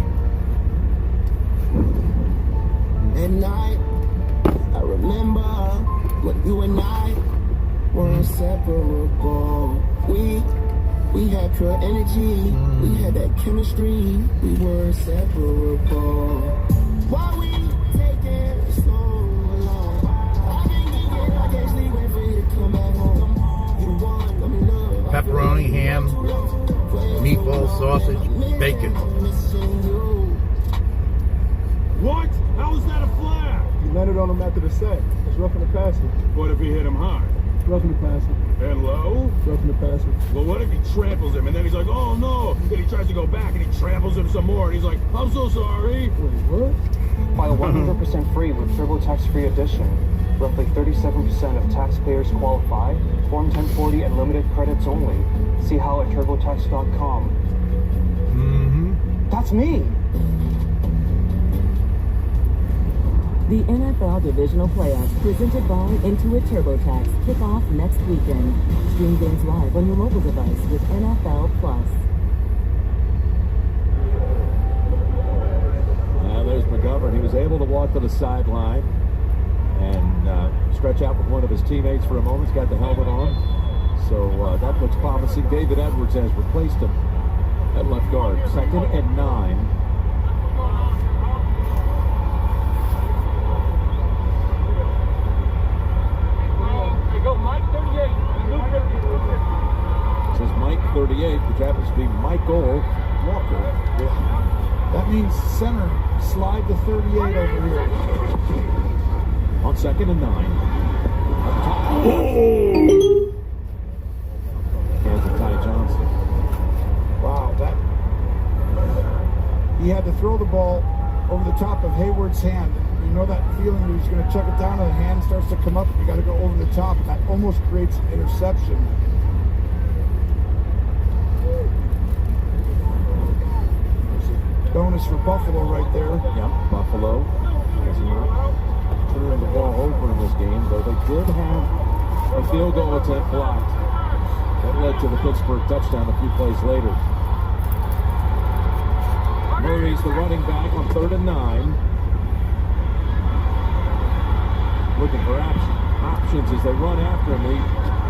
At night, I remember when you and I were inseparable. We had pure energy. We had that chemistry. We were inseparable. Why we taking so long? I've been thinking I can't sleep and free to come back home. You the one, let me love. Pepperoni, ham, meatball, sausage, bacon. What? How is that a flag? You landed on him after the sack. It's roughing the passer. What if he hit him hard? Roughing the passer. And low? Roughing the passer. Well, what if he tramples him and then he's like, oh no, and he tries to go back and he tramples him some more and he's like, I'm so sorry. Wait, what? File 100% free with TurboTax Free Edition. Roughly 37% of taxpayers qualify. Form 1040 and limited credits only. See how at turbotax.com. That's me. The NFL Divisional Playoffs, presented by Intuit TurboTax, kick off next weekend. Stream games live on your mobile device with NFL Plus. Now there's McGovern. He was able to walk to the sideline and stretch out with one of his teammates for a moment. He's got the helmet on, so that looks promising. David Edwards has replaced him at left guard. 2nd and 9. Go Mike 38. It says Mike 38, which happens to be Michael Walker. That means center, slide to 38 over here. On 2nd and 9. Here's Ty Johnson. Wow, that he had to throw the ball over the top of Hayward's hand. You know that feeling where he's going to chuck it down and the hand starts to come up and you got to go over the top. That almost creates an interception. Bonus for Buffalo right there. Yep, Buffalo has not turned the ball over in this game, though they did have a field goal attempt blocked. That led to the Pittsburgh touchdown a few plays later. Murray's the running back on 3rd and 9. Looking for options as they run after him. He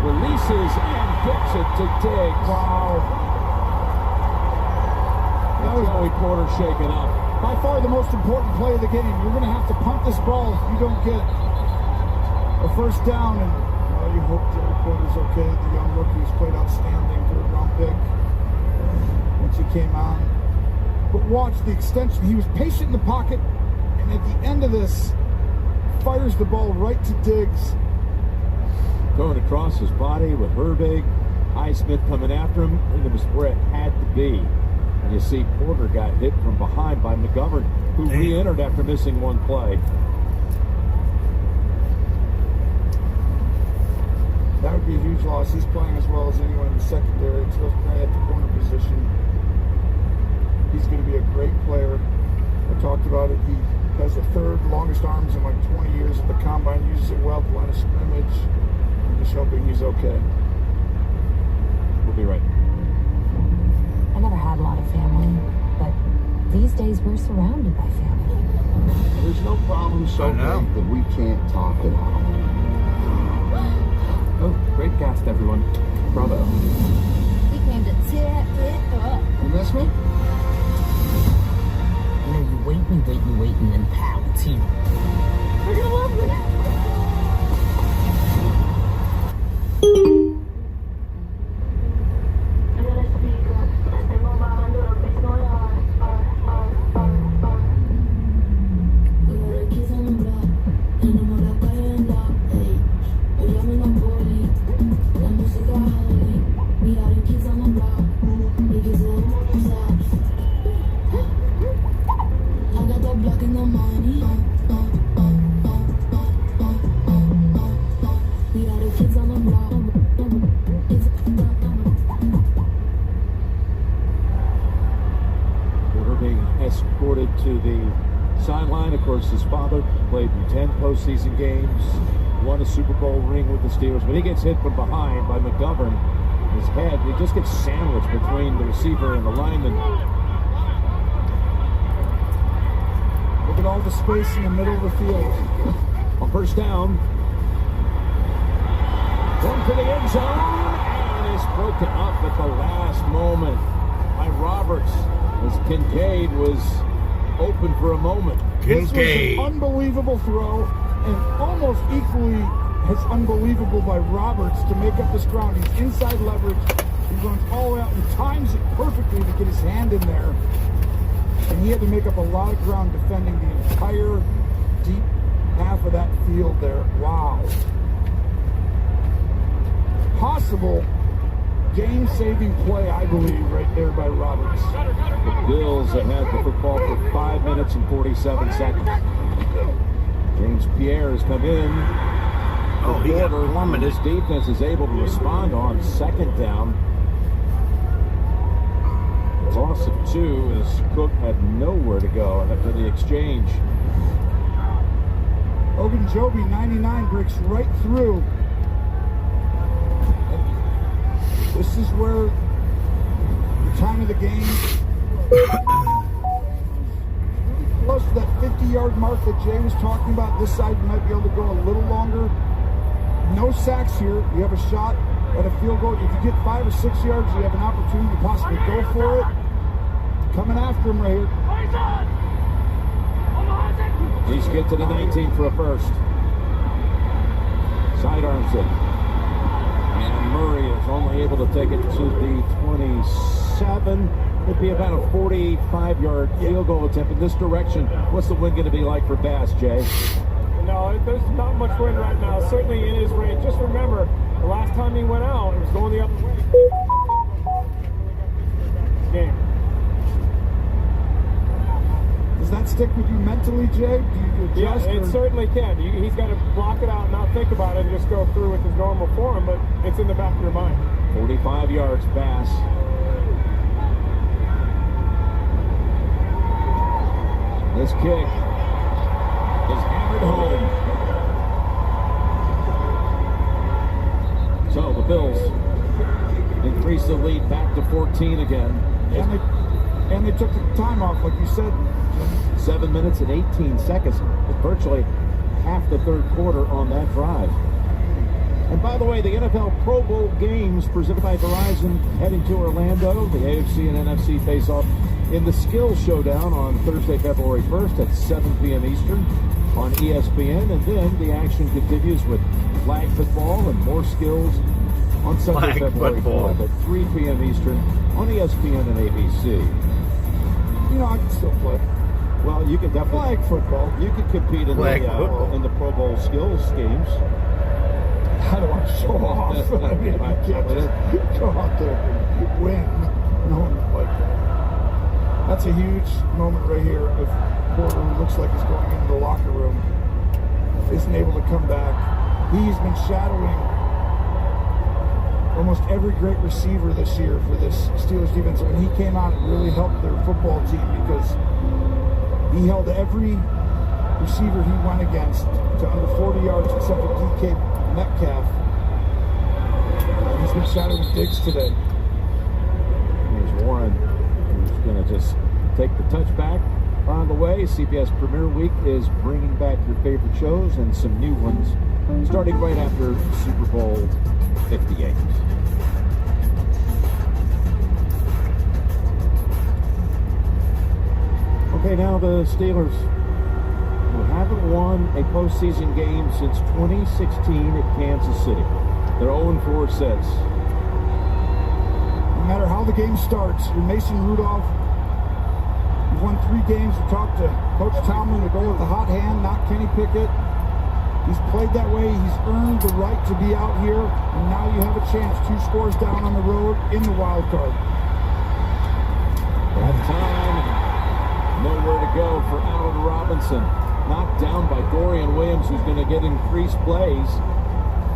releases and Gets it to Diggs. Wow. That was Joey Porter shaken up. By far the most important play of the game. You're going to have to punt this ball if you don't get a first down. And you hope Joey Porter's okay. The young rookie who's played outstanding, third-round pick once he came on. But watch the extension. He was patient in the pocket, and at the end of this, fires the ball right to Diggs. Going across his body with Herbig. Highsmith coming after him, and it was where it had to be. And you see Porter got hit from behind by McGovern, who re-entered after missing one play. That would be a huge loss. He's playing as well as anyone in the secondary. It's right at the corner position. He's going to be a great player. I talked about it. He has the third longest arms in like 20 years at the combine. Uses it well at the line of scrimmage. I'm just hoping he's okay. We'll be right. I never had a lot of family, but these days we're surrounded by family. There's no problem so big that we can't talk it out. Oh, great cast, everyone. Bravo. He came to tear it up. You miss me? You know, you're waiting, and pow, it's here. We're gonna love it. Escorted to the sideline. Of course, his father played in 10 postseason games, won a Super Bowl ring with the Steelers, but he gets hit from behind by McGovern. His head, he just gets sandwiched between the receiver and the lineman. Look at all the space in the middle of the field. On first down, one for the end zone, and is broken up at the last moment by Roberts, as Kincaid was open for a moment. This was an unbelievable throw, and almost equally as unbelievable by Roberts to make up this ground. He's inside leverage. He runs all the way out and times it perfectly to get his hand in there. And he had to make up a lot of ground defending the entire deep half of that field there. Wow. Possible game-saving play, I believe, right there by Roberts. The Bills have had the football for 5 minutes and 47 seconds. James Pierre has come in. Oh, he got plummeted. His defense is able to respond on second down. A loss of 2 as Cook had nowhere to go after the exchange. Ogunjobi, 99, breaks right through. This is where the time of the game, close to that 50-yard mark that Jay was talking about. This side you might be able to go a little longer. No sacks here. You have a shot at a field goal. If you get 5 or 6 yards, you have an opportunity to possibly go for it. Coming after him right here. He's get to the 19 for a first. Sidearms it. And Murray is only able to take it to the 27. It'd be about a 45-yard field goal attempt in this direction. What's the wind going to be like for Bass, Jay? No, there's not much wind right now. Certainly in his range. Just remember, the last time he went out, it was going the other way. Game. Does that stick with you mentally, Jay? Do you adjust? Yeah, it certainly can. He's got to block it out, not think about it, and just go through with his normal form, but it's in the back of your mind. 45 yards, Bass. This kick is hammered home. So the Bills increase the lead back to 14 again. And they took the time off, like you said. 7 minutes and 18 seconds, virtually half the third quarter on that drive. And by By the way, the NFL Pro Bowl games presented by Verizon heading to Orlando. The AFC and NFC face off in the Skills Showdown on Thursday, February 1st at 7 p.m. Eastern on ESPN. And then the action continues with flag football and more skills on Sunday, February 4th at 3 p.m. Eastern on ESPN and ABC. You know, I can still play. Well, you can definitely. Flag football. You can compete in the Pro Bowl skills games. How do I show off? I mean, I can't just go out there and win. No one like that. That's a huge moment right here of Porter, who looks like he's going into the locker room, isn't able to come back. He's been shadowing almost every great receiver this year for this Steelers defense. When he came out, it really helped their football team because he held every receiver he went against to under 40 yards except for DK Metcalf. He's been shadowing Diggs today. Here's Warren, who's going to just take the touchback. On the way, CBS Premier Week is bringing back your favorite shows and some new ones, starting right after Super Bowl 58. Okay, now the Steelers, who haven't won a postseason game since 2016 at Kansas City. They're 0-4 since. No matter how the game starts, you're Mason Rudolph. You've won 3 games. We talked to Coach Tomlin to go with the hot hand, not Kenny Pickett. He's played that way. He's earned the right to be out here, and now you have a chance. 2 scores down on the road in the wild card. That time, nowhere to go for Allen Robinson. Knocked down by Dorian Williams, who's going to get increased plays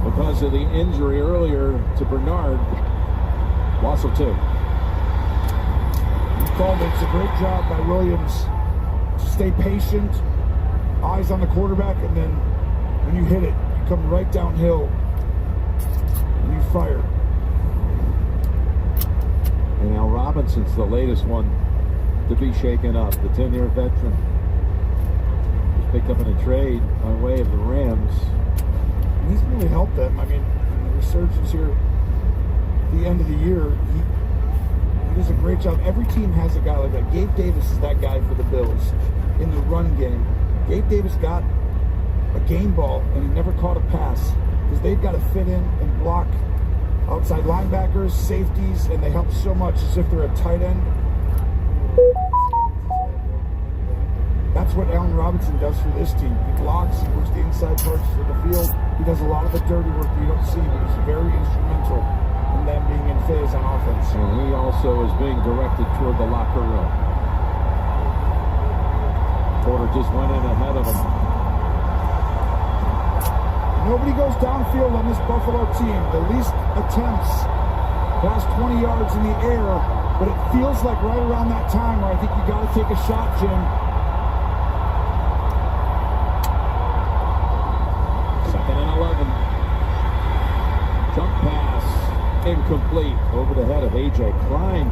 because of the injury earlier to Bernard. Loss of 2. You called it. It's a great job by Williams to stay patient, eyes on the quarterback, and then when you hit it, you come right downhill and you fire. And Al Robinson's the latest one to be shaken up. The 10-year veteran was picked up in a trade by way of the Rams. He's really helped them. I mean, in the resurgence here at the end of the year, he does a great job. Every team has a guy like that. Gabe Davis is that guy for the Bills in the run game. Gabe Davis got a game ball and he never caught a pass because they've got to fit in and block outside linebackers, safeties, and they help so much as if they're a tight end. That's what Allen Robinson does for this team. He blocks, he works the inside parts of the field. He does a lot of the dirty work that you don't see, but he's very instrumental in them being in phase on offense. And he also is being directed toward the locker room. Porter just went in ahead of him. Nobody goes downfield on this Buffalo team. The least attempts past 20 yards in the air, but it feels like right around that time where I think you got to take a shot, Jim. Second and 11. Jump pass, incomplete, over the head of A.J. Klein,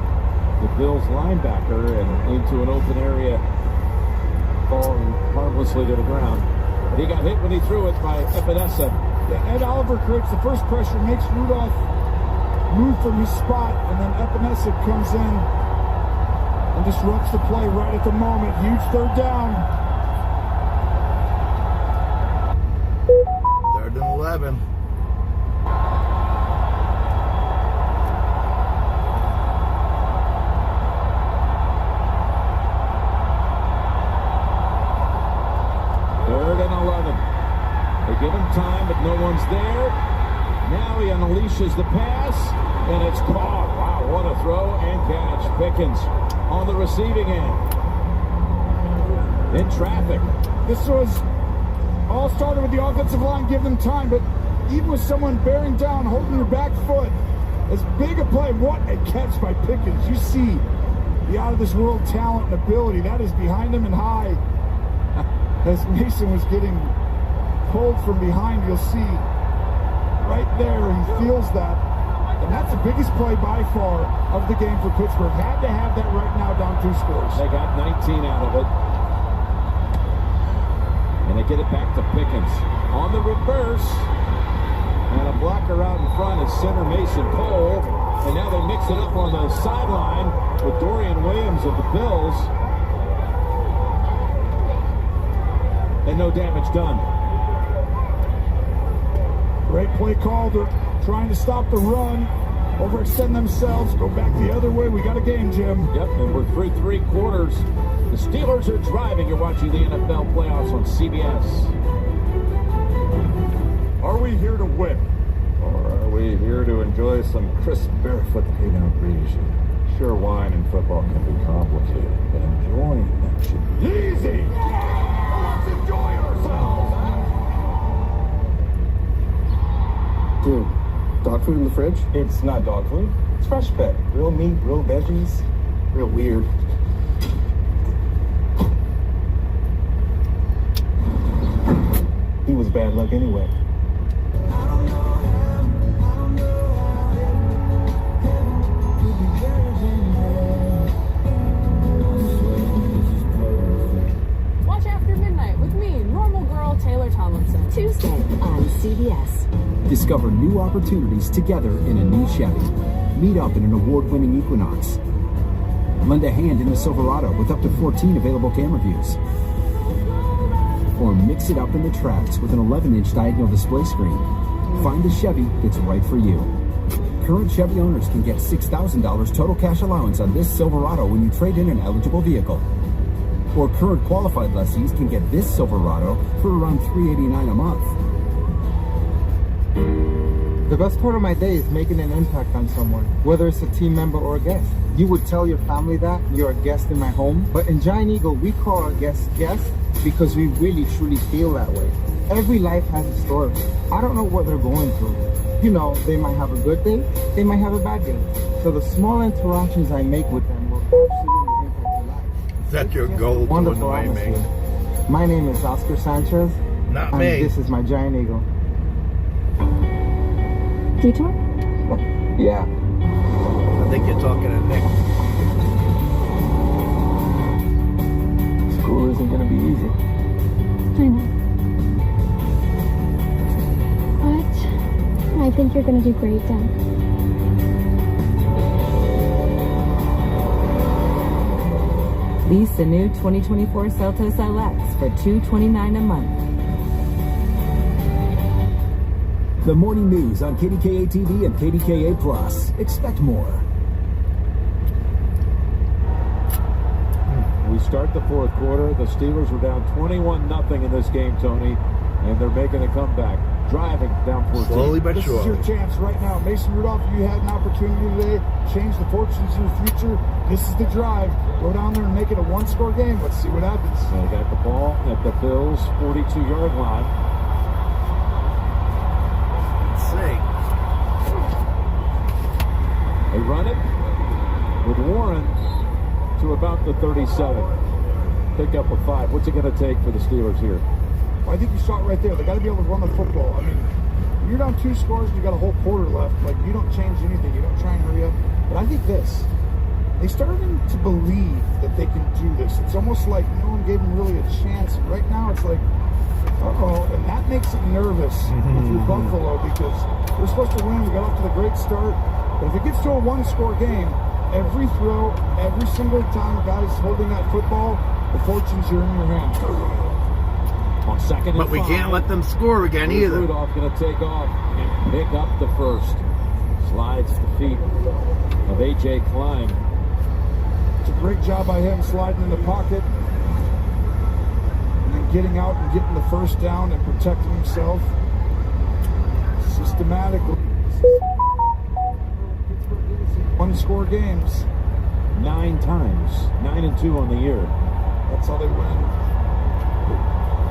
the Bills linebacker, and into an open area, falling harmlessly to the ground. But he got hit when he threw it by Epinesa. Yeah, Ed Oliver creates the first pressure, makes Rudolph move from his spot, and then Epinesa comes in and disrupts the play right at the moment. Huge third down. 3rd and 11. Give him time, but no one's there. Now he unleashes the pass, and it's caught. Wow, what a throw and catch. Pickens on the receiving end. In traffic. This was all started with the offensive line, give them time, but even with someone bearing down, holding your back foot, as big a play, what a catch by Pickens. You see the out-of-this-world talent and ability. That is behind him and high. As Mason was getting pulled from behind, you'll see right there, he feels that. And that's the biggest play by far of the game for Pittsburgh. Had to have that right now, down 2 scores. They got 19 out of it. And they get it back to Pickens. On the reverse. And a blocker out in front is center Mason Cole. And now they mix it up on the sideline with Dorian Williams of the Bills. And no damage done. Great play call. They're trying to stop the run. Overextend themselves. Go back the other way. We got a game, Jim. Yep, and we're through 3 quarters. The Steelers are driving. You're watching the NFL playoffs on CBS. Are we here to win? Or are we here to enjoy some crisp barefoot haydown breeze? Sure, wine and football can be complicated, but enjoying them should be easy. Let's enjoy ourselves. Dude, dog food in the fridge? It's not dog food. It's fresh pet. Real meat, real veggies. Real weird. He was bad luck anyway. Watch After Midnight with me, normal girl Taylor Tomlinson. Tuesday on CBS. Discover new opportunities together in a new Chevy. Meet up in an award-winning Equinox. Lend a hand in the Silverado with up to 14 available camera views. Or mix it up in the tracks with an 11-inch diagonal display screen. Find a Chevy that's right for you. Current Chevy owners can get $6,000 total cash allowance on this Silverado when you trade in an eligible vehicle. Or current qualified lessees can get this Silverado for around $389 a month. The best part of my day is making an impact on someone, whether it's a team member or a guest. You would tell your family that you're a guest in my home, but in Giant Eagle, we call our guests guests because we really truly feel that way. Every life has a story. I don't know what they're going through. You know, they might have a good day, they might have a bad day. So the small interactions I make with them will absolutely impact their life. Is that your goal to annoy me? My name is Oscar Sanchez. Not and me. This is my Giant Eagle. Detour? Yeah. I think you're talking to Nick. School isn't going to be easy. I know. But I think you're going to do great, Dad. Lease the new 2024 Seltos LX for $229 a month. The morning news on KDKA TV and KDKA Plus. Expect more. We start the 4th quarter. The Steelers were down 21-0 in this game, Tony, and they're making a comeback. Driving down 14. Slowly but This is surely. your chance right now. Mason Rudolph, you had an opportunity today. Change the fortunes of your future. This is the drive. Go down there and make it a 1-score game. Let's see what happens. They got the ball at the Bills' 42-yard line. Let's see. They run it with Warren to about the 37. Pick up a 5. What's it going to take for the Steelers here? Well, I think you saw it right there. They got to be able to run the football. I mean, you're down 2 scores and you got a whole quarter left. Like, you don't change anything. You don't try and hurry up. But I think this. They started to believe that they can do this. It's almost like no one gave them really a chance. And right now, it's like, uh-oh. And that makes it nervous for Buffalo because we're supposed to win. We got off to the great start. But if it gets to a 1-score game, every throw, every single time guys holding that football, the fortunes are in your hands. On 2nd and 5. But we can't let them score again either. Rudolph going to take off and pick up the first. Slides the feet of A.J. Klein. It's a great job by him sliding in the pocket and then getting out and getting the first down and protecting himself systematically. 1-score games. 9 times. 9-2 on the year. That's how they win.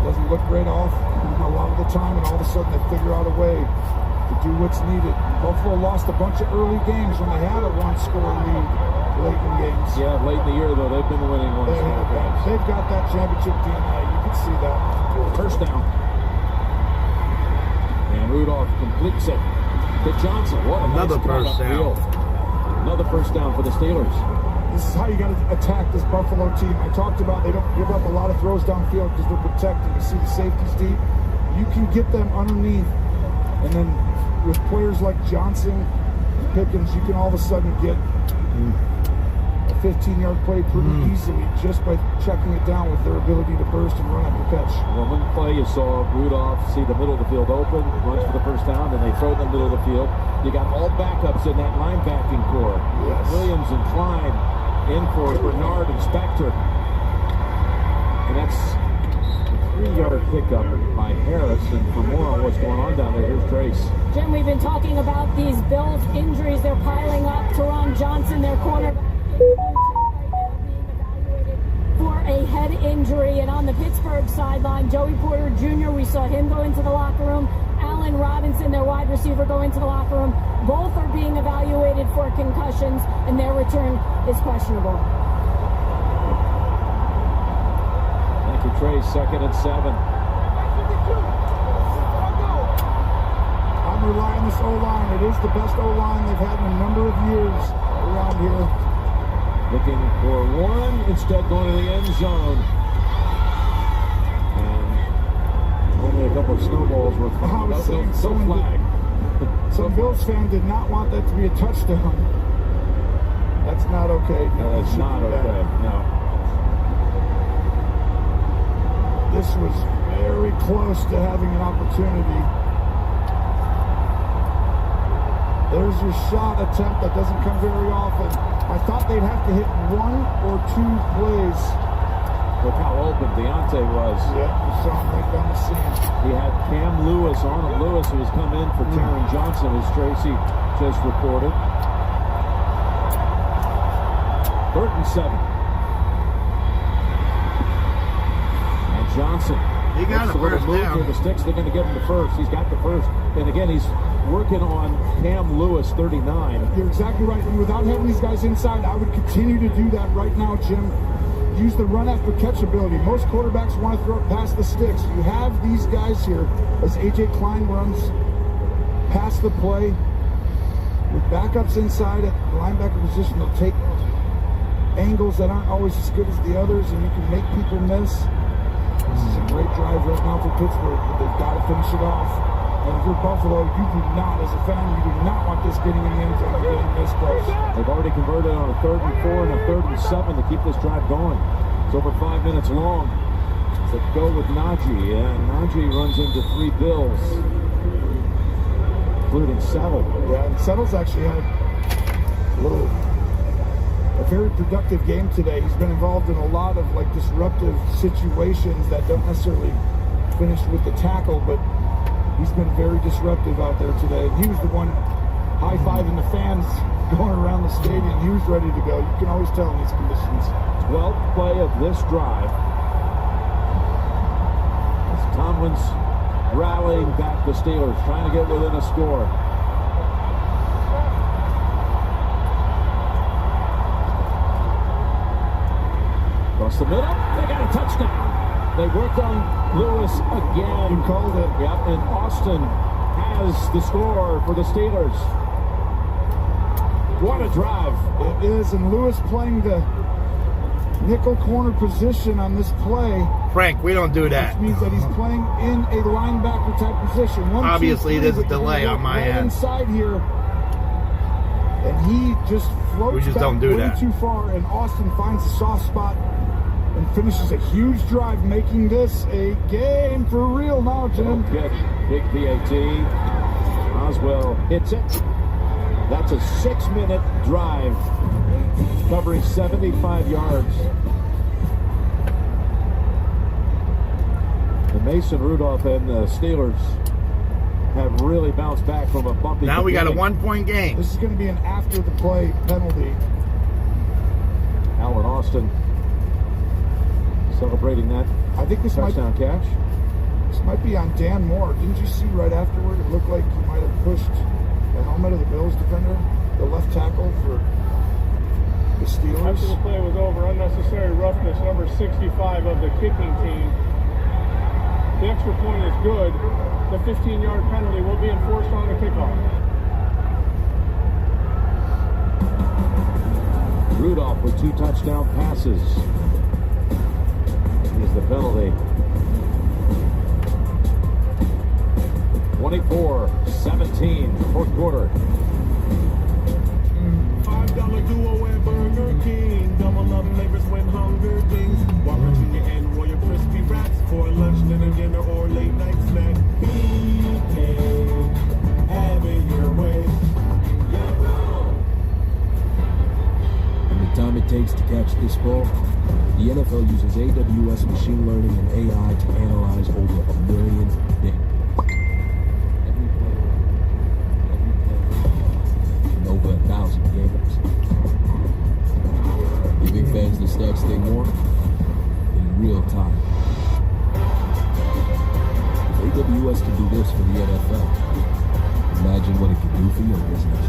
Doesn't look great off a lot of the time, and all of a sudden they figure out a way to do what's needed. Buffalo lost a bunch of early games when they had a 1-score lead late in games. Yeah, late in the year, though, they've been winning 1-score games. They've got that championship DNA. You can see that. First down. And Rudolph completes it to Johnson. What Another nice first down. Another first down for the Steelers. This is how you got to attack this Buffalo team. I talked about they don't give up a lot of throws downfield because they're protected. You see the safeties deep. You can get them underneath and then with players like Johnson, Pickens, you can all of a sudden get a 15-yard play pretty easily just by checking it down with their ability to burst and run after catch. Well, one play you saw Rudolph see the middle of the field open, runs for the first down, then they throw it in the middle of the field. You got all backups in that linebacking core. Yes. Williams and Klein in for Bernard and Spector. And that's a 3-yard pickup by Harris. And for more on what's going on down there, here's Trace. Jim, we've been talking about these Bills injuries. They're piling up. Teron Johnson, their cornerback, being evaluated for a head injury. And on the Pittsburgh sideline, Joey Porter Jr., we saw him go into the locker room. Allen Robinson, their wide receiver, go into the locker room. Both are being evaluated for concussions, and their return is questionable. Thank you, Trace. 2nd and 7. I'm relying on this O-line. It is the best O-line they've had in a number of years around here. Looking for one, instead going to the end zone. And only a couple of snowballs were thrown. No flag. Some Bills fan did not want that to be a touchdown. That's not okay. No, that's not okay. No. This was very close to having an opportunity. There's your shot attempt that doesn't come very often. I thought they'd have to hit 1 or 2 plays. Look how open Deontay was. Yeah, you saw him right down the seam. He had Cam Lewis on him. Lewis, who has come in for Taron Johnson, as Tracy just reported. 3rd and 7. And Johnson. He got a first down. The sticks, they're going to give him the first. He's got the first. And again, he's working on Cam Lewis, 39. You're exactly right. And without having these guys inside, I would continue to do that right now, Jim. Use the run after catch ability. Most quarterbacks want to throw it past the sticks. You have these guys here as A.J. Klein runs past the play with backups inside at the linebacker position. They'll take angles that aren't always as good as the others, and you can make people miss. This is a great drive right now for Pittsburgh, but they've got to finish it off. And if you're Buffalo, you do not, as a fan, you do not want this getting in the end zone and getting this close. They've already converted on a 3rd and 4 and a 3rd and 7 to keep this drive going. It's over 5 minutes long. So go with Najee, and Najee runs into 3 Bills, including Settle. Yeah, and Settle's actually had a very productive game today. He's been involved in a lot of disruptive situations that don't necessarily finish with the tackle, but he's been very disruptive out there today. He was the one high-fiving the fans going around the stadium. He was ready to go. You can always tell in these conditions. 12th play of this drive. As Tomlin's rallying back the Steelers, trying to get within a score. Across the middle, they got a touchdown. They worked on Lewis again. You called it. Yep, and Austin has the score for the Steelers. What a drive. It is, and Lewis playing the nickel corner position on this play. Frank, we don't do that. Which means that he's playing in a linebacker type position. Obviously, there's a delay on my end. Inside here, and he just floats back way too far, and Austin finds a soft spot and finishes a huge drive, making this a game for real now, Jim. Big PAT. Oswell hits it. That's a 6-minute drive, covering 75 yards. And Mason Rudolph and the Steelers have really bounced back from a bumpy Now we got a beginning. 1-point game. This is going to be an after-the-play penalty. Allen Austin celebrating that touchdown catch. This might be on Dan Moore. Didn't you see right afterward? It looked like he might have pushed the helmet of the Bills defender, the left tackle for the Steelers. After the play was over, unnecessary roughness, number 65 of the kicking team. The extra point is good. The 15-yard penalty will be enforced on the kickoff. Rudolph with 2 touchdown passes. Here's the penalty. 24-17, fourth quarter. $5 duo at Burger King. Double up flavors when hunger dings. Whopper Jr. and Royal Crispy Wraps for lunch, dinner, or late night snack. BK, have it your way. And the time it takes to catch this ball, the NFL uses AWS machine learning and AI to analyze over 1 million things. Every player, and over 1,000 games. Giving fans the stats they want in real time. If AWS can do this for the NFL, imagine what it can do for your business.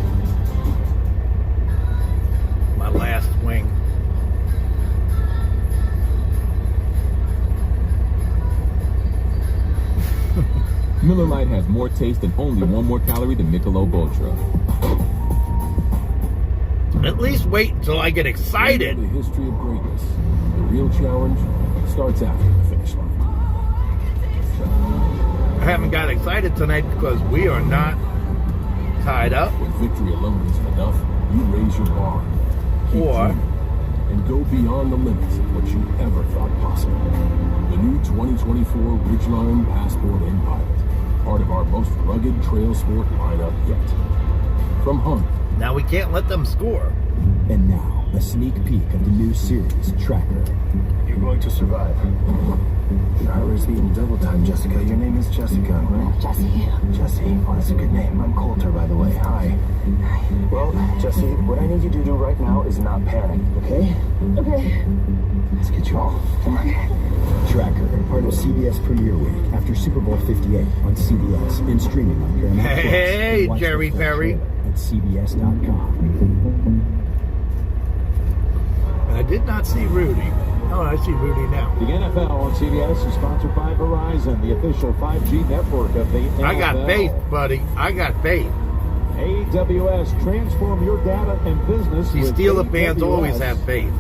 My last wing. Miller Lite has more taste and only 1 more calorie than Michelob Ultra. At least wait until I get excited. The history of greatness. The real challenge starts after the finish line. I haven't got excited tonight because we are not tied up. When victory alone isn't enough, you raise your bar. Or and go beyond the limits of what you ever thought possible. The new 2024 Ridgeline Passport and Pilot, part of our most rugged trail sport lineup yet. From Hunt. Now we can't let them score. And now, a sneak peek of the new series, Tracker. You're going to survive. Your heart rate's beating double time, Jessica. Your name is Jessica, right? Jesse. Jesse. Oh, that's a good name. I'm Coulter, by the way. Hi. Well, Jesse, what I need you to do right now is not panic, okay? Okay. Let's get you all. Come on. Tracker, part of CBS Premiere Week after Super Bowl 58 on CBS and streaming on Paramount+. Hey, Watch Jerry the full Perry. trailer at CBS.com. I did not see Rudy. Oh, I see Rudy now. The NFL on CBS is sponsored by Verizon, the official 5G network of the NFL. I got faith, buddy. I got faith. AWS, transform your data and business. These with Steeler fans AWS. always have faith.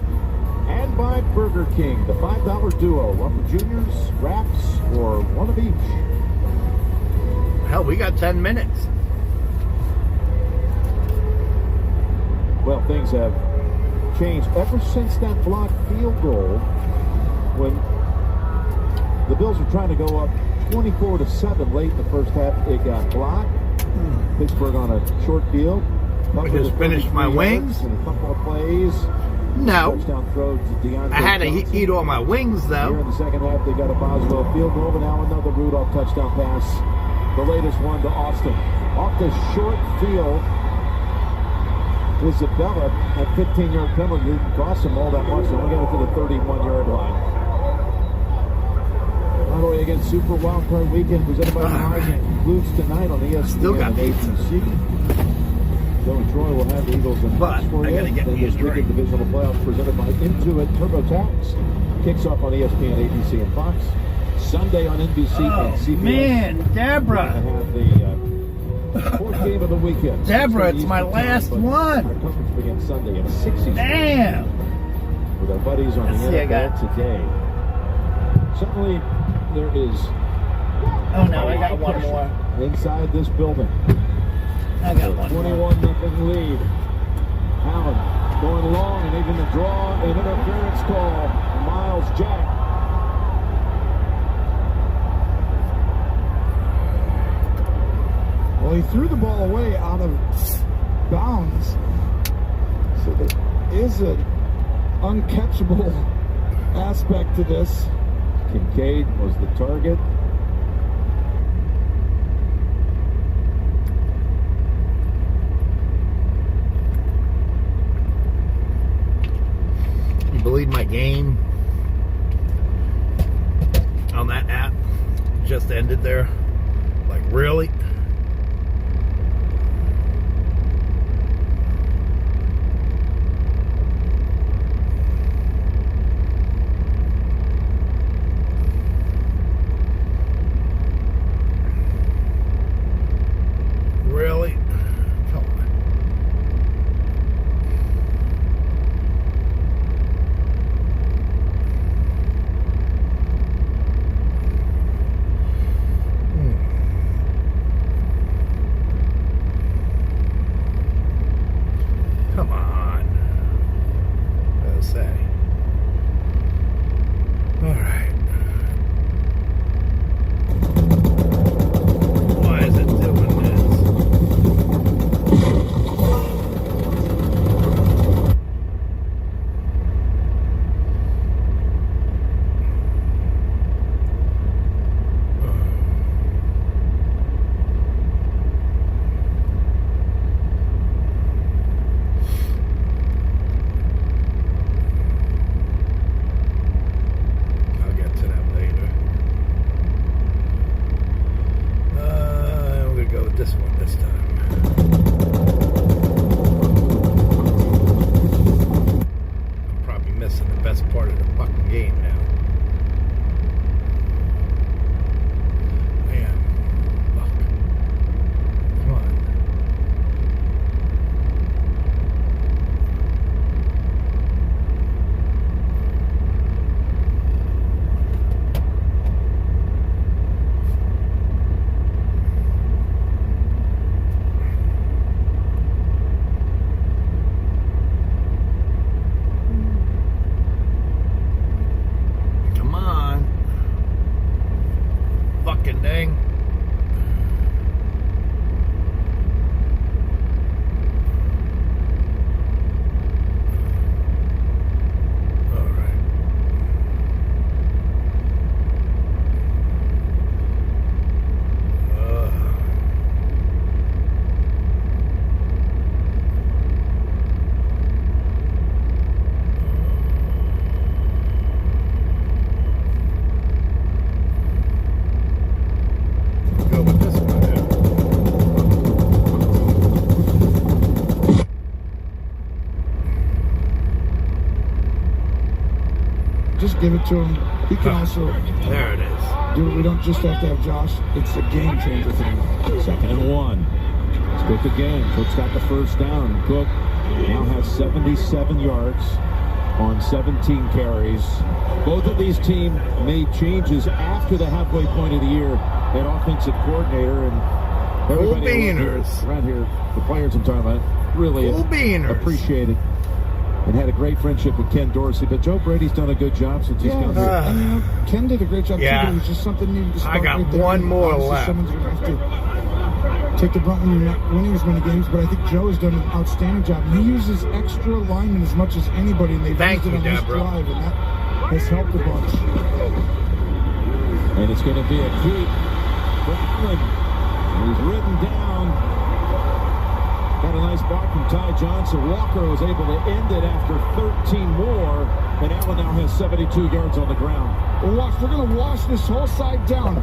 And by Burger King, the $5 duo, Whopper Juniors, wraps, or one of each. Hell, we got 10 minutes. Well, things have changed ever since that blocked field goal when the Bills were trying to go up 24-7 late in the first half. It got blocked. Pittsburgh on a short field. I just finished my wings. And a couple of plays. No. Touchdown throw to DeAndre I had to Johnson. eat all my wings, though. Here in the second half, they got a Boswell field goal, but now another Rudolph touchdown pass. The latest one to Austin. Off the short field. Isabella at 15-yard penalty didn't cost him all that much. So we'll get it to the 31-yard line. By the way, again, Super Wildcard Weekend presented by Verizon. Blues tonight on ESPN. Still got and pizza. Joey Troy will have the Eagles and Bucks for I you. gotta get Then me a this weekend drink. divisional playoffs presented by Intuit TurboTax. Kicks off on ESPN, ABC, and Fox. Sunday on NBC and CBS. Man, Deborah. We're gonna have the fourth game of the weekend. Deborah, 6:30 it's my Eastern last time, but one. Our conference begins Sunday at 6 Eastern. Damn. With our buddies on Let's the see, I NFL got- today. Certainly, there is. Oh, no, I got one more. Inside this building. I got one 21-0 lead. Allen going long and even the draw and interference call. Miles Jack. Well, he threw the ball away out of bounds. So there is an uncatchable aspect to this. Kincaid was the target. You believe my game on that app just ended there? Like, really? Really? Come on. Just give it to him. He can also. There it is. Dude, we don't just have to have Josh. It's a game changer thing. 2nd and 1. It's Cook again. Cook's got the first down. Cook now has 77 yards on 17 carries. Both of these teams made changes after the halfway point of the year at offensive coordinator, and everybody around here, the players I'm talking about, really appreciate it and had a great friendship with Ken Dorsey. But Joe Brady's done a good job since he's come here. And Ken did a great job too, but it was just something needed to start. I got right there. one more Obviously, left. Someone's going to have to take the brunt when you're not winning as many games, but I think Joe has done an outstanding job. He uses extra linemen as much as anybody, and they've used it on this drive, and that has helped a bunch. And it's going to be a keep for Allen. He's ridden down. Got a nice block from Ty Johnson. Walker was able to end it after 13 more, and Allen now has 72 yards on the ground. Well, watch, they're going to wash this whole side down,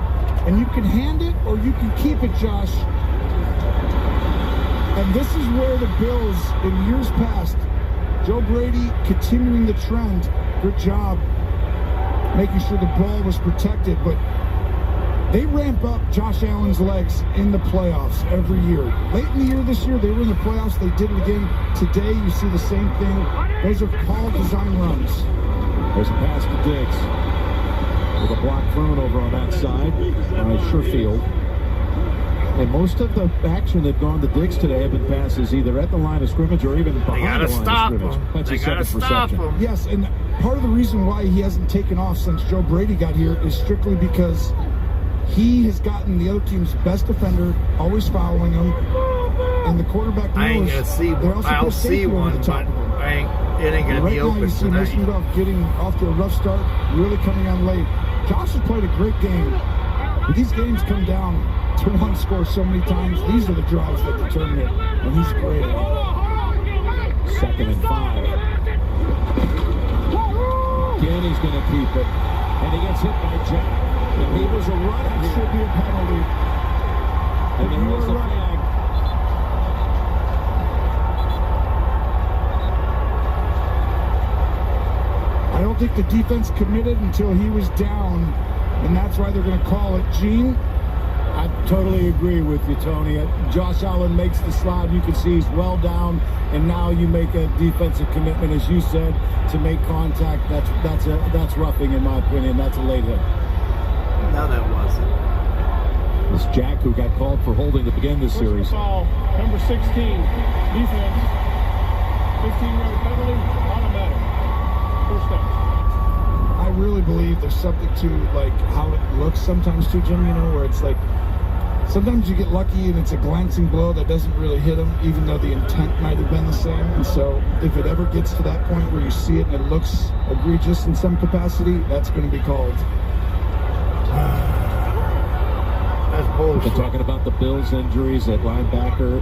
and you can hand it or you can keep it, Josh. And this is where the Bills, in years past, Joe Brady continuing the trend. Good job making sure the ball was protected, but they ramp up Josh Allen's legs in the playoffs every year. Late in the year this year, they were in the playoffs. They did it again. Today, you see the same thing. Those are called design runs. There's a pass to Diggs. With a block thrown over on that side by Sherfield. And most of the action that gone to Diggs today have been passes either at the line of scrimmage or even behind the line of scrimmage. That's his second reception. Yes, and part of the reason why he hasn't taken off since Joe Brady got here is strictly because he has gotten the other team's best defender, always following him, and the quarterback knows. I ain't gonna see one. I'll see one, but it ain't gonna be open right now, you see Mason Rudolph getting off to a rough start, really coming on late. Josh has played a great game. But these games come down to one score so many times. These are the drives that determine it, and he's great at it. 2nd and 5. Again, he's going to keep it, and he gets hit by Jack. And he was a runner. That should be a penalty. And then here's the flag. I don't think the defense committed until he was down, and that's why they're going to call it. Gene? I totally agree with you, Tony. Josh Allen makes the slide. You can see he's well down, and now you make a defensive commitment, as you said, to make contact. That's roughing, in my opinion. That's a late hit. No, that wasn't. It's Jack who got called for holding to begin this series. Foul, number 16, defense. 15-yard penalty, automatic. First down. I really believe there's something to like how it looks sometimes too, Jim, you know, where it's like sometimes you get lucky and it's a glancing blow that doesn't really hit him, even though the intent might have been the same. And so if it ever gets to that point where you see it and it looks egregious in some capacity, that's going to be called. That's bullshit. We're talking about the Bills' injuries at linebacker.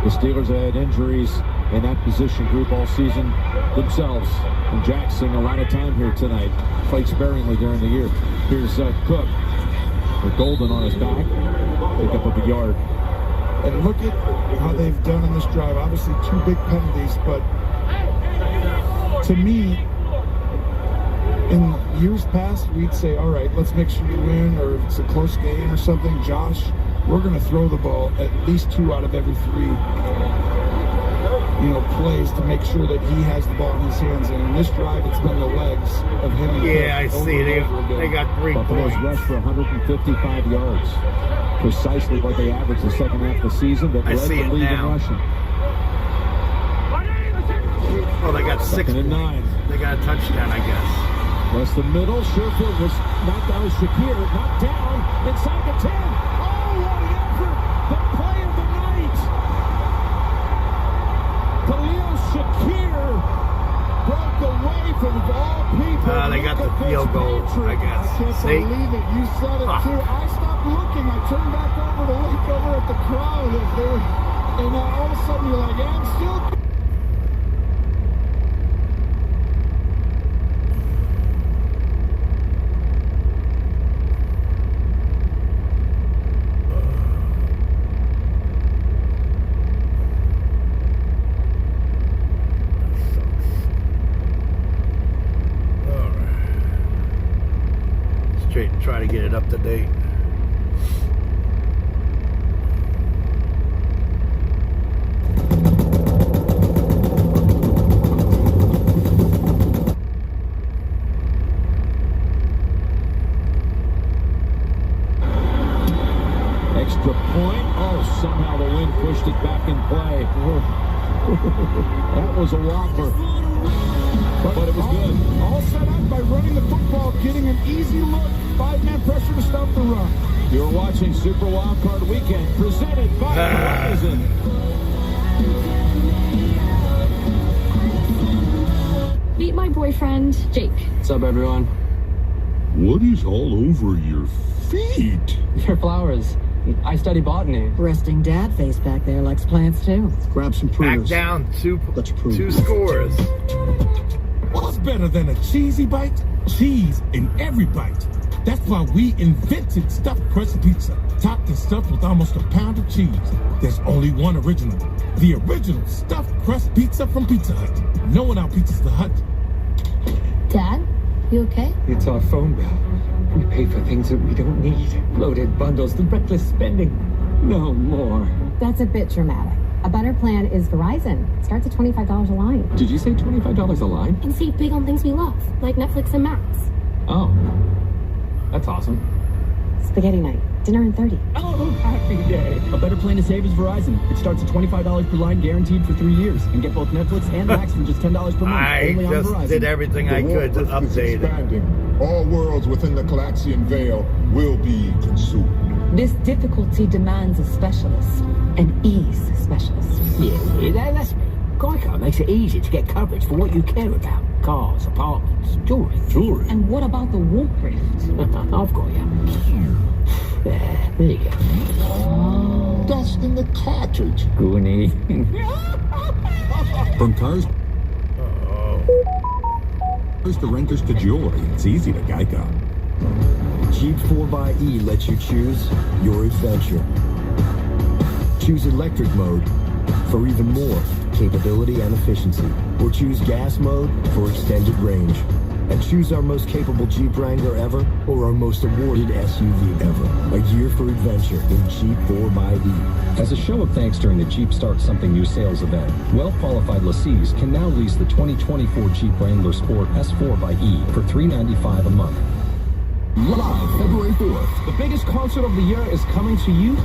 The Steelers have had injuries in that position group all season themselves. And Jack's seeing a lot of time here tonight. Played sparingly during the year. Here's Cook with Golden on his back. Pick up a yard. And look at how they've done on this drive. Obviously, 2 big penalties, but to me, in years past, we'd say, all right, let's make sure we win, or if it's a close game or something. Josh, we're going to throw the ball at least 2 out of every 3 plays to make sure that he has the ball in his hands. And in this drive, it's been the legs of him. Yeah, I see. They got 3 Buffalo's points. rushed for 155 yards. Precisely what they averaged the second half of the season that led the league in rushing. Well, they got 6 2nd and 9. They got a touchdown, I guess. West the middle. Sherfield was knocked down. Shakir knocked down inside the 10. Oh, what an effort! The play of the night. Khalil Shakir broke away from all people. They got the field goal, I guess. I can't believe it. You said it too. I stopped looking. I turned back over to look over at the crowd. And all of a sudden you're like, yeah, I'm still... second play. That was a whopper. But it was good. All set up by running the football, getting an easy look. 5-man pressure to stop the run. You're watching Super Wildcard Weekend, presented by Verizon. Meet my boyfriend, Jake. What's up, everyone? What is all over your feet? They're flowers. I study botany. Resting dad face back there likes plants too. Grab some pruners. Back down two scores. What's better than a cheesy bite? Cheese in every bite. That's why we invented stuffed crust pizza, topped and stuffed with almost a pound of cheese. There's only one original. The original stuffed crust pizza from Pizza Hut. No one out-pizzas the Hut. Dad, you okay? It's our phone bill. We pay for things that we don't need. Loaded bundles, the reckless spending. No more. That's a bit dramatic. A better plan is Verizon. Starts at $25 a line. Did you say $25 a line? And save big on things we love, like Netflix and Max. Oh, that's awesome. Spaghetti night. Dinner in 30. Oh, happy day. A better plan to save is Verizon. It starts at $25 per line, guaranteed for 3 years. And get both Netflix and Max for just $10 per month. I only on just Verizon. did everything I could to update it. All worlds within the Calaxian Veil will be consumed. This difficulty demands a specialist, an ease specialist. Yeah, that's me. Geico makes it easy to get coverage for what you care about. Cars, apartments, jewelry. And what about the warp rift? I've got you. There you go. Dust in the cartridge. Goonie. From cars to renters to jewelry, it's easy to Geico. Jeep 4xe lets you choose your adventure. Choose electric mode for even more capability and efficiency, or choose gas mode for extended range. And choose our most capable Jeep Wrangler ever, or our most awarded SUV ever. A year for adventure in Jeep 4xe. As a show of thanks during the Jeep Start Something New sales event, well-qualified lessees can now lease the 2024 Jeep Wrangler Sport S4xe for $395 a month. Live February 4th. The biggest concert of the year is coming to you,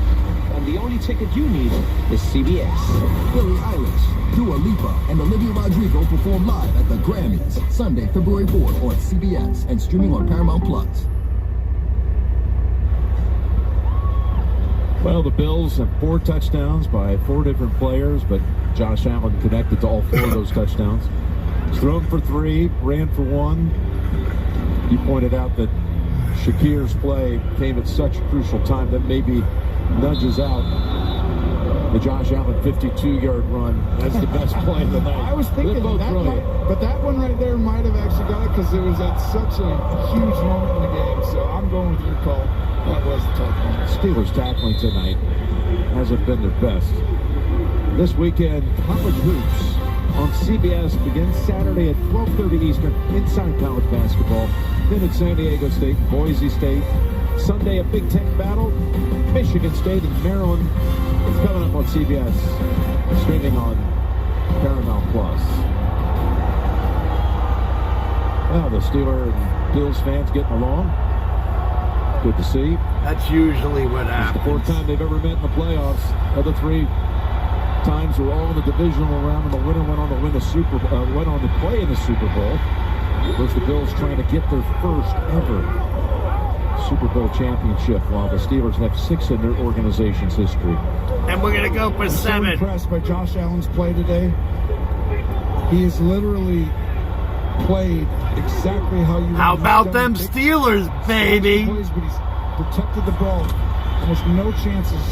and the only ticket you need is CBS. Billie Eilish, Dua Lipa, and Olivia Rodrigo perform live at the Grammys, Sunday, February 4th on CBS and streaming on Paramount Plus. Well, the Bills have 4 touchdowns by 4 different players, but Josh Allen connected to all 4 of those touchdowns. He's thrown for 3, ran for 1. You pointed out that Shakir's play came at such a crucial time that maybe nudges out the Josh Allen 52-yard run as the best play of the night. I was thinking but that one right there might have actually got it because it was at such a huge moment in the game. So I'm going with your call. That was the tough one. Steelers tackling tonight hasn't been their best. This weekend, college hoops on CBS begins Saturday at 12:30 Eastern inside college basketball. Then at San Diego State, Boise State. Sunday, a Big Ten battle. Michigan State and Maryland. It's coming up on CBS, streaming on Paramount Plus. Well, the Steelers and Bills fans getting along. Good to see. That's usually what happens. It's the 4th time they've ever met in the playoffs. Other 3 times were all in the divisional round, and the winner went on to win the went on to play in the Super Bowl. There's the Bills trying to get their first ever Super Bowl championship, while the Steelers have 6 in their organization's history. And we're going to go for 7. I'm so impressed by Josh Allen's play today. He has literally played exactly how you. How about them Steelers, baby? Plays, but he's protected the ball. Almost no chances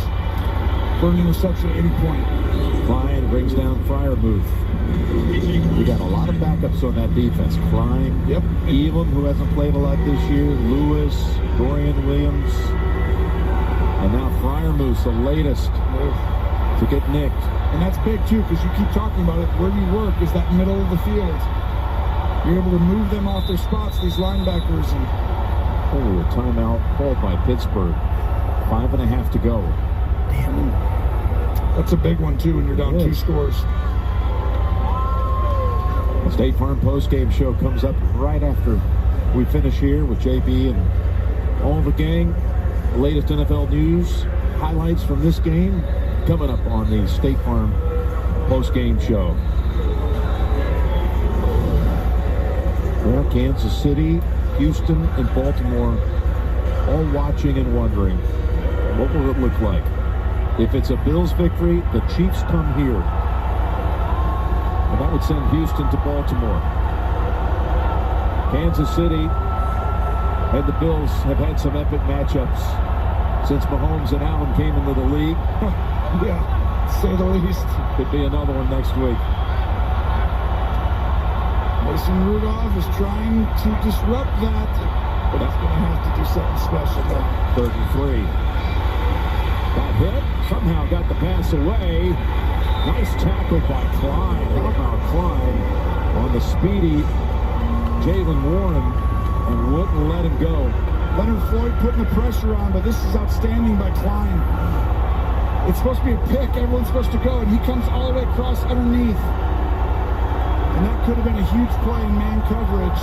for an interception at any point. Klein brings down Freiermuth. We got a lot of backups on that defense. Klein, Elam, who hasn't played a lot this year, Lewis, Dorian Williams, and now Freiermuth, the latest to get nicked. And that's big too, because you keep talking about it. Where you work is that middle of the field. You're able to move them off their spots, these linebackers. And a timeout called by Pittsburgh. 5.5 to go. Damn. That's a big one too when you're down 2 scores. The State Farm postgame show comes up right after we finish here with JB and all the gang. The latest NFL news, highlights from this game, coming up on the State Farm post-game show. Well, Kansas City, Houston, and Baltimore all watching and wondering, what will it look like? If it's a Bills victory, the Chiefs come here. And that would send Houston to Baltimore. Kansas City and the Bills have had some epic matchups since Mahomes and Allen came into the league. Yeah, to say the least. Could be another one next week. Mason Rudolph is trying to disrupt that, but he's going to have to do something special now. 3rd and 3. Got hit, somehow got the pass away. Nice tackle by Klein. How about Klein on the speedy Jalen Warren and wouldn't let him go. Leonard Floyd putting the pressure on, but this is outstanding by Klein. It's supposed to be a pick. Everyone's supposed to go, and he comes all the way across underneath. And that could have been a huge play in man coverage.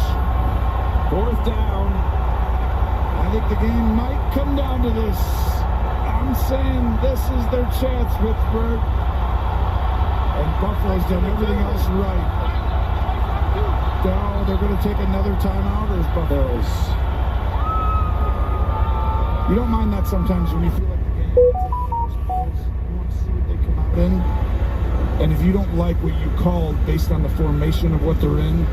4th down. I think the game might come down to this. I'm saying this is their chance, Pittsburgh. And Buffalo's done everything else right. No, they're going to take another timeout, or is Buffalo's? You don't mind that sometimes when you feel like the game is you want to see what they come out in. And if you don't like what you called based on the formation of what they're in,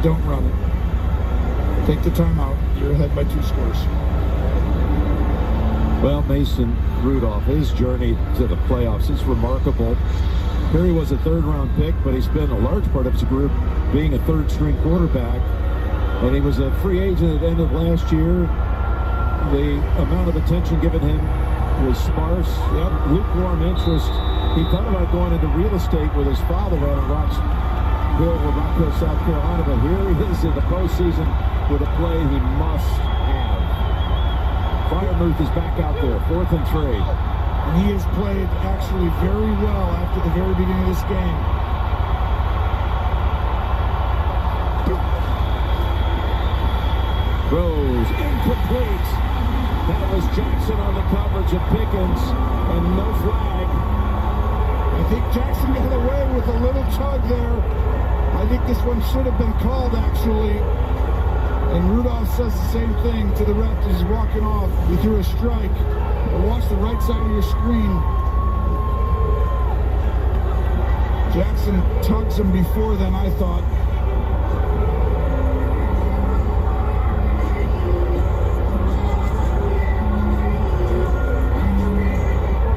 don't run it. Take the timeout. You're ahead by 2 scores. Well, Mason Rudolph, his journey to the playoffs is remarkable. Here he was a 3rd-round pick, but he spent a large part of his career being a 3rd-string quarterback. And he was a free agent at the end of last year. The amount of attention given him was sparse. Lukewarm interest. He thought about going into real estate with his father out in Rock Hill, South Carolina. But here he is in the postseason with a play he must have. Freiermuth is back out there, 4th and 3. And he has played actually very well after the very beginning of this game. Throws incomplete. That was Jackson on the coverage of Pickens, and no flag. I think Jackson got away with a little tug there. I think this one should have been called, actually. And Rudolph says the same thing to the ref as he's walking off. He threw a strike. But watch the right side of your screen. Jackson tugs him before then, I thought.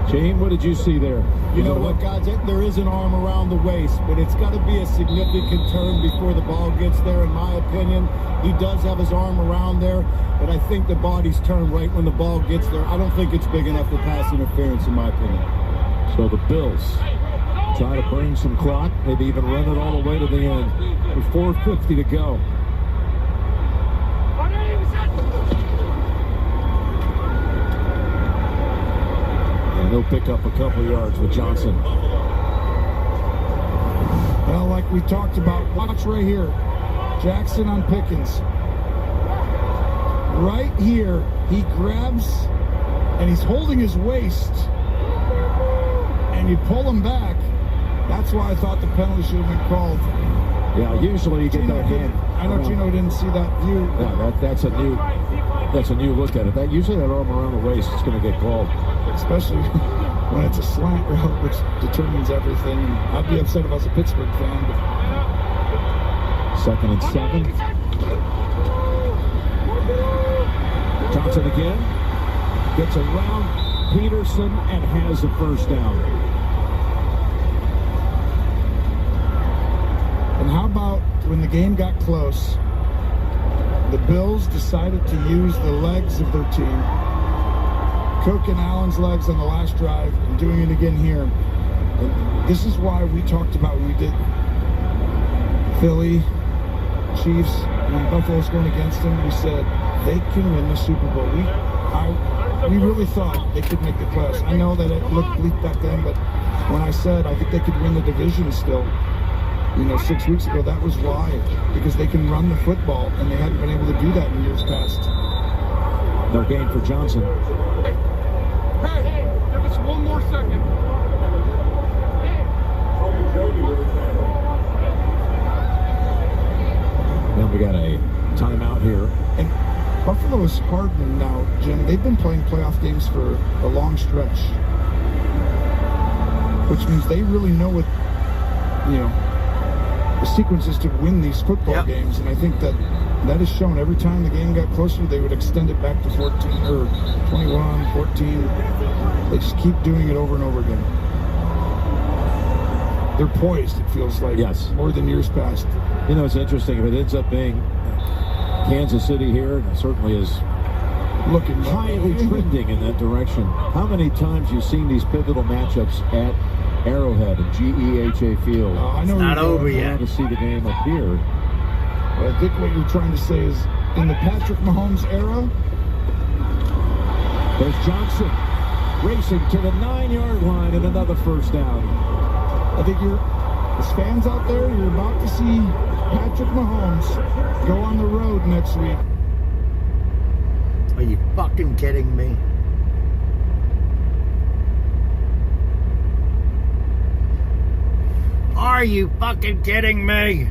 Shane, what did you see there? You know what, guys? There is an arm around the waist, but it's got to be a significant turn before the ball gets there, in my opinion. He does have his arm around there, but I think the body's turned right when the ball gets there. I don't think it's big enough for pass interference, in my opinion. So the Bills try to burn some clock, maybe even run it all the way to the end with 4:50 to go. And he'll pick up a couple yards with Johnson. Well, like we talked about, watch right here. Jackson on Pickens. Right here, he grabs, and he's holding his waist, and you pull him back. That's why I thought the penalty should have been called. Yeah, usually you get that hand. I know Gino didn't see that view. Yeah, that's a new look at it. That usually that arm around the waist is going to get called, especially when it's a slant route, which determines everything. I'd be upset if I was a Pittsburgh fan. But 2nd and 7. Johnson again gets around Peterson and has a 1st down. And how about when the game got close, the Bills decided to use the legs of their team. Cook and Allen's legs on the last drive, and doing it again here. And this is why we talked about when we did Philly, Chiefs, when Buffalo's going against them, we said they can win the Super Bowl. We really thought they could make the playoffs. I know that it looked bleak back then, but when I said I think they could win the division still, 6 weeks ago, that was why. Because they can run the football, and they hadn't been able to do that in years past. No gain for Johnson. Hey, give us 1 more second. is hardened now, Jim. They've been playing playoff games for a long stretch, which means they really know what, the sequence is to win these football games. And I think that is shown. Every time the game got closer, they would extend it back to 14 or 21, 14. They just keep doing it over and over again. They're poised, it feels like, more than years past. It's interesting. If it ends up being Kansas City here, it certainly is looking highly trending in that direction. How many times you've seen these pivotal matchups at Arrowhead and GEHA Field? I know it's not over yet. To see the game up here. Well, I think what you're trying to say is, in the Patrick Mahomes era, there's Johnson racing to the 9-yard line and another first down. I think as fans out there, you're about to see Patrick Mahomes go on the road next week. Are you fucking kidding me? Are you fucking kidding me?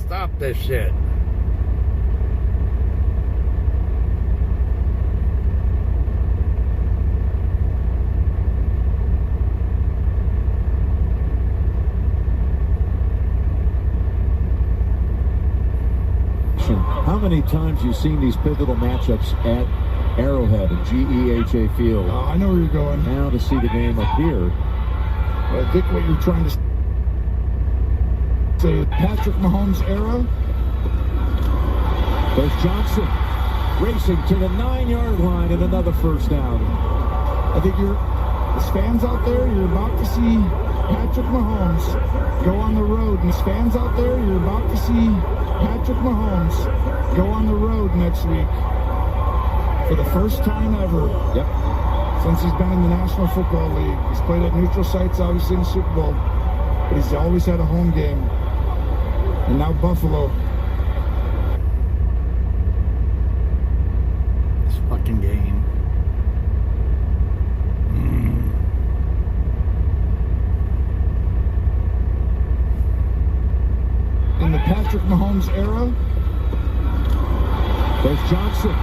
Stop this shit. How many times you've seen these pivotal matchups at Arrowhead and GEHA Field? I know where you're going. Now to see the game up here. I think what you're trying to say is Patrick Mahomes era. There's Johnson racing to the 9-yard line and another first down. I think as fans out there, you're about to see Patrick Mahomes go on the road. And as fans out there, you're about to see Patrick Mahomes go on the road next week for the first time ever. Since he's been in the National Football League. He's played at neutral sites, obviously in the Super Bowl, but he's always had a home game. And now Buffalo. This fucking game. In the Patrick Mahomes era, there's Johnson.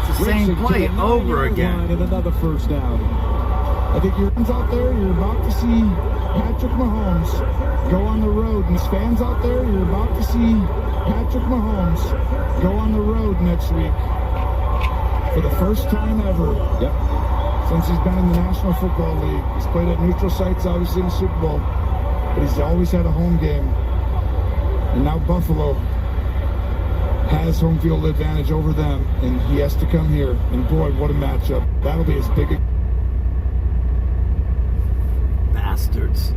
It's the same play over again. And another first down. I think you're out there, you're about to see Patrick Mahomes go on the road. And as fans out there, you're about to see Patrick Mahomes go on the road next week for the first time ever. Since he's been in the National Football League. He's played at neutral sites, obviously in the Super Bowl, but he's always had a home game. And now Buffalo has home field advantage over them, and he has to come here. And boy, what a matchup. That'll be as big a... Bastards.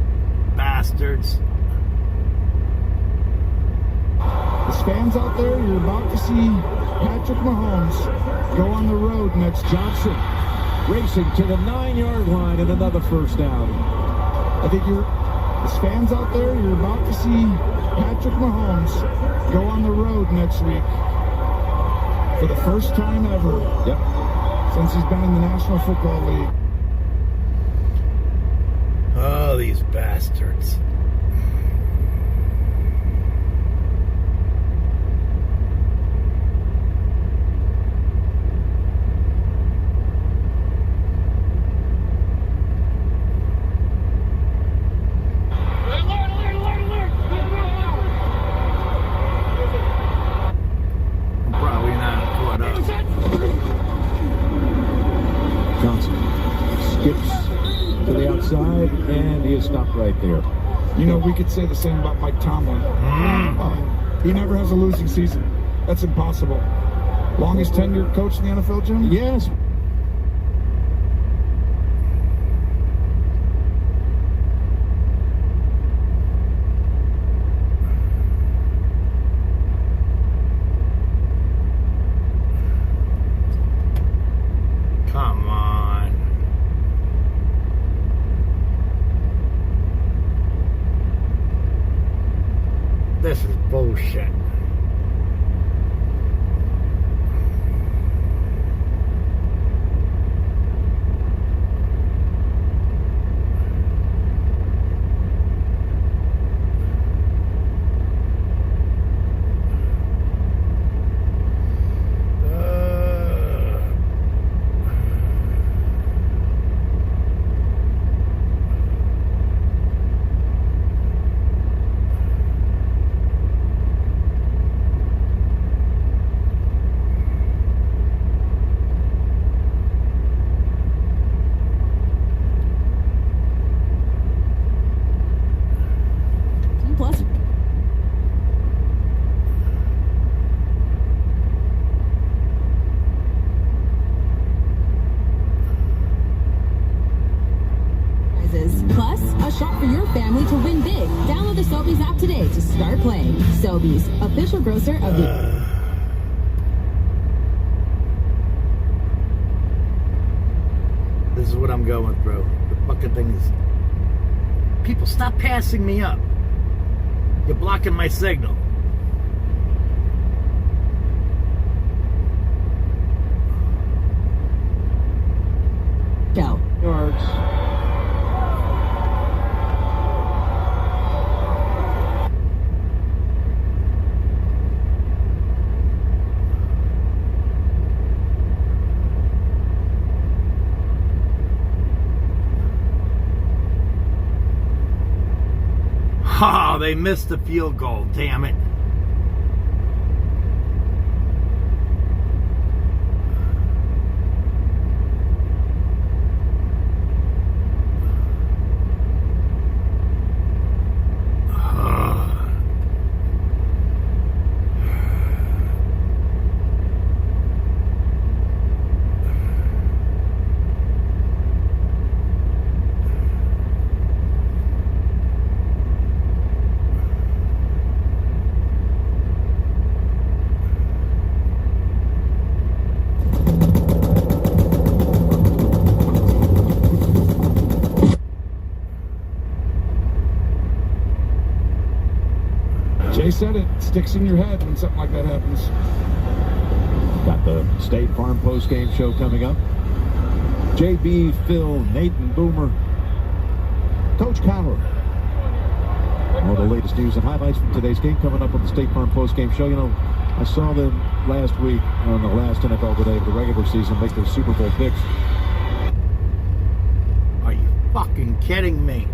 Bastards. As fans out there, you're about to see Patrick Mahomes go on the road next. Johnson racing to the 9-yard line and another first down. I think as fans out there, you're about to see Patrick Mahomes go on the road next week for the first time ever. Since he's been in the National Football League. Oh, these bastards. And he is stopped right there. We could say the same about Mike Tomlin. He never has a losing season. That's impossible. Longest tenured coach in the NFL, Jim? Yes. Come on. This is bullshit. Plus, plus, a shot for your family to win big. Download the Sobeys app today to start playing. Sobeys, official grocer of the... This is what I'm going through. The fucking thing is... People, stop passing me up. You're blocking my signal. Go. Yards. Oh, they missed the field goal, damn it. Jay said it sticks in your head when something like that happens. Got the State Farm post-game show coming up. JB, Phil, Nathan, Boomer, Coach Cowher. All the latest news and highlights from today's game coming up on the State Farm post-game show. You know, I saw them last week on the last NFL Today of the regular season make their Super Bowl picks. Are you fucking kidding me?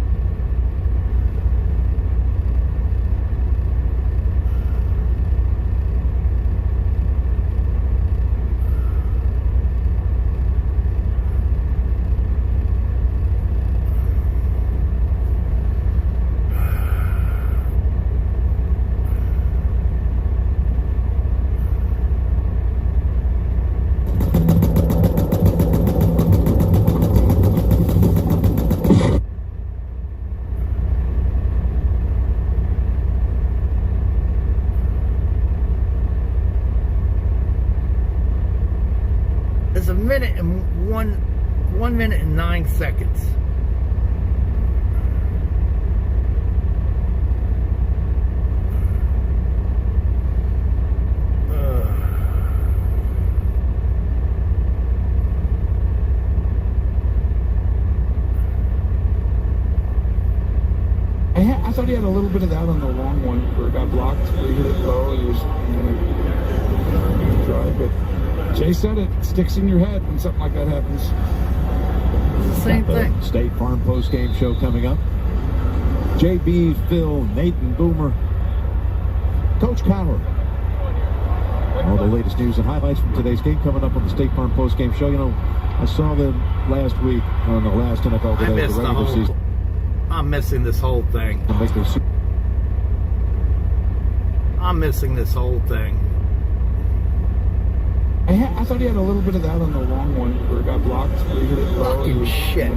There's a minute and 1 minute and 9 seconds. I thought he had a little bit of that on the long one where it got blocked, where he hit it low and he was going to drive, but Jay said it sticks in your head when something like that happens. It's the same thing. State Farm post-game show coming up. JB, Phil, Nathan, Boomer, Coach Cowher. All the latest news and highlights from today's game coming up on the State Farm post-game show. You know, I saw them last week on the last NFL Today of the regular season. I'm missing this whole thing. I'm missing this whole thing. I thought he had a little bit of that on the long one where it got blocked, where he hit it low. Fucking shit.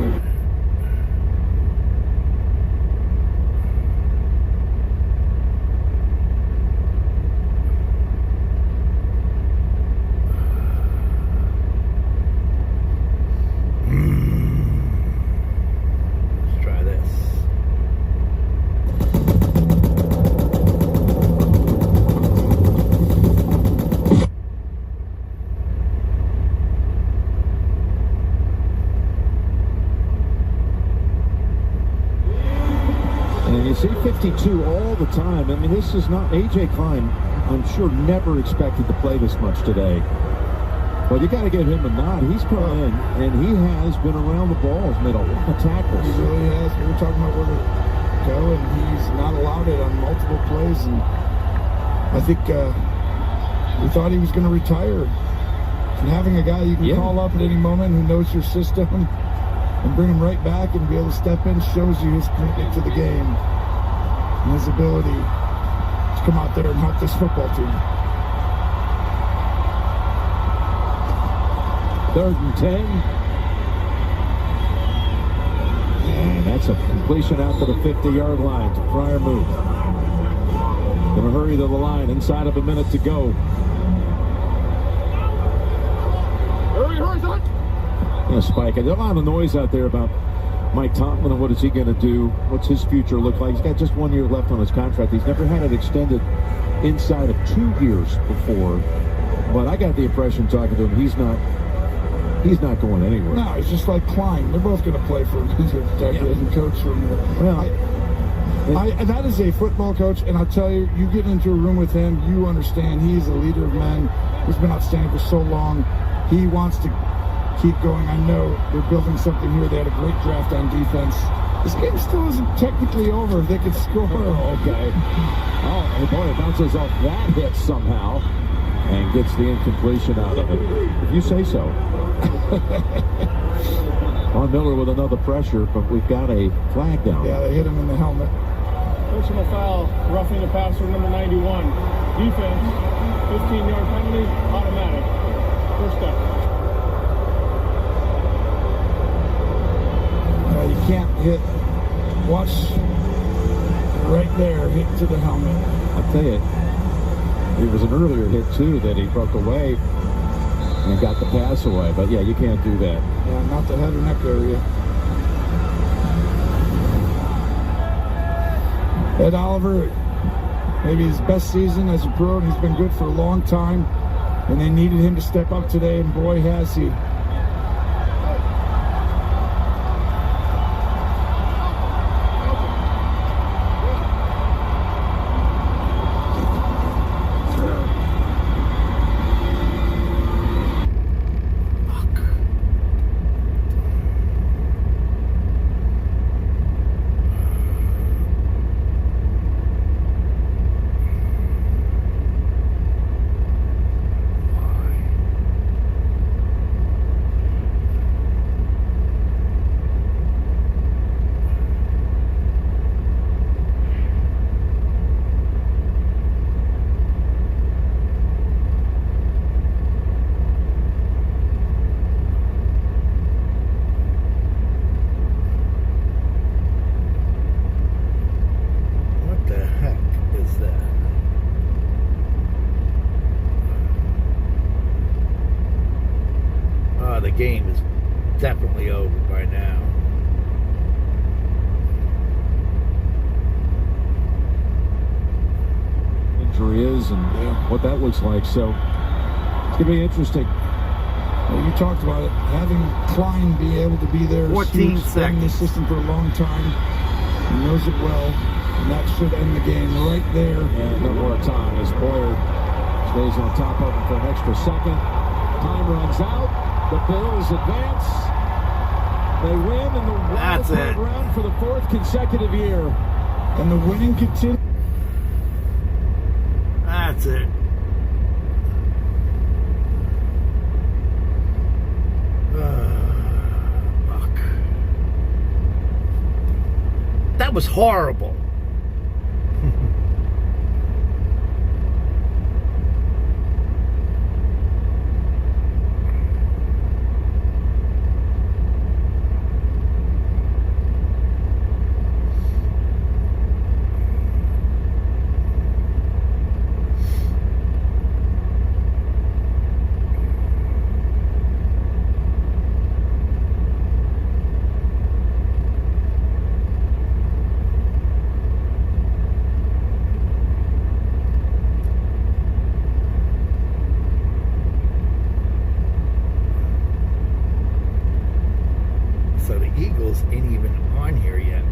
Let's try this. say 52 all the time. I mean, this is not A.J. Klein. I'm sure never expected to play this much today. Well, you got to give him a nod. He's come in, and he has been around the ball. He's made a lot of tackles. He really has. We were talking about where to go, and he's not allowed it on multiple plays. And I think we thought he was going to retire. And having a guy you can call up at any moment who knows your system and bring him right back and be able to step in shows you his commitment to the game and his ability to come out there and help this football team. 3rd and 10. And that's a completion out to the 50-yard line to Freiermuth. Gonna hurry to the line inside of a minute to go. Yeah, Spike, there's a lot of noise out there about Mike Tomlin and what is he going to do? What's his future look like? He's got just 1 year left on his contract. He's never had it extended inside of 2 years before. But I got the impression talking to him, he's not going anywhere. No, it's just like Klein. They're both going to play for a decade and coach for him. Well, that is a football coach, and I'll tell you, you get into a room with him, you understand he's a leader of men. He's been outstanding for so long. He wants to keep going. I know they're building something here. They had a great draft on defense. This game still isn't technically over if they could score. Okay. Oh, and boy, it bounces off that hit somehow and gets the incompletion out of it. If you say so. Von Miller with another pressure, but we've got a flag down. Yeah, they hit him in the helmet. Personal foul, roughing the passer, number 91. Defense, 15-yard penalty, automatic. First down. You can't hit. Watch right there, hit to the helmet. I'll tell you, it was an earlier hit, too, that he broke away and got the pass away. But, yeah, you can't do that. Yeah, not the head or neck area. Ed Oliver, maybe his best season as a pro, and he's been good for a long time. And they needed him to step up today, and boy, has he. The game is definitely over by now. Injury is and what that looks like. So it's going to be interesting. Well, you talked about it. Having Klein be able to be there. 14 seconds. In the system for a long time. He knows it well. And that should end the game right there. And no more time as Boyer stays on top of him for an extra second. Time runs out. The Bills advance. They win in the wild card round for the 4th consecutive year. And the winning continues. That's it. Fuck. That was horrible. So the Eagles ain't even on here yet.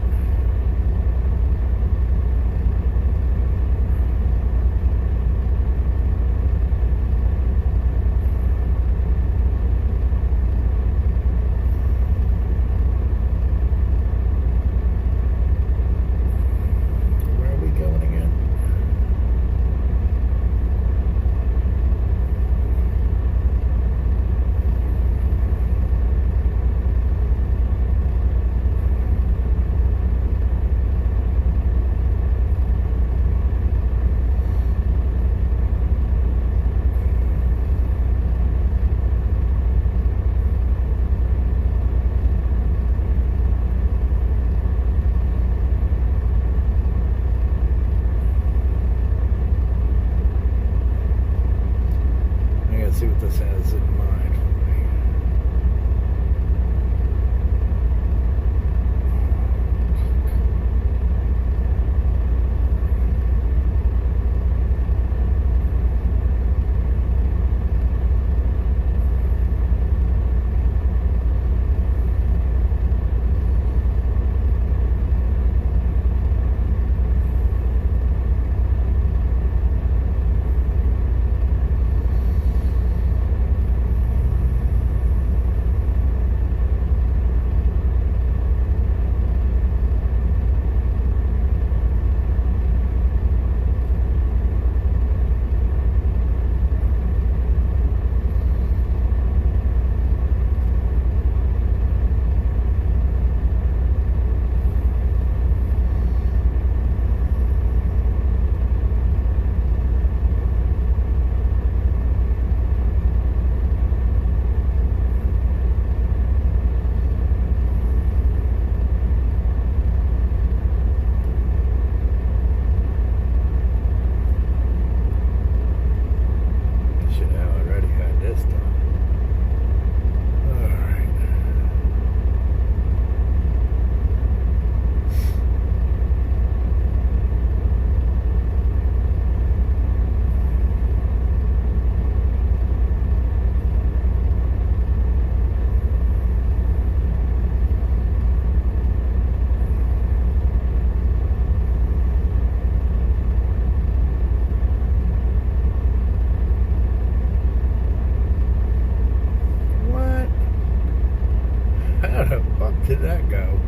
How the fuck did that go?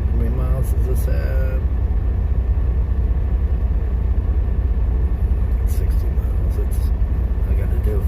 How many miles does this have? 60 miles. That's all I gotta do.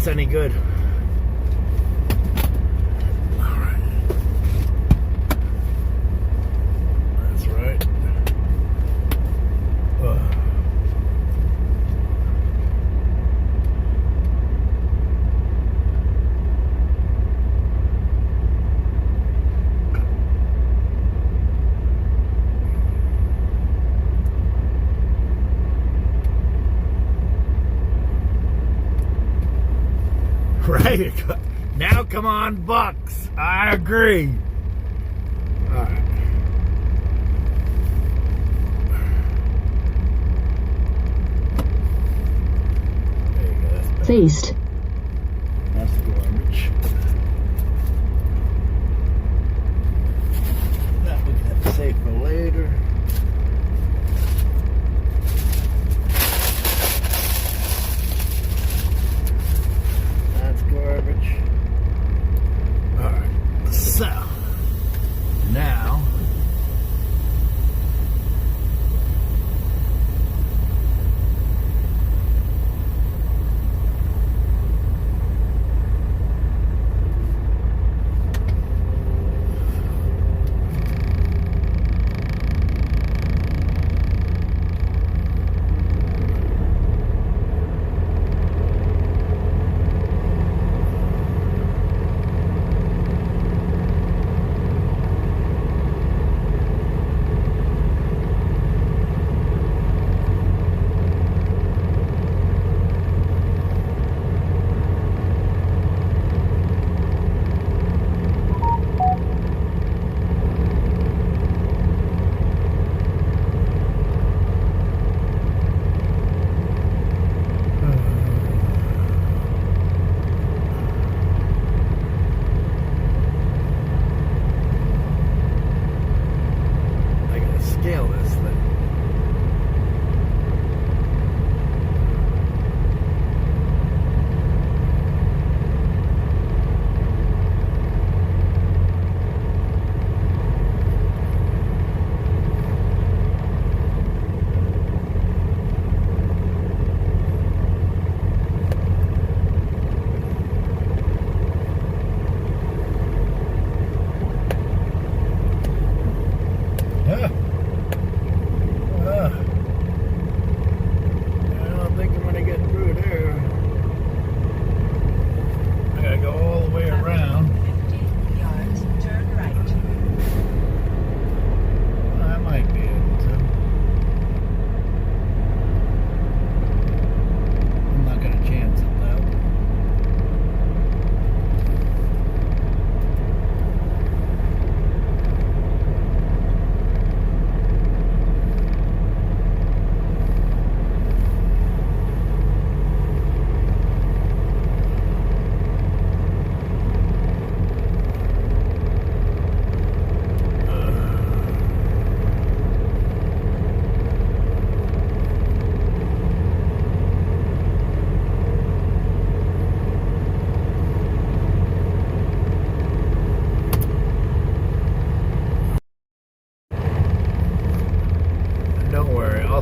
that's any good. All right. That's right. Right. Now come on, Bucks. I agree. All right. There you go. That's better. Faced. That's garbage. That we can have to save for later. Garbage. Alright, so now scale this thing.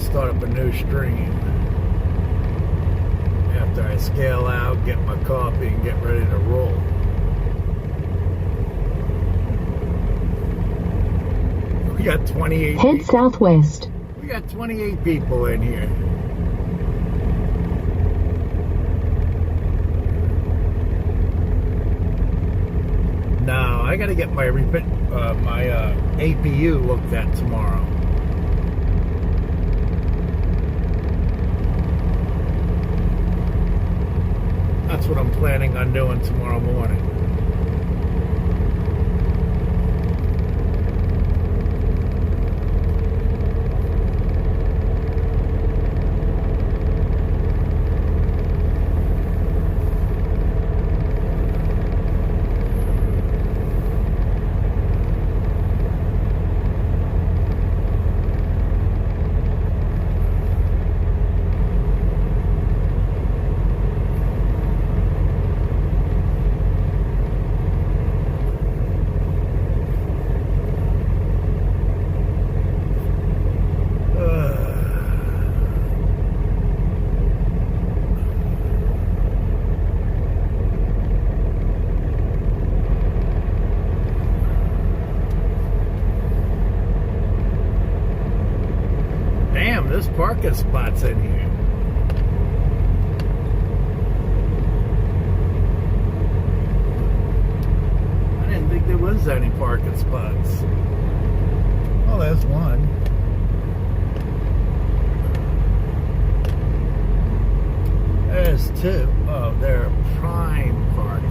Start up a new stream after I scale out, get my coffee, and get ready to roll. We got 28. Head southwest. We got 28 people in here. Now I got to get my APU looked at tomorrow. That's what I'm planning on doing tomorrow morning. there's parking spots in here. I didn't think there was any parking spots. Oh, there's one. There's two. Oh, they're prime parking.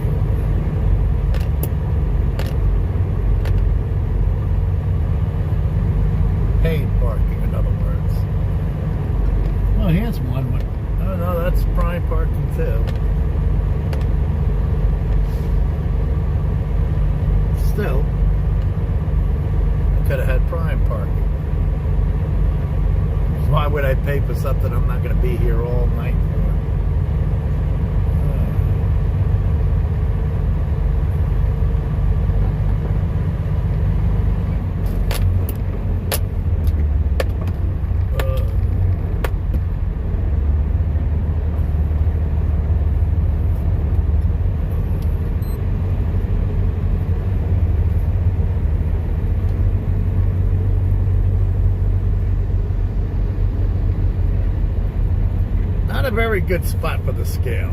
Paid parking, in other words. Oh, here's one. Oh, no, that's prime parking too. Still, I could have had prime parking. Why would I pay for something I'm not going to be here all night for? Not a very good spot for the scale.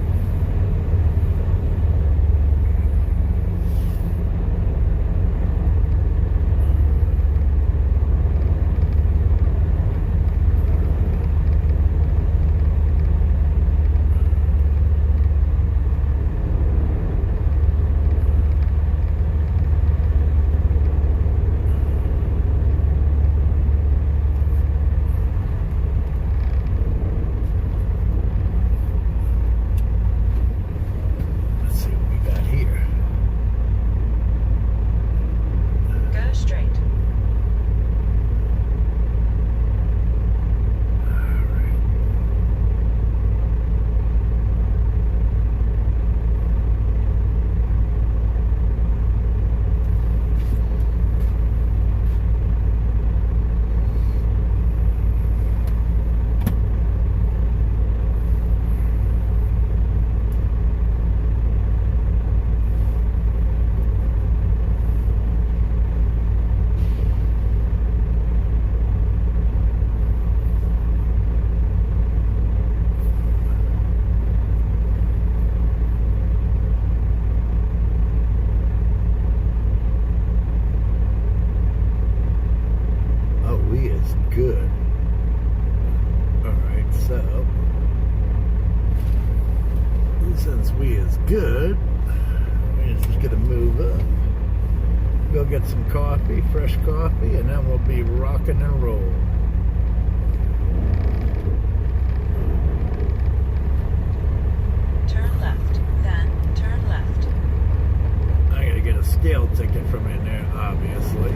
Good. Alright, so since we is good, we're just gonna move up, go get some coffee, fresh coffee, and then we'll be rocking and rolling. Turn left, then turn left. I gotta get a scale ticket from in there, obviously.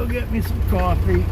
Get me some coffee.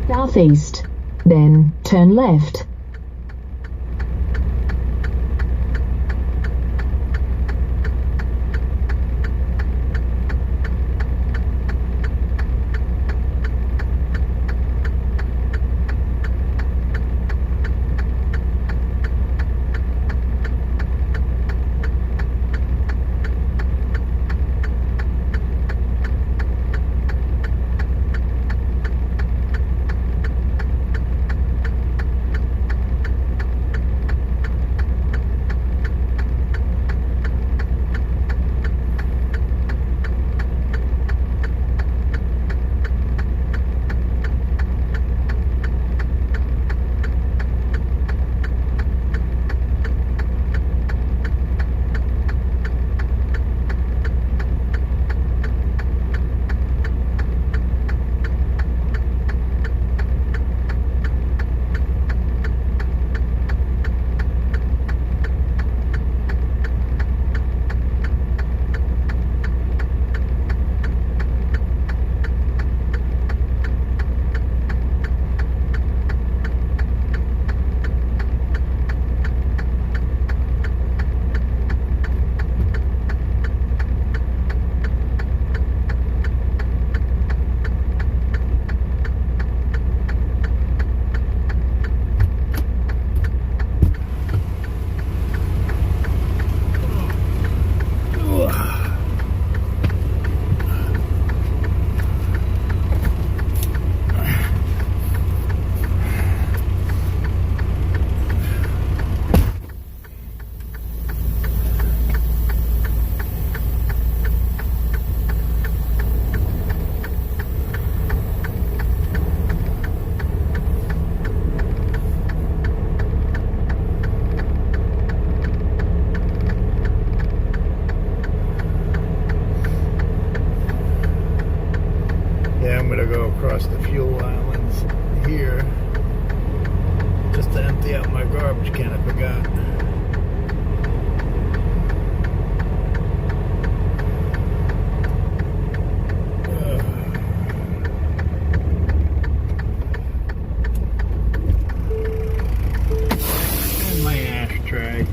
Southeast, then turn left. Across the fuel islands here just to empty out my garbage can. I forgot. And my ashtray.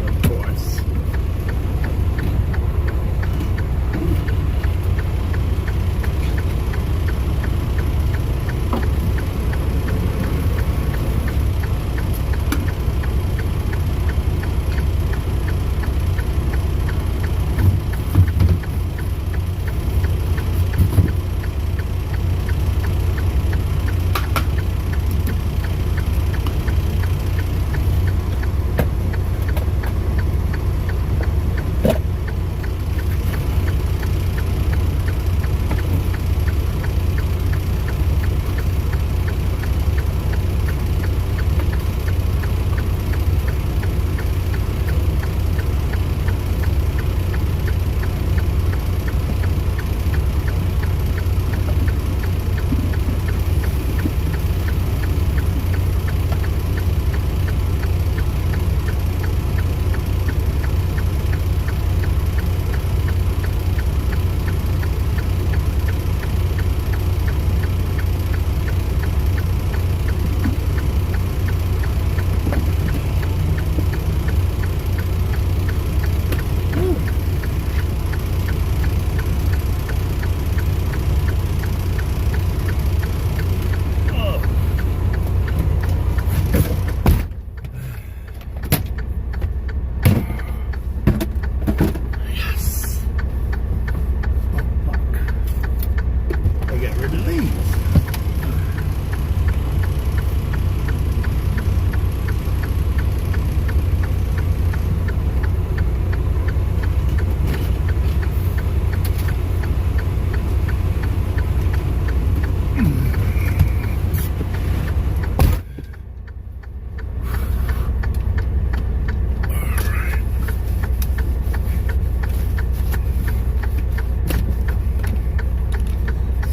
Of course.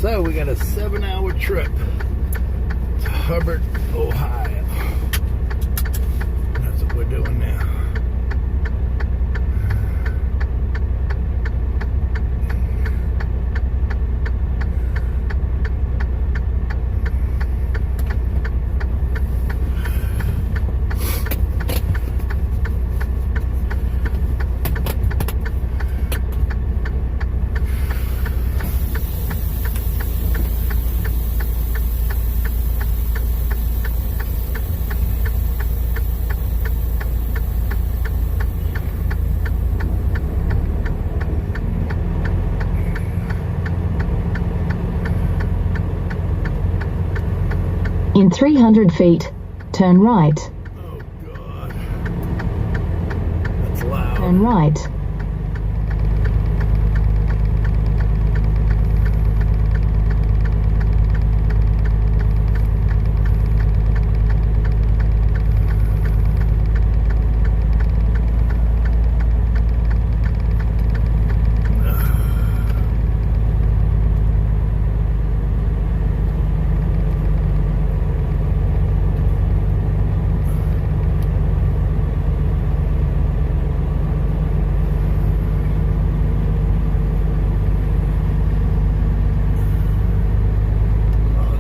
So we got a 7-hour trip to Hubbard, Ohio. That's what we're doing now. In 300 feet, turn right. Oh, God. That's loud. Turn right.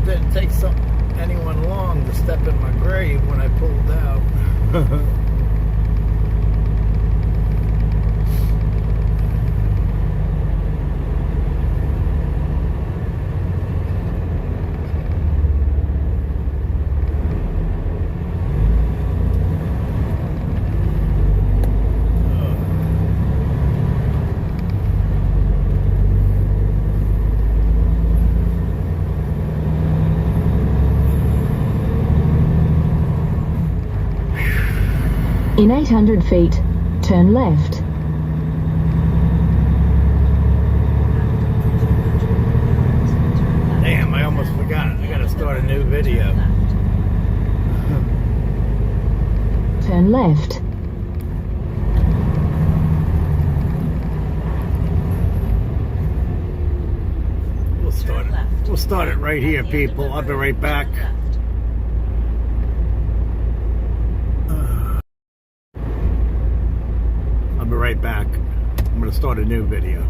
Didn't take anyone long to step in my grave when I pulled out. In 800 feet, turn left. Damn, I almost forgot. I gotta start a new video. Turn left. We'll start it right here, people. I'll be right back. I'll be right back. I'm gonna start a new video.